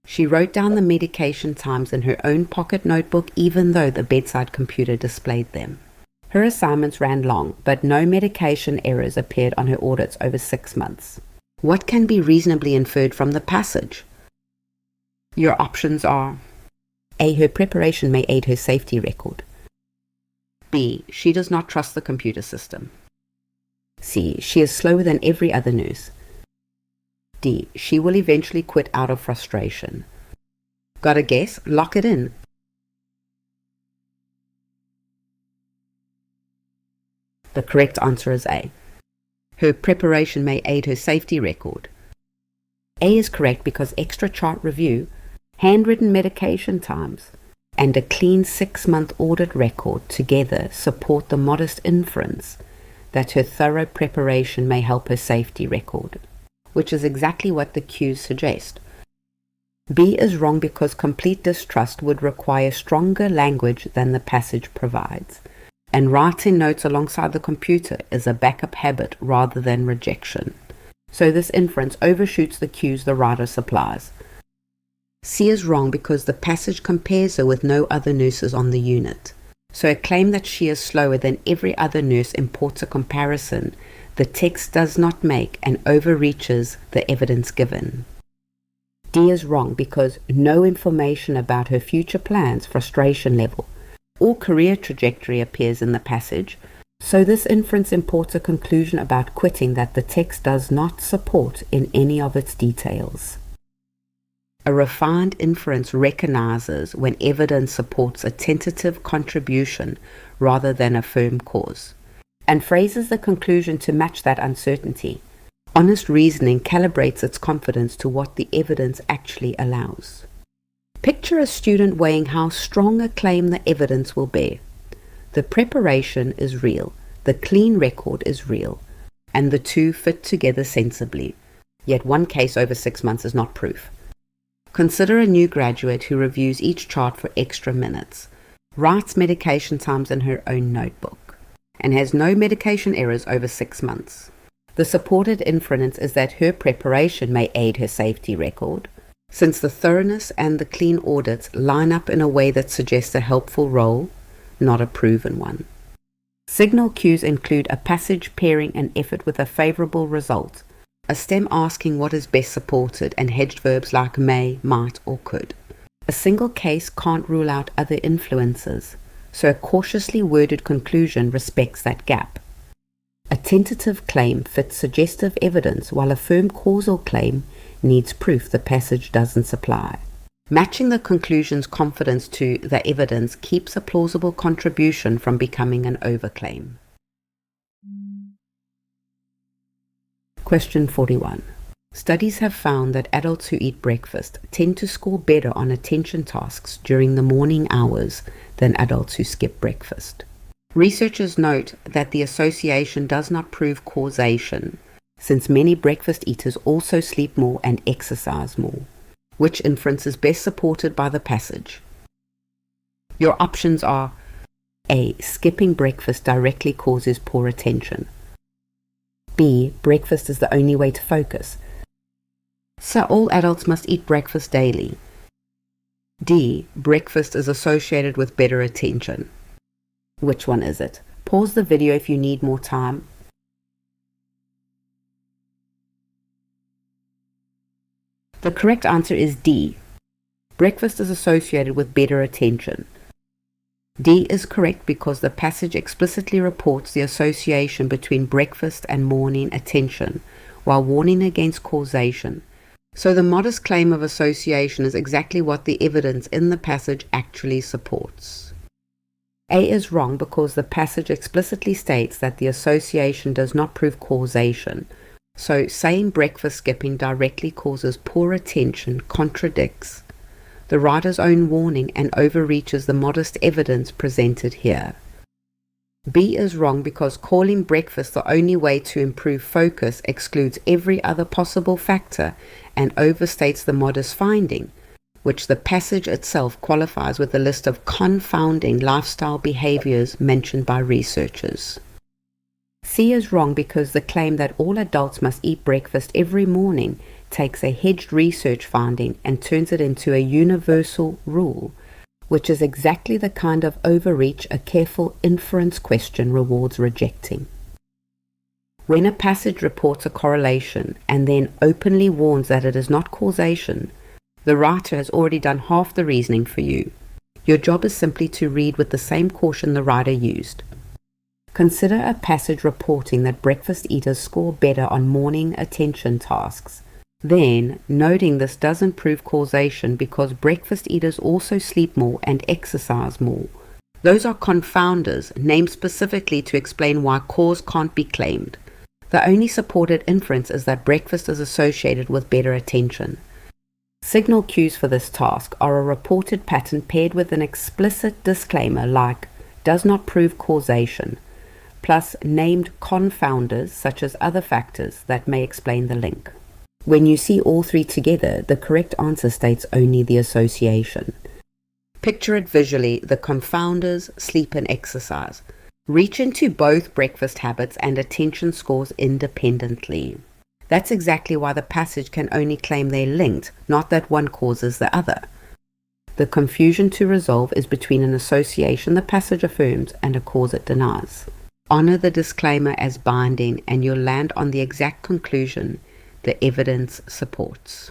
S1: She wrote down the medication times in her own pocket notebook even though the bedside computer displayed them. Her assignments ran long, but no medication errors appeared on her audits over 6 months. What can be reasonably inferred from the passage? Your options are: A. Her preparation may aid her safety record. B. She does not trust the computer system. C. She is slower than every other nurse. D. She will eventually quit out of frustration. Got a guess? Lock it in. The correct answer is A. Her preparation may aid her safety record. A is correct because extra chart review, handwritten medication times, and a clean 6-month audit record together support the modest inference that her thorough preparation may help her safety record, which is exactly what the cues suggest. B is wrong because complete distrust would require stronger language than the passage provides, and writing notes alongside the computer is a backup habit rather than rejection. So this inference overshoots the cues the writer supplies. C is wrong because the passage compares her with no other nurses on the unit. So a claim that she is slower than every other nurse imports a comparison the text does not make and overreaches the evidence given. D is wrong because no information about her future plans, frustration level, or career trajectory appears in the passage, so this inference imports a conclusion about quitting that the text does not support in any of its details. A refined inference recognizes when evidence supports a tentative contribution rather than a firm cause, and phrases the conclusion to match that uncertainty. Honest reasoning calibrates its confidence to what the evidence actually allows. Picture a student weighing how strong a claim the evidence will bear. The preparation is real, the clean record is real, and the two fit together sensibly. Yet one case over 6 months is not proof. Consider a new graduate who reviews each chart for extra minutes, writes medication times in her own notebook, and has no medication errors over 6 months. The supported inference is that her preparation may aid her safety record, since the thoroughness and the clean audits line up in a way that suggests a helpful role, not a proven one. Signal cues include a passage pairing an effort with a favorable result, a stem asking what is best supported, and hedged verbs like may, might, or could. A single case can't rule out other influences, so a cautiously worded conclusion respects that gap. A tentative claim fits suggestive evidence, while a firm causal claim needs proof the passage doesn't supply. Matching the conclusion's confidence to the evidence keeps a plausible contribution from becoming an overclaim. Question 41. Studies have found that adults who eat breakfast tend to score better on attention tasks during the morning hours than adults who skip breakfast. Researchers note that the association does not prove causation, since many breakfast eaters also sleep more and exercise more. Which inference is best supported by the passage? Your options are A. Skipping breakfast directly causes poor attention. B. Breakfast is the only way to focus, so all adults must eat breakfast daily. D. Breakfast is associated with better attention. Which one is it? Pause the video if you need more time. The correct answer is D. Breakfast is associated with better attention. D is correct because the passage explicitly reports the association between breakfast and morning attention, while warning against causation. So the modest claim of association is exactly what the evidence in the passage actually supports. A is wrong because the passage explicitly states that the association does not prove causation. So saying breakfast skipping directly causes poor attention contradicts the writer's own warning and overreaches the modest evidence presented here. B is wrong because calling breakfast the only way to improve focus excludes every other possible factor and overstates the modest finding, which the passage itself qualifies with a list of confounding lifestyle behaviors mentioned by researchers. C is wrong because the claim that all adults must eat breakfast every morning takes a hedged research finding and turns it into a universal rule, which is exactly the kind of overreach a careful inference question rewards rejecting. When a passage reports a correlation and then openly warns that it is not causation, the writer has already done half the reasoning for you. Your job is simply to read with the same caution the writer used. Consider a passage reporting that breakfast eaters score better on morning attention tasks. Then, noting this doesn't prove causation because breakfast eaters also sleep more and exercise more. Those are confounders, named specifically to explain why cause can't be claimed. The only supported inference is that breakfast is associated with better attention. Signal cues for this task are a reported pattern paired with an explicit disclaimer like does not prove causation, plus named confounders such as other factors that may explain the link. When you see all three together, the correct answer states only the association. Picture it visually, the confounders, sleep and exercise. Reach into both breakfast habits and attention scores independently. That's exactly why the passage can only claim they're linked, not that one causes the other. The confusion to resolve is between an association the passage affirms and a cause it denies. Honor the disclaimer as binding and you'll land on the exact conclusion the evidence supports.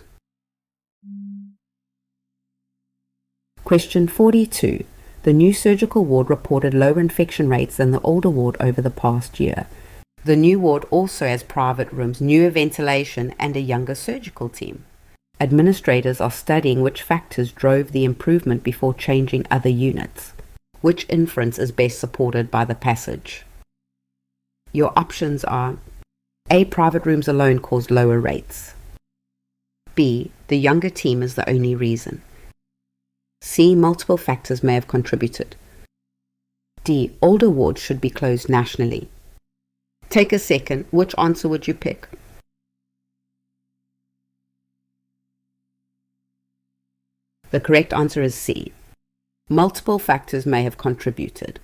S1: Question 42. The new surgical ward reported lower infection rates than the older ward over the past year. The new ward also has private rooms, newer ventilation, and a younger surgical team. Administrators are studying which factors drove the improvement before changing other units. Which inference is best supported by the passage? Your options are A. Private rooms alone caused lower rates. B. The younger team is the only reason. C. Multiple factors may have contributed. D. Older wards should be closed nationally. Take a second. Which answer would you pick? The correct answer is C. Multiple factors may have contributed.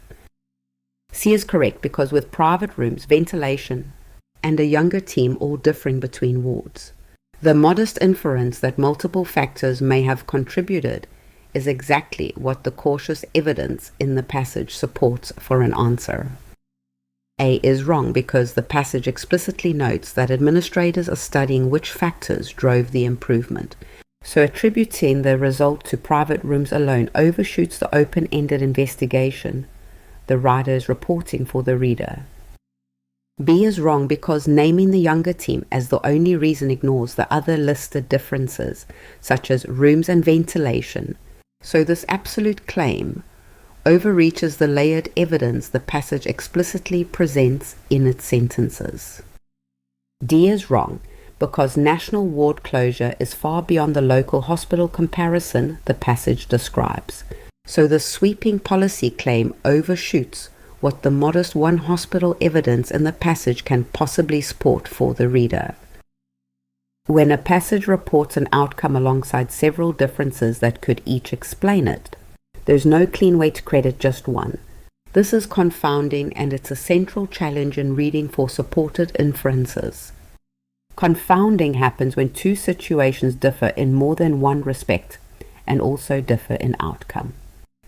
S1: C is correct because with private rooms, ventilation, and a younger team all differing between wards, the modest inference that multiple factors may have contributed is exactly what the cautious evidence in the passage supports for an answer. A is wrong because the passage explicitly notes that administrators are studying which factors drove the improvement, so attributing the result to private rooms alone overshoots the open-ended investigation the writer is reporting for the reader. B is wrong because naming the younger team as the only reason ignores the other listed differences, such as rooms and ventilation, so this absolute claim overreaches the layered evidence the passage explicitly presents in its sentences. D is wrong because national ward closure is far beyond the local hospital comparison the passage describes, so the sweeping policy claim overshoots what the modest one hospital evidence in the passage can possibly support for the reader. When a passage reports an outcome alongside several differences that could each explain it, there's no clean way to credit just one. This is confounding, and it's a central challenge in reading for supported inferences. Confounding happens when two situations differ in more than one respect and also differ in outcome.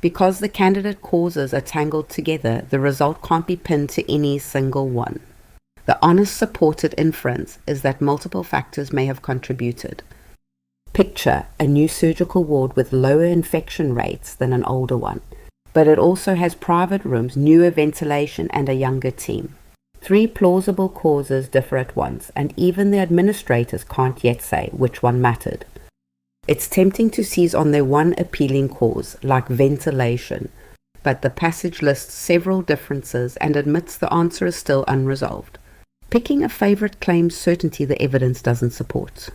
S1: Because the candidate causes are tangled together, the result can't be pinned to any single one. The honest supported inference is that multiple factors may have contributed. Picture a new surgical ward with lower infection rates than an older one, but it also has private rooms, newer ventilation, and a younger team. Three plausible causes differ at once, and even the administrators can't yet say which one mattered. It's tempting to seize on their one appealing cause, like ventilation, but the passage lists several differences and admits the answer is still unresolved. Picking a favorite claims certainty the evidence doesn't support.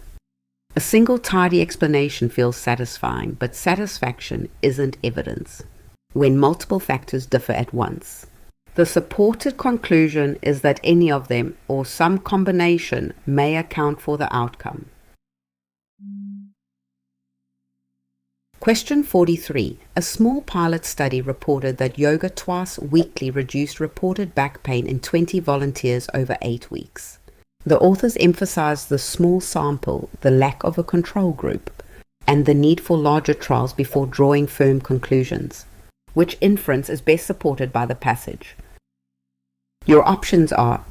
S1: A single tidy explanation feels satisfying, but satisfaction isn't evidence when multiple factors differ at once. The supported conclusion is that any of them, or some combination, may account for the outcome. Question 43. A small pilot study reported that yoga twice weekly reduced reported back pain in 20 volunteers over 8 weeks. The authors emphasized the small sample, the lack of a control group, and the need for larger trials before drawing firm conclusions. Which inference is best supported by the passage? Your options are: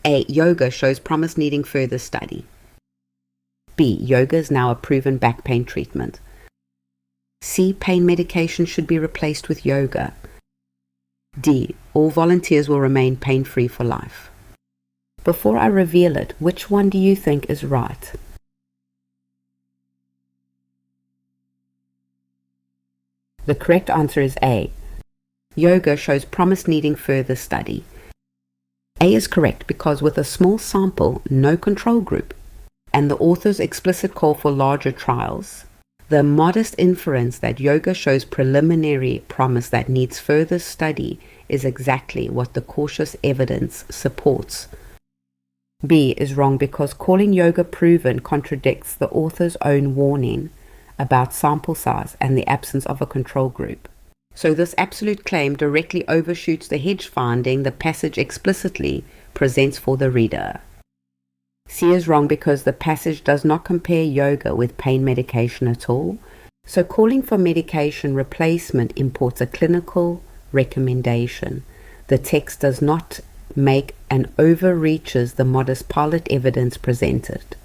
S1: A. Yoga shows promise needing further study. B. Yoga is now a proven back pain treatment. C. Pain medication should be replaced with yoga. D. All volunteers will remain pain-free for life. Before I reveal it, which one do you think is right? The correct answer is A. Yoga shows promise needing further study. A is correct because with a small sample, no control group, and the author's explicit call for larger trials, the modest inference that yoga shows preliminary promise that needs further study is exactly what the cautious evidence supports. B is wrong because calling yoga proven contradicts the author's own warning about sample size and the absence of a control group. So this absolute claim directly overshoots the hedge finding the passage explicitly presents for the reader. C is wrong because the passage does not compare yoga with pain medication at all, so calling for medication replacement imports a clinical recommendation. The text does not make and overreaches the modest pilot evidence presented.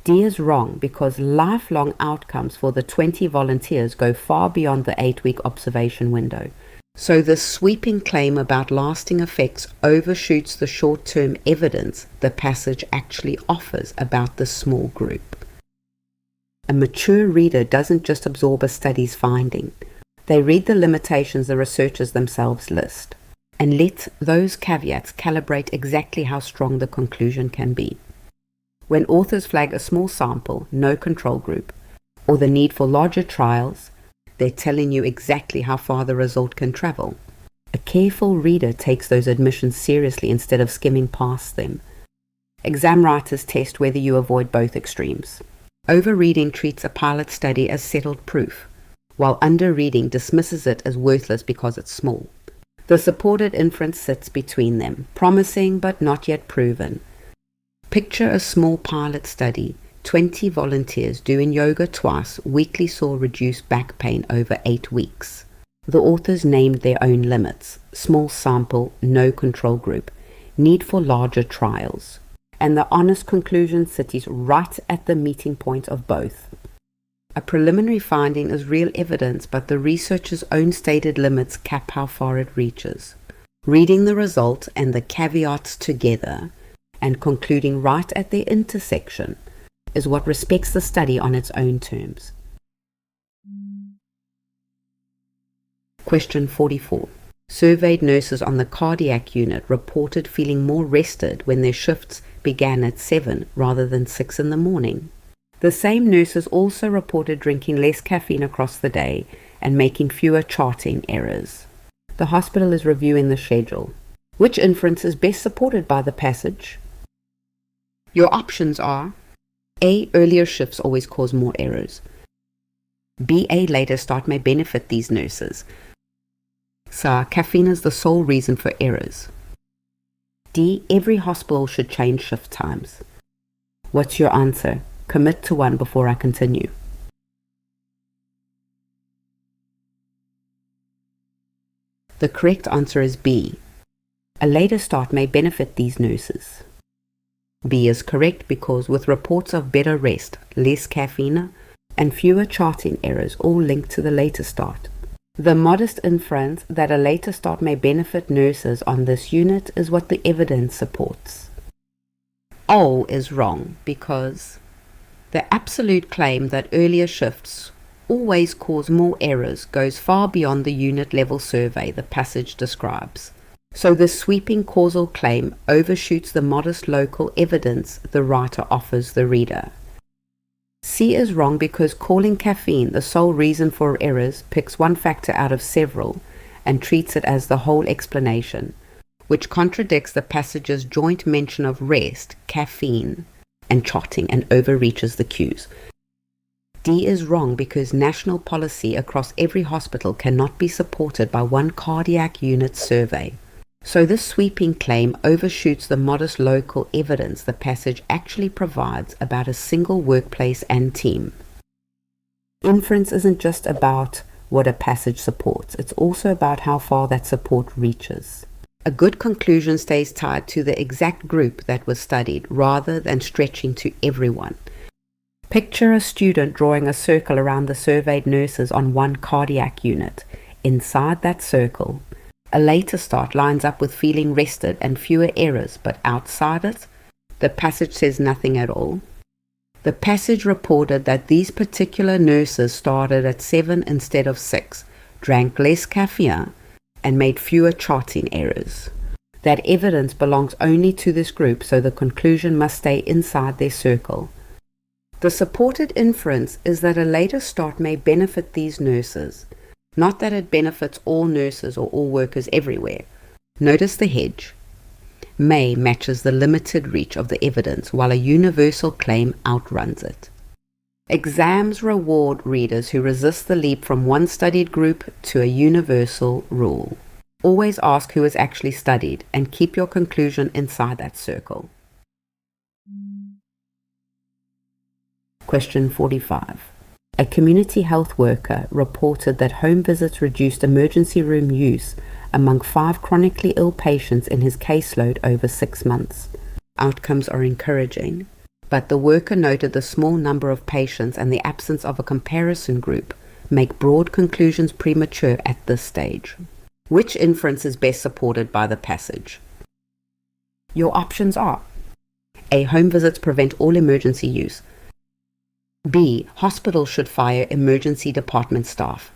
S1: D is wrong because lifelong outcomes for the 20 volunteers go far beyond the 8-week observation window. So the sweeping claim about lasting effects overshoots the short-term evidence the passage actually offers about the small group. A mature reader doesn't just absorb a study's finding. They read the limitations the researchers themselves list, and let those caveats calibrate exactly how strong the conclusion can be. When authors flag a small sample, no control group, or the need for larger trials, they're telling you exactly how far the result can travel. A careful reader takes those admissions seriously instead of skimming past them. Exam writers test whether you avoid both extremes. Overreading treats a pilot study as settled proof, while underreading dismisses it as worthless because it's small. The supported inference sits between them, promising but not yet proven. Picture a small pilot study. 20 volunteers doing yoga twice weekly saw reduced back pain over 8 weeks. The authors named their own limits: small sample, no control group, need for larger trials. And the honest conclusion sits right at the meeting point of both. A preliminary finding is real evidence, but the researcher's own stated limits cap how far it reaches. Reading the result and the caveats together and concluding right at their intersection is what respects the study on its own terms. Question 44. Surveyed nurses on the cardiac unit reported feeling more rested when their shifts began at 7 rather than 6 in the morning. The same nurses also reported drinking less caffeine across the day and making fewer charting errors. The hospital is reviewing the schedule. Which inference is best supported by the passage? Your options are A. Earlier shifts always cause more errors. B. A later start may benefit these nurses. C. Caffeine is the sole reason for errors. D. Every hospital should change shift times. What's your answer? Commit to one before I continue. The correct answer is B. A later start may benefit these nurses. B is correct because with reports of better rest, less caffeine, and fewer charting errors all linked to the later start. The modest inference that a later start may benefit nurses on this unit is what the evidence supports. O is wrong because the absolute claim that earlier shifts always cause more errors goes far beyond the unit level survey the passage describes. So this sweeping causal claim overshoots the modest local evidence the writer offers the reader. C is wrong because calling caffeine the sole reason for errors picks one factor out of several and treats it as the whole explanation, which contradicts the passage's joint mention of rest, caffeine, and charting and overreaches the cues. D is wrong because national policy across every hospital cannot be supported by one cardiac unit survey. So this sweeping claim overshoots the modest local evidence the passage actually provides about a single workplace and team. Inference isn't just about what a passage supports, it's also about how far that support reaches. A good conclusion stays tied to the exact group that was studied rather than stretching to everyone. Picture a student drawing a circle around the surveyed nurses on one cardiac unit. Inside that circle, a later start lines up with feeling rested and fewer errors, but outside it, the passage says nothing at all. The passage reported that these particular nurses started at 7 instead of 6, drank less caffeine, and made fewer charting errors. That evidence belongs only to this group, so the conclusion must stay inside their circle. The supported inference is that a later start may benefit these nurses, not that it benefits all nurses or all workers everywhere. Notice the hedge. May matches the limited reach of the evidence, while a universal claim outruns it. Exams reward readers who resist the leap from one studied group to a universal rule. Always ask who has actually studied and keep your conclusion inside that circle. Question 45. A community health worker reported that home visits reduced emergency room use among 5 chronically ill patients in his caseload over 6 months. Outcomes are encouraging, but the worker noted the small number of patients and the absence of a comparison group make broad conclusions premature at this stage. Which inference is best supported by the passage? Your options are A. Home visits prevent all emergency use. B. Hospitals should fire emergency department staff.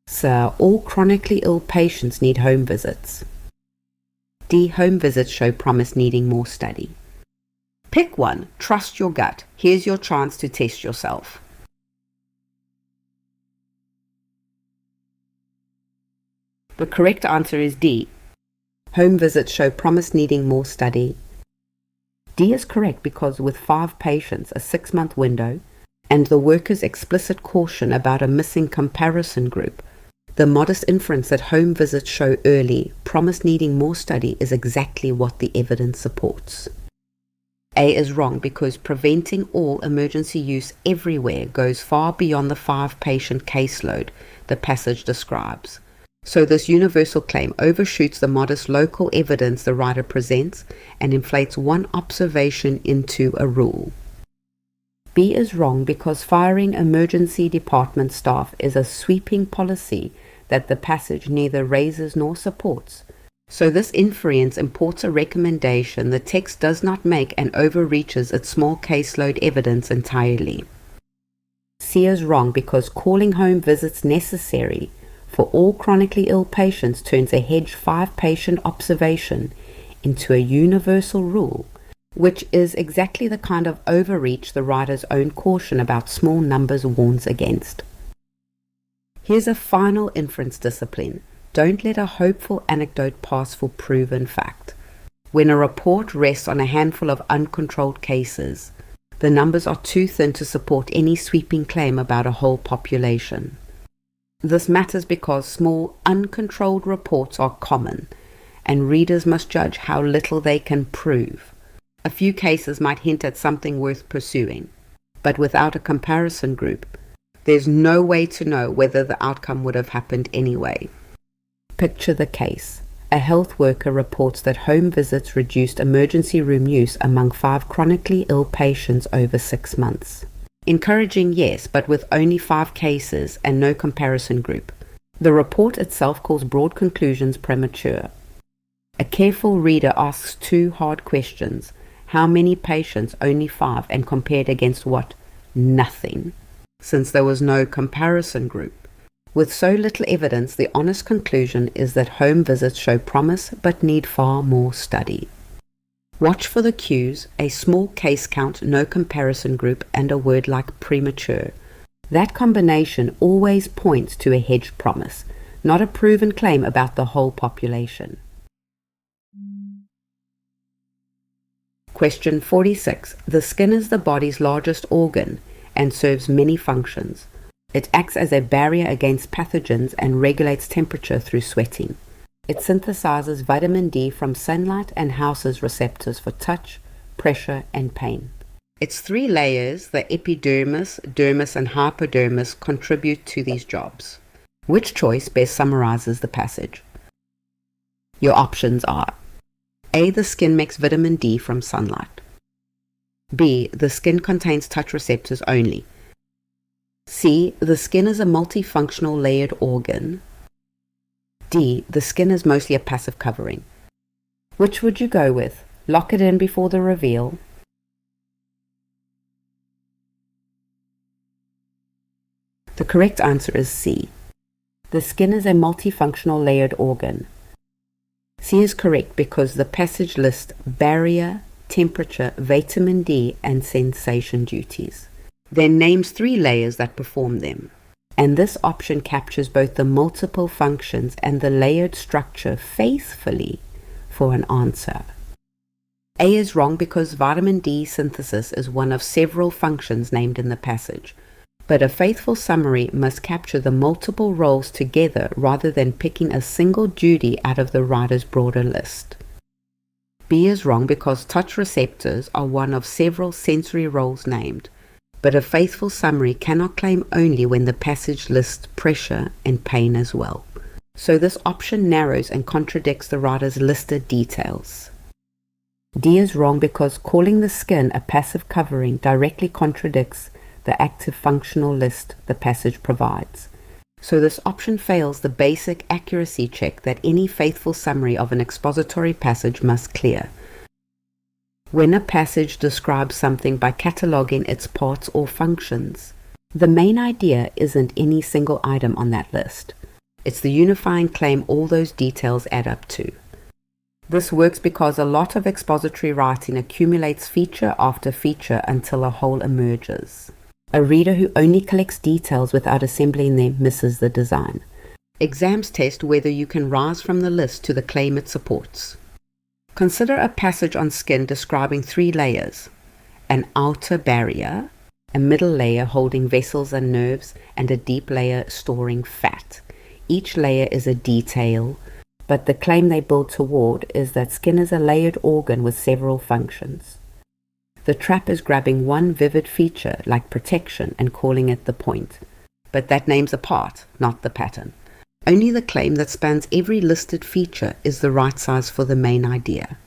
S1: C. All chronically ill patients need home visits. D. Home visits show promise needing more study. Pick one. Trust your gut. Here's your chance to test yourself. The correct answer is D. Home visits show promise needing more study. D is correct because with 5 patients, a 6-month window, and the worker's explicit caution about a missing comparison group, the modest inference that home visits show early, promise needing more study is exactly what the evidence supports. A is wrong because preventing all emergency use everywhere goes far beyond the 5-patient caseload the passage describes. So this universal claim overshoots the modest local evidence the writer presents and inflates one observation into a rule. B is wrong because firing emergency department staff is a sweeping policy that the passage neither raises nor supports. So this inference imports a recommendation the text does not make and overreaches its small caseload evidence entirely. C is wrong because calling home visits necessary for all chronically ill patients turns a hedged 5-patient observation into a universal rule, which is exactly the kind of overreach the writer's own caution about small numbers warns against. Here's a final inference discipline, don't let a hopeful anecdote pass for proven fact. When a report rests on a handful of uncontrolled cases, the numbers are too thin to support any sweeping claim about a whole population. This matters because small, uncontrolled reports are common, and readers must judge how little they can prove. A few cases might hint at something worth pursuing, but without a comparison group, there's no way to know whether the outcome would have happened anyway. Picture the case. A health worker reports that home visits reduced emergency room use among 5 chronically ill patients over 6 months. Encouraging, yes, but with only 5 cases and no comparison group. The report itself calls broad conclusions premature. A careful reader asks 2 hard questions. How many patients? Only 5, and compared against what? Nothing, since there was no comparison group. With so little evidence, the honest conclusion is that home visits show promise but need far more study. Watch for the cues: a small case count, no comparison group, and a word like premature. That combination always points to a hedged promise, not a proven claim about the whole population. Question 46. The skin is the body's largest organ and serves many functions. It acts as a barrier against pathogens and regulates temperature through sweating. It synthesizes vitamin D from sunlight and houses receptors for touch, pressure, and pain. Its 3 layers, the epidermis, dermis, and hypodermis, contribute to these jobs. Which choice best summarizes the passage? Your options are: A. The skin makes vitamin D from sunlight. B. The skin contains touch receptors only. C. The skin is a multifunctional layered organ. D. The skin is mostly a passive covering. Which would you go with? Lock it in before the reveal. The correct answer is C. The skin is a multifunctional layered organ. C is correct because the passage lists barrier, temperature, vitamin D, and sensation duties. Then names 3 layers that perform them. And this option captures both the multiple functions and the layered structure faithfully for an answer. A is wrong because vitamin D synthesis is one of several functions named in the passage, but a faithful summary must capture the multiple roles together rather than picking a single duty out of the writer's broader list. B is wrong because touch receptors are one of several sensory roles named, but a faithful summary cannot claim only when the passage lists pressure and pain as well. So this option narrows and contradicts the writer's listed details. D is wrong because calling the skin a passive covering directly contradicts the active functional list the passage provides. So this option fails the basic accuracy check that any faithful summary of an expository passage must clear. When a passage describes something by cataloging its parts or functions, the main idea isn't any single item on that list. It's the unifying claim all those details add up to. This works because a lot of expository writing accumulates feature after feature until a whole emerges. A reader who only collects details without assembling them misses the design. Exams test whether you can rise from the list to the claim it supports. Consider a passage on skin describing 3 layers: an outer barrier, a middle layer holding vessels and nerves, and a deep layer storing fat. Each layer is a detail, but the claim they build toward is that skin is a layered organ with several functions. The trap is grabbing one vivid feature like protection and calling it the point, but that name's a part, not the pattern. Only the claim that spans every listed feature is the right size for the main idea.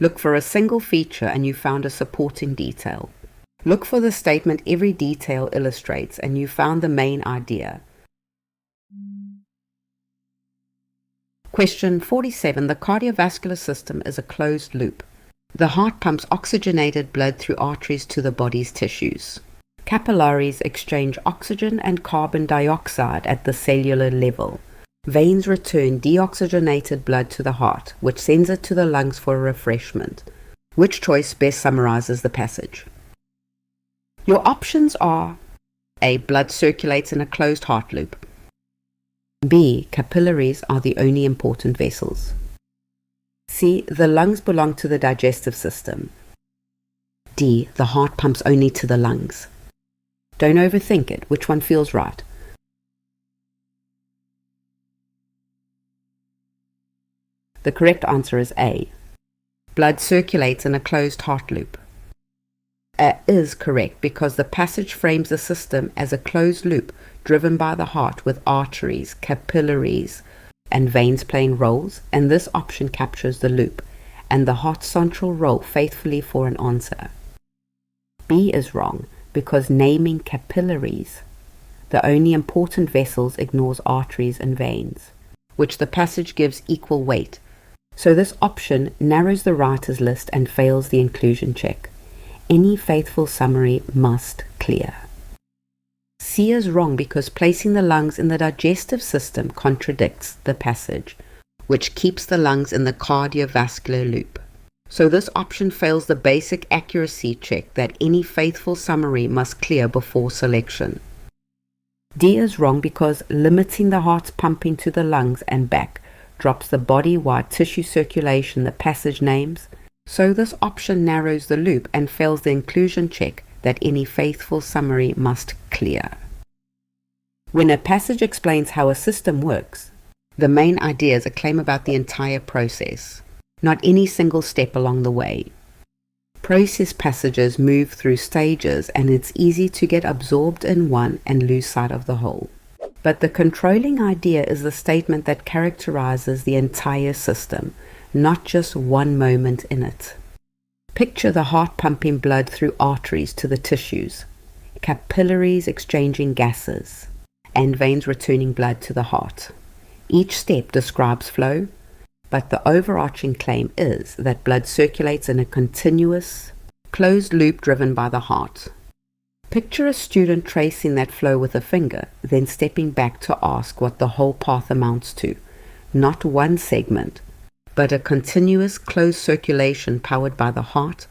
S1: Look for a single feature and you found a supporting detail. Look for the statement every detail illustrates and you found the main idea. Question 47. The cardiovascular system is a closed loop. The heart pumps oxygenated blood through arteries to the body's tissues. Capillaries exchange oxygen and carbon dioxide at the cellular level. Veins return deoxygenated blood to the heart, which sends it to the lungs for refreshment. Which choice best summarizes the passage? Your options are: A. Blood circulates in a closed heart loop. B. Capillaries are the only important vessels. C. The lungs belong to the digestive system. D. The heart pumps only to the lungs. Don't overthink it. Which one feels right? The correct answer is A. Blood circulates in a closed heart loop. A is correct because the passage frames the system as a closed loop driven by the heart with arteries, capillaries, and veins playing roles, and this option captures the loop and the heart's central role faithfully for an answer. B is wrong because naming capillaries, the only important vessels, ignores arteries and veins, which the passage gives equal weight. So this option narrows the writer's list and fails the inclusion check. Any faithful summary must clear. C is wrong because placing the lungs in the digestive system contradicts the passage, which keeps the lungs in the cardiovascular loop. So this option fails the basic accuracy check that any faithful summary must clear before selection. D is wrong because limiting the heart's pumping to the lungs and back drops the body-wide tissue circulation the passage names. So this option narrows the loop and fails the inclusion check that any faithful summary must clear. When a passage explains how a system works, the main idea is a claim about the entire process, not any single step along the way. Process passages move through stages and it's easy to get absorbed in one and lose sight of the whole. But the controlling idea is the statement that characterizes the entire system, not just one moment in it. Picture the heart pumping blood through arteries to the tissues, capillaries exchanging gases, and veins returning blood to the heart. Each step describes flow, but the overarching claim is that blood circulates in a continuous, closed loop driven by the heart. Picture a student tracing that flow with a finger, then stepping back to ask what the whole path amounts to, not one segment, but a continuous closed circulation powered by the heart.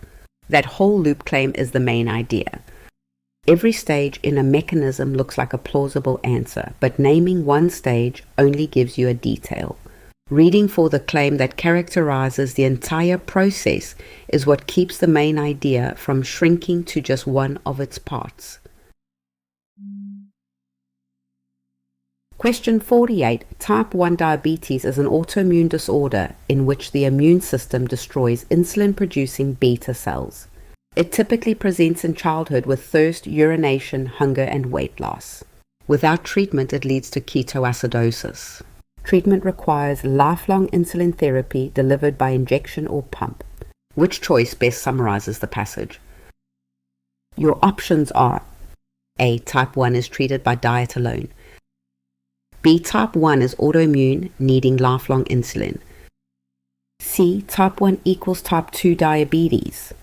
S1: That whole loop claim is the main idea. Every stage in a mechanism looks like a plausible answer, but naming one stage only gives you a detail. Reading for the claim that characterizes the entire process is what keeps the main idea from shrinking to just one of its parts. Question 48. Type 1 diabetes is an autoimmune disorder in which the immune system destroys insulin-producing beta cells. It typically presents in childhood with thirst, urination, hunger, and weight loss. Without treatment, it leads to ketoacidosis. Treatment requires lifelong insulin therapy delivered by injection or pump. Which choice best summarizes the passage? Your options are: A. Type 1 is treated by diet alone. B. Type 1 is autoimmune, needing lifelong insulin. C. Type 1 equals type 2 diabetes.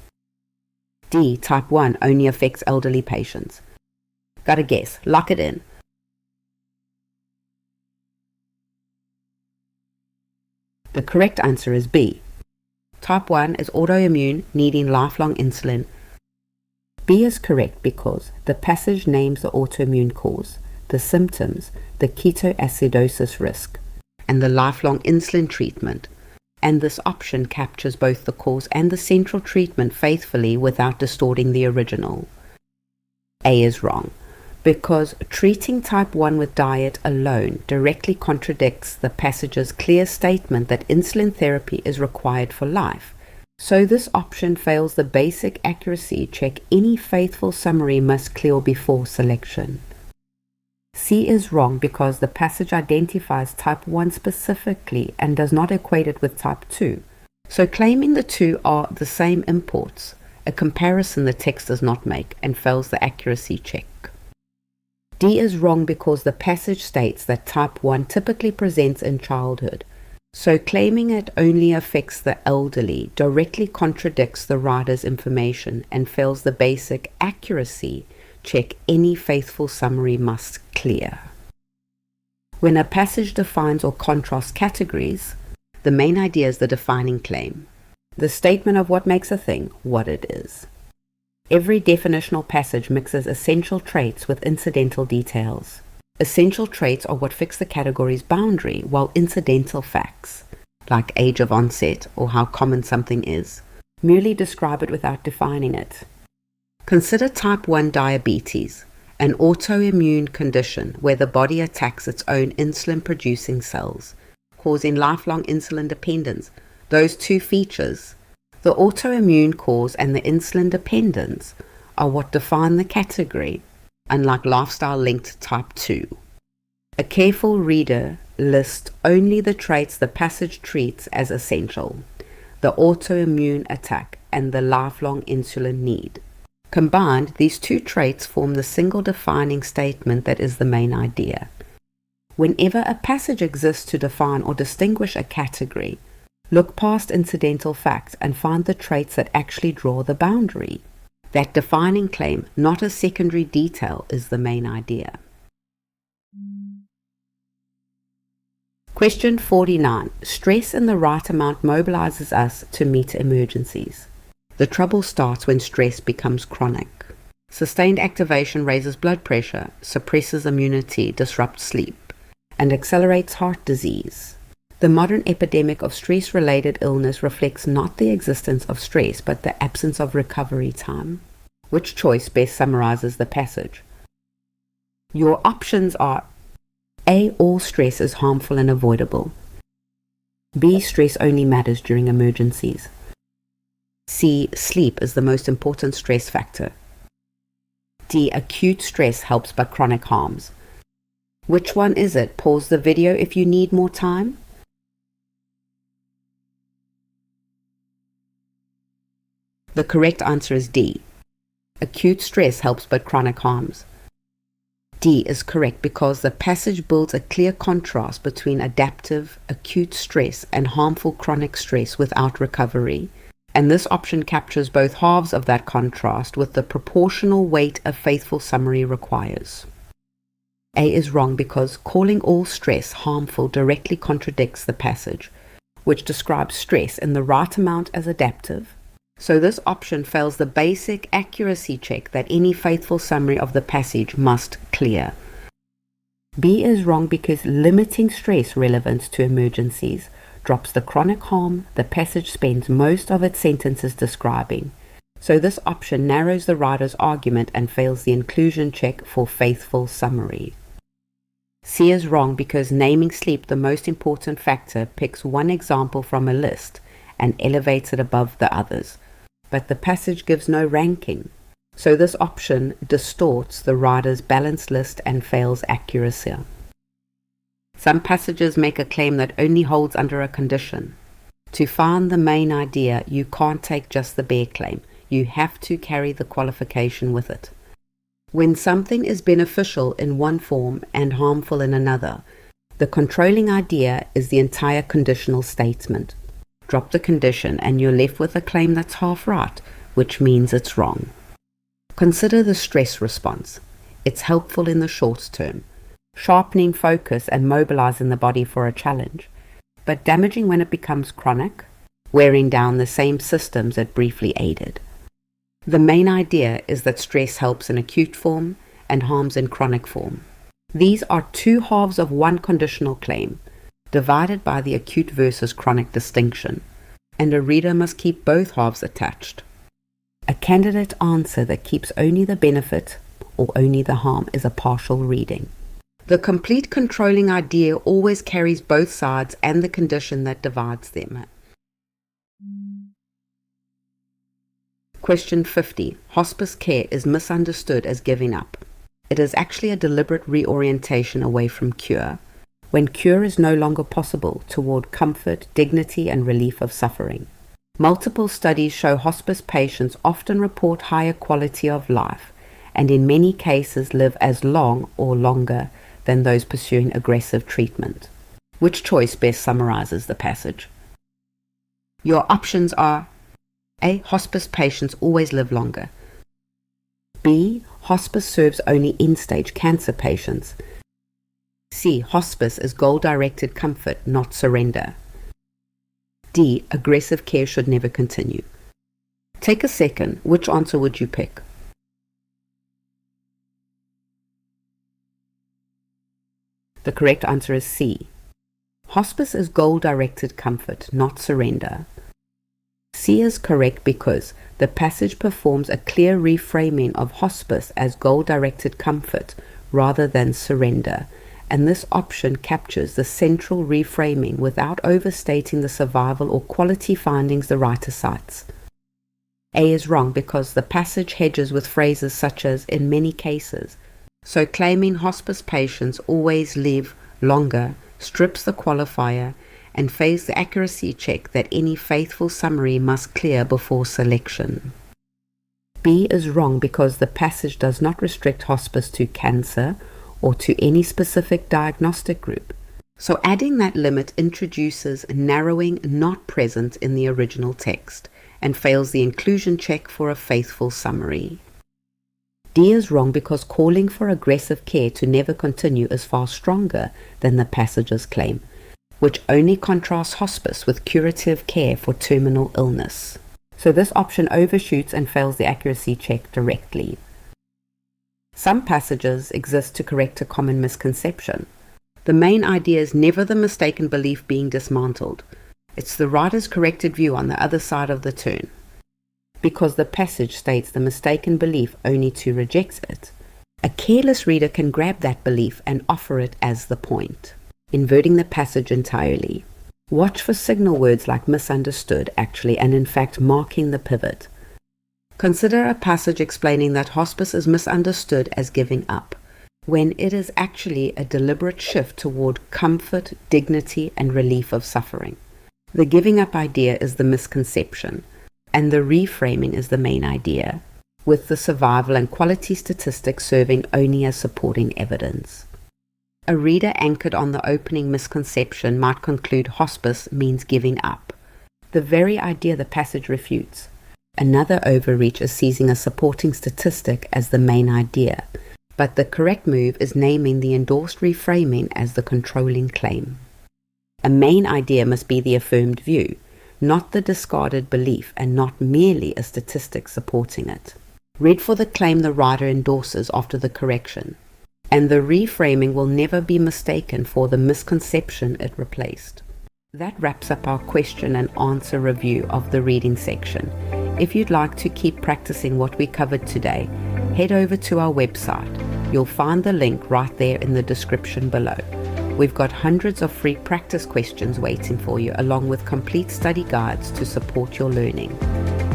S1: D. Type 1 only affects elderly patients. Got a guess? Lock it in. The correct answer is B. Type 1 is autoimmune, needing lifelong insulin. B is correct because the passage names the autoimmune cause, the symptoms, the ketoacidosis risk, and the lifelong insulin treatment, and this option captures both the cause and the central treatment faithfully without distorting the original. A is wrong, because treating type 1 with diet alone directly contradicts the passage's clear statement that insulin therapy is required for life. So this option fails the basic accuracy check any faithful summary must clear before selection. C is wrong because the passage identifies type 1 specifically and does not equate it with type 2. So claiming the two are the same imports, a comparison the text does not make, and fails the accuracy check. D is wrong because the passage states that type 1 typically presents in childhood. So claiming it only affects the elderly directly contradicts the writer's information and fails the basic accuracy check any faithful summary must clear. When a passage defines or contrasts categories, the main idea is the defining claim, the statement of what makes a thing what it is. Every definitional passage mixes essential traits with incidental details. Essential traits are what fix the category's boundary, while incidental facts, like age of onset or how common something is, merely describe it without defining it. Consider type 1 diabetes, an autoimmune condition where the body attacks its own insulin-producing cells, causing lifelong insulin dependence. Those two features, the autoimmune cause and the insulin dependence, are what define the category, unlike lifestyle-linked type 2. A careful reader lists only the traits the passage treats as essential, the autoimmune attack and the lifelong insulin need. Combined, these two traits form the single defining statement that is the main idea. Whenever a passage exists to define or distinguish a category, look past incidental facts and find the traits that actually draw the boundary. That defining claim, not a secondary detail, is the main idea. Question 49. Stress in the right amount mobilizes us to meet emergencies. The trouble starts when stress becomes chronic. Sustained activation raises blood pressure, suppresses immunity, disrupts sleep, and accelerates heart disease. The modern epidemic of stress-related illness reflects not the existence of stress, but the absence of recovery time. Which choice best summarizes the passage? Your options are A. All stress is harmful and avoidable. B. Stress only matters during emergencies. C. Sleep is the most important stress factor. D. Acute stress helps but chronic harms. Which one is it? Pause the video if you need more time. The correct answer is D. Acute stress helps but chronic harms. D is correct because the passage builds a clear contrast between adaptive, acute stress and harmful chronic stress without recovery. And this option captures both halves of that contrast with the proportional weight a faithful summary requires. A is wrong because calling all stress harmful directly contradicts the passage, which describes stress in the right amount as adaptive. So this option fails the basic accuracy check that any faithful summary of the passage must clear. B is wrong because limiting stress relevance to emergencies drops the chronic harm the passage spends most of its sentences describing. So this option narrows the writer's argument and fails the inclusion check for faithful summary. C is wrong because naming sleep the most important factor picks one example from a list and elevates it above the others, but the passage gives no ranking. So this option distorts the writer's balanced list and fails accuracy. Some passages make a claim that only holds under a condition. To find the main idea, you can't take just the bare claim. You have to carry the qualification with it. When something is beneficial in one form and harmful in another, the controlling idea is the entire conditional statement. Drop the condition and you're left with a claim that's half right, which means it's wrong. Consider the stress response. It's helpful in the short term, sharpening focus and mobilizing the body for a challenge, but damaging when it becomes chronic, wearing down the same systems it briefly aided. The main idea is that stress helps in acute form and harms in chronic form. These are two halves of one conditional claim, divided by the acute versus chronic distinction, and a reader must keep both halves attached. A candidate answer that keeps only the benefit or only the harm is a partial reading. The complete controlling idea always carries both sides and the condition that divides them. Question 50. Hospice care is misunderstood as giving up. It is actually a deliberate reorientation away from cure, when cure is no longer possible, toward comfort, dignity, and relief of suffering. Multiple studies show hospice patients often report higher quality of life, and in many cases live as long or longer than those pursuing aggressive treatment. Which choice best summarizes the passage? Your options are A. Hospice patients always live longer. B. Hospice serves only end-stage cancer patients. C. Hospice is goal-directed comfort, not surrender. D. Aggressive care should never continue. Take a second. Which answer would you pick? The correct answer is C. Hospice is goal-directed comfort, not surrender. C is correct because the passage performs a clear reframing of hospice as goal-directed comfort rather than surrender, and this option captures the central reframing without overstating the survival or quality findings the writer cites. A is wrong because the passage hedges with phrases such as "in many cases," so claiming hospice patients always live longer strips the qualifier and fails the accuracy check that any faithful summary must clear before selection. B is wrong because the passage does not restrict hospice to cancer or to any specific diagnostic group, so adding that limit introduces narrowing not present in the original text and fails the inclusion check for a faithful summary. D is wrong because calling for aggressive care to never continue is far stronger than the passage's claim, which only contrasts hospice with curative care for terminal illness. So this option overshoots and fails the accuracy check directly. Some passages exist to correct a common misconception. The main idea is never the mistaken belief being dismantled. It's the writer's corrected view on the other side of the turn. Because the passage states the mistaken belief only to reject it, a careless reader can grab that belief and offer it as the point, inverting the passage entirely. Watch for signal words like misunderstood, actually, and in fact marking the pivot. Consider a passage explaining that hospice is misunderstood as giving up, when it is actually a deliberate shift toward comfort, dignity, and relief of suffering. The giving up idea is the misconception, and the reframing is the main idea, with the survival and quality statistics serving only as supporting evidence. A reader anchored on the opening misconception might conclude hospice means giving up, the very idea the passage refutes. Another overreach is seizing a supporting statistic as the main idea, but the correct move is naming the endorsed reframing as the controlling claim. A main idea must be the affirmed view, not the discarded belief, and not merely a statistic supporting it. Read for the claim the writer endorses after the correction, and the reframing will never be mistaken for the misconception it replaced. That wraps up our question and answer review of the reading section. If you'd like to keep practicing what we covered today, head over to our website. You'll find the link right there in the description below. We've got hundreds of free practice questions waiting for you, along with complete study guides to support your learning.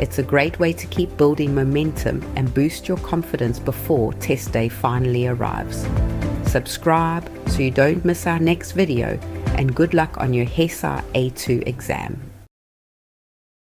S1: It's a great way to keep building momentum and boost your confidence before test day finally arrives. Subscribe so you don't miss our next video, and good luck on your HESI A2 exam.